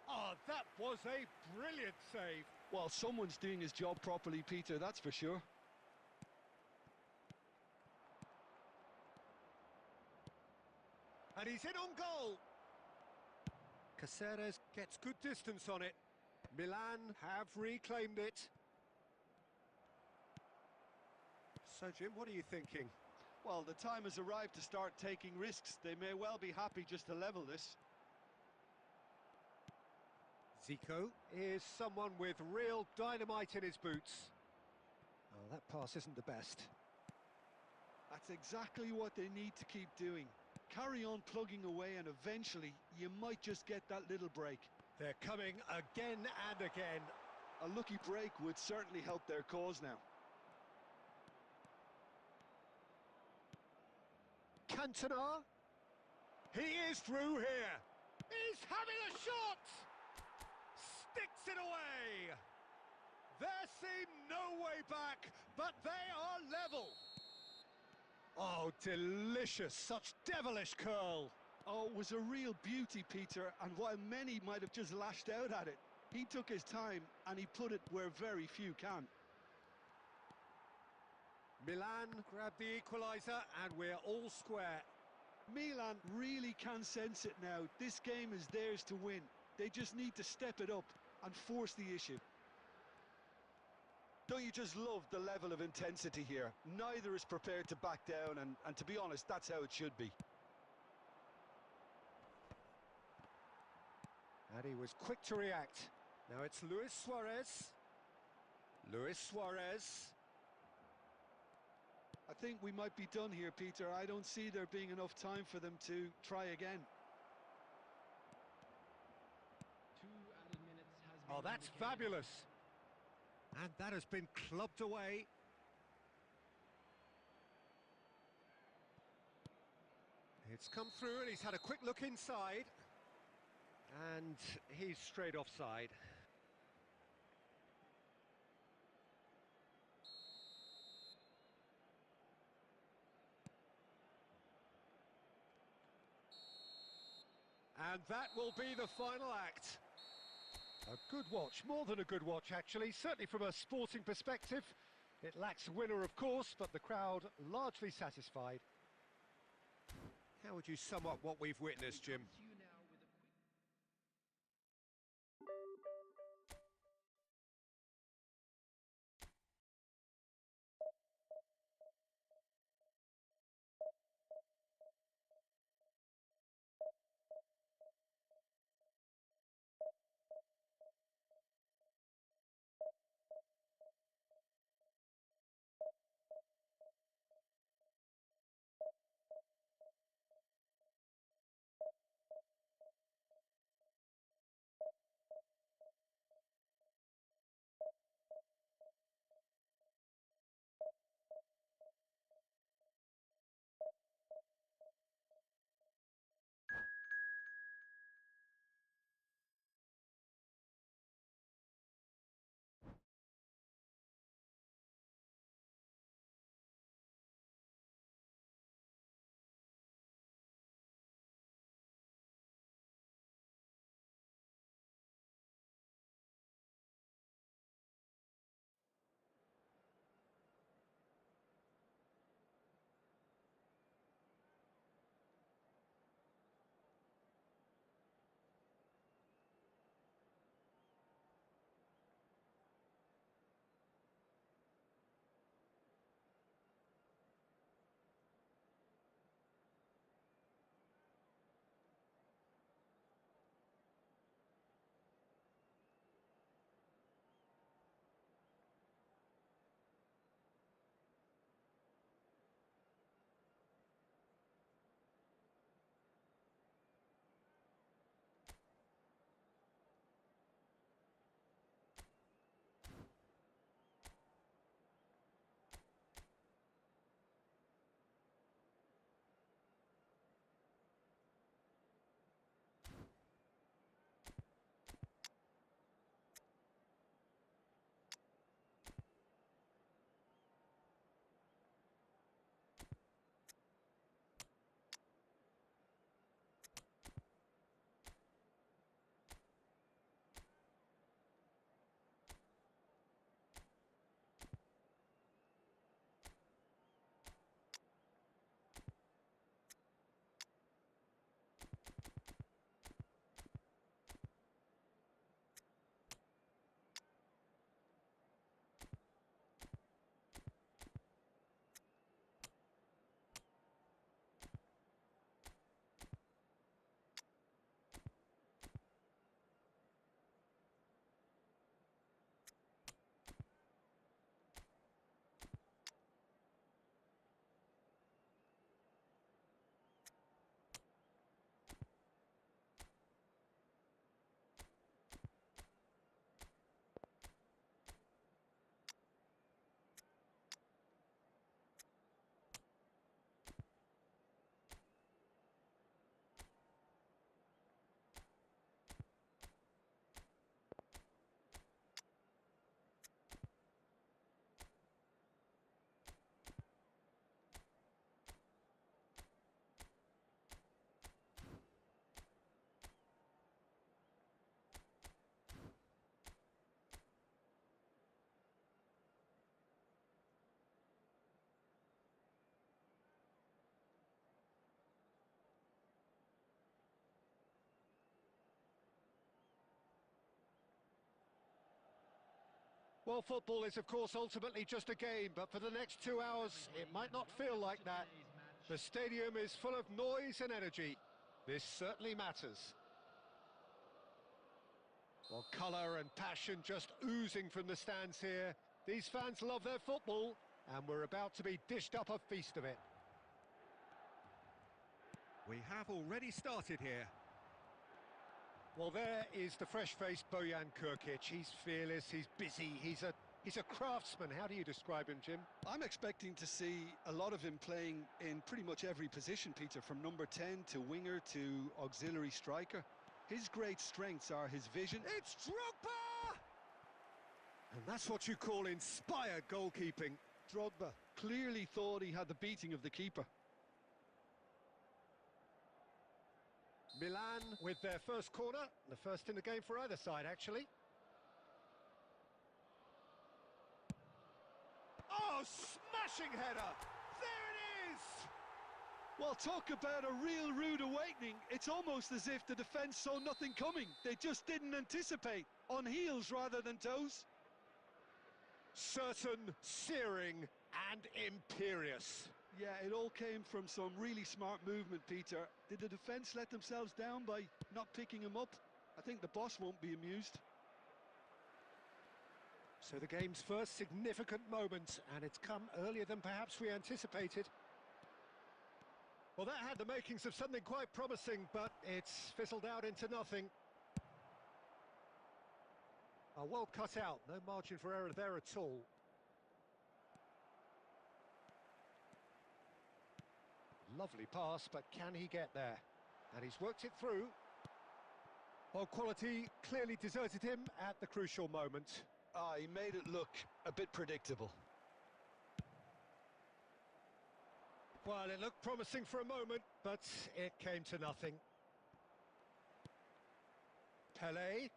Oh, that was a brilliant save. Well, someone's doing his job properly, Peter, that's for sure. And he's in on goal. Caceres gets good distance on it. Milan have reclaimed it. So, Jim, what are you thinking? Well, the time has arrived to start taking risks. They may well be happy just to level this. Zico is someone with real dynamite in his boots. Oh, that pass isn't the best. That's exactly what they need to keep doing. Carry on plugging away and eventually you might just get that little break. They're coming again and again. A lucky break would certainly help their cause now. Cantona. He is through here. He's having a shot. Sticks it away. There seemed no way back, but they are level. Oh, delicious. Such devilish curl. Oh, it was a real beauty, Peter, and while many might have just lashed out at it, he took his time and he put it where very few can. Milan grab the equaliser and we're all square. Milan really can sense it now. This game is theirs to win. They just need to step it up and force the issue. Don't you just love the level of intensity here? Neither is prepared to back down, and to be honest, that's how it should be. And he was quick to react. Now it's Luis Suarez. Luis Suarez. I think we might be done here, Peter. I don't see there being enough time for them to try again. 2 added minutes has been Oh, that's indicated. fabulous. And that has been clubbed away. It's come through and he's had a quick look inside. And he's straight offside. And that will be the final act. A good watch, more than a good watch actually, certainly from a sporting perspective. It lacks a winner of course, but the crowd largely satisfied. How would you sum up what we've witnessed, Jim? Well, football is, of course, ultimately just a game, but for the next 2 hours, it might not feel like that. The stadium is full of noise and energy. This certainly matters. Well, colour and passion just oozing from the stands here. These fans love their football, and we're about to be dished up a feast of it. We have already started here. Well, there is the fresh-faced Bojan Krkic. He's fearless, he's busy, he's a craftsman. How do you describe him, Jim? I'm expecting to see a lot of him playing in pretty much every position, Peter, from number 10 to winger to auxiliary striker. His great strengths are his vision. It's Drogba! And that's what you call inspired goalkeeping. Drogba clearly thought he had the beating of the keeper. Milan with their first corner, the first in the game for either side, actually. Oh, smashing header! There it is! Well, talk about a real rude awakening. It's almost as if the defence saw nothing coming. They just didn't anticipate. On heels rather than toes. Certain, searing, and imperious. Yeah, it all came from some really smart movement, Peter. Did the defence let themselves down by not picking him up? I think the boss won't be amused. So the game's first significant moment, and it's come earlier than perhaps we anticipated. Well, that had the makings of something quite promising, but it's fizzled out into nothing. Well cut out, no margin for error there at all. Lovely pass, but can he get there? And he's worked it through. Well, quality clearly deserted him at the crucial moment. He made it look a bit predictable. Well, it looked promising for a moment, but it came to nothing. Pelé.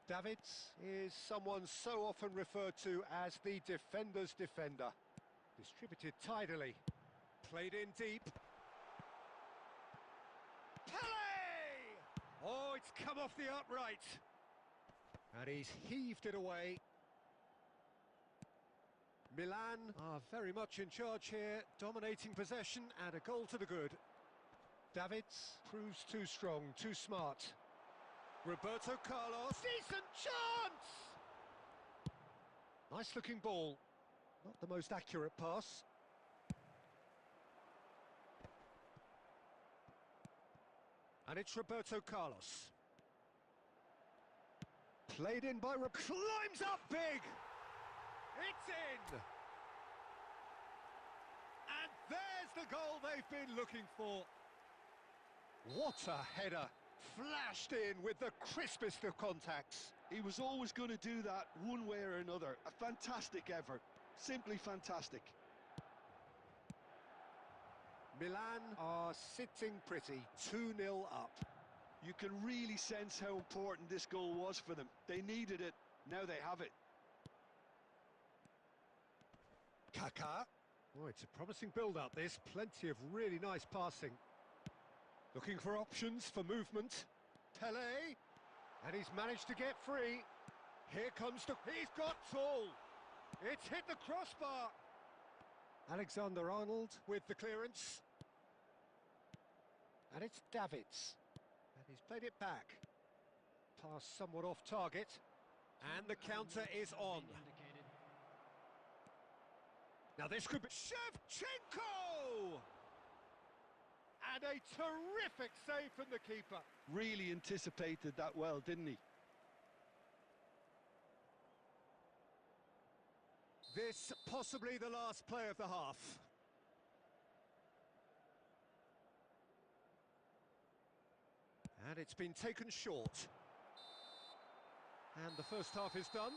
Davids is someone so often referred to as the defender's defender. Distributed tidily. Played in deep. Pelé! Oh, it's come off the upright. And he's heaved it away. Milan are very much in charge here, dominating possession and a goal to the good. Davids proves too strong, too smart. Roberto Carlos, decent chance! Nice looking ball. Not the most accurate pass. And it's Roberto Carlos. Played in by climbs up big! It's in! And there's the goal they've been looking for. What a header! Flashed in with the crispest of contacts. He was always going to do that one way or another. A fantastic effort. Simply fantastic. Milan are sitting pretty, 2-0 up. You can really sense how important this goal was for them. They needed it. Now they have it. Kaká. Oh, it's a promising build-up, this. Plenty of really nice passing. Looking for options for movement. Pelé. And he's managed to get free. Here comes the... He's got tall. It's hit the crossbar. Alexander-Arnold with the clearance. And it's Davids. And he's played it back. Pass somewhat off target. And the counter is on. Now this could be... Shevchenko! And a terrific save from the keeper. Really anticipated that well, didn't he? This possibly the last play of the half. And it's been taken short. And the first half is done.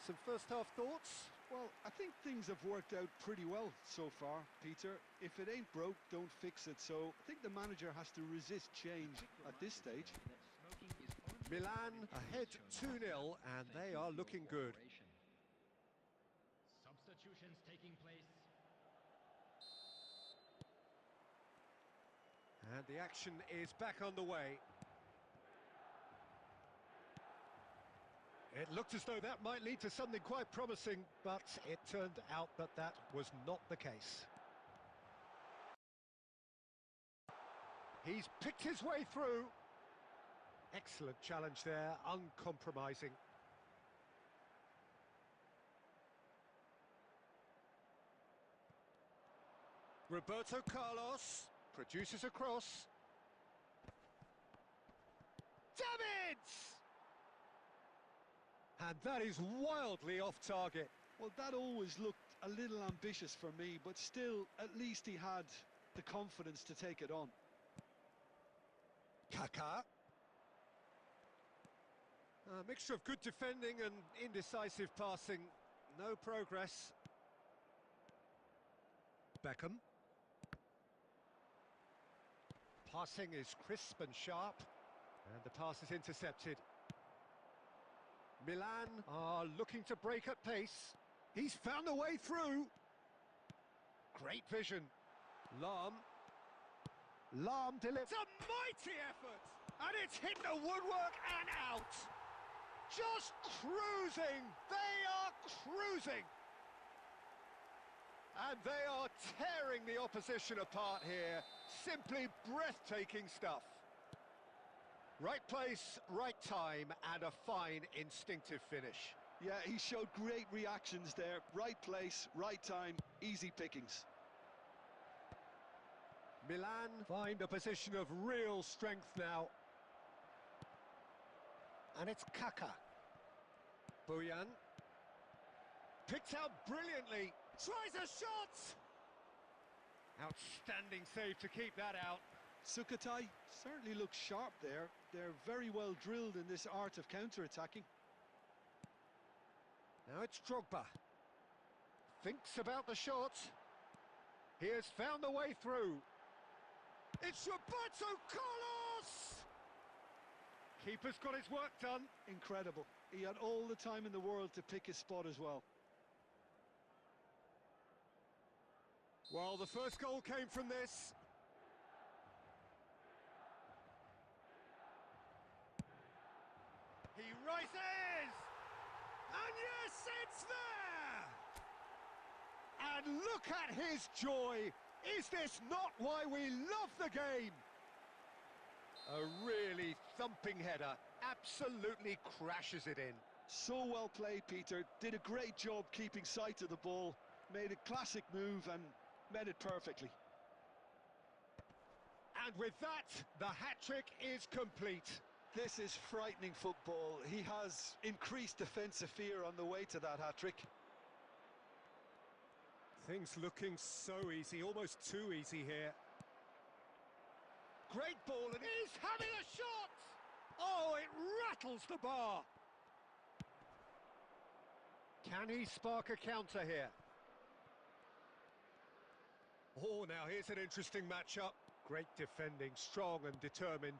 Some first half thoughts? Well, I think things have worked out pretty well so far, Peter. If it ain't broke, don't fix it. So I think the manager has to resist change at this stage. Milan ahead 2-0 and they are looking good. Substitutions taking place. And the action is back on the way. It looked as though that might lead to something quite promising, but it turned out that that was not the case. He's picked his way through. Excellent challenge there, uncompromising. Roberto Carlos produces a cross. Davids! And that is wildly off target. Well, that always looked a little ambitious for me, but still, at least he had the confidence to take it on. Kaká. A mixture of good defending and indecisive passing. No progress. Beckham. Passing is crisp and sharp. And the pass is intercepted. Milan are looking to break at pace. He's found a way through. Great vision. Lahm delivers. It's a mighty effort! And it's hit the woodwork and out. Just cruising. They are cruising. And they are tearing the opposition apart here. Simply breathtaking stuff. Right place, right time, and a fine instinctive finish. Yeah, he showed great reactions there. Right place, right time, easy pickings. Milan find a position of real strength now. And it's Kaká. Bojan. Picked out brilliantly. Tries a shot! Outstanding save to keep that out. Sukhothai certainly looks sharp there. They're very well drilled in this art of counter-attacking. Now it's Drogba. Thinks about the shot. He has found the way through. It's Roberto Carlos! Keeper's got his work done. Incredible. He had all the time in the world to pick his spot as well. Well, the first goal came from this. He rises! And yes, it's there! And look at his joy! Is this not why we love the game? A really thumping header, absolutely crashes it in. So well played, Peter. Did a great job keeping sight of the ball. Made a classic move and met it perfectly. And with that, the hat-trick is complete. This is frightening football. He has increased defensive fear on the way to that hat-trick. Things looking so easy, almost too easy here. Great ball, and he's having a shot! Oh, it rattles the bar! Can he spark a counter here? Oh, now here's an interesting matchup. Great defending, strong and determined.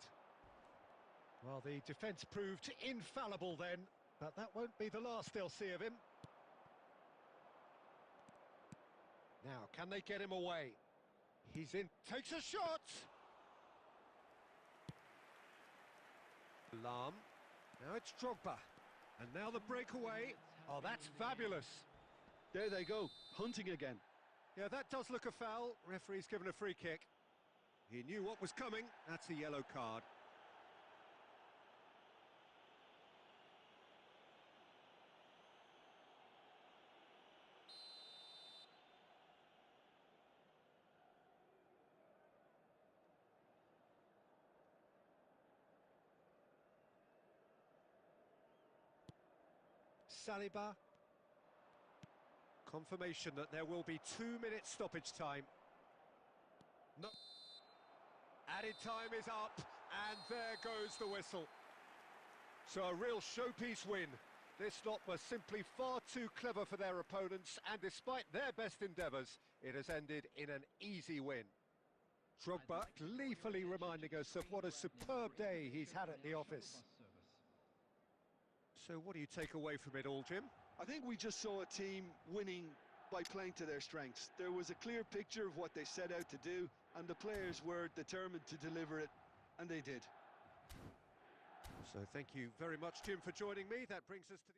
Well, the defence proved infallible then, but that won't be the last they'll see of him. Now, can they get him away? He's in, takes a shot! Lahm. Now it's Drogba. And now the breakaway. Oh, that's fabulous. There they go, hunting again. Yeah, that does look a foul. Referee's given a free kick. He knew what was coming. That's a yellow card. Saliba. Confirmation that there will be 2 minutes stoppage time. No. Added time is up, and there goes the whistle. So a real showpiece win. This lot was simply far too clever for their opponents, and despite their best endeavours, it has ended in an easy win. Drogba gleefully reminding us of what a superb day he's had at the office. So what do you take away from it all, Jim? I think we just saw a team winning by playing to their strengths. There was a clear picture of what they set out to do, and the players were determined to deliver it, and they did. So thank you very much, Jim, for joining me. That brings us to the...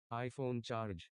iPhone charge.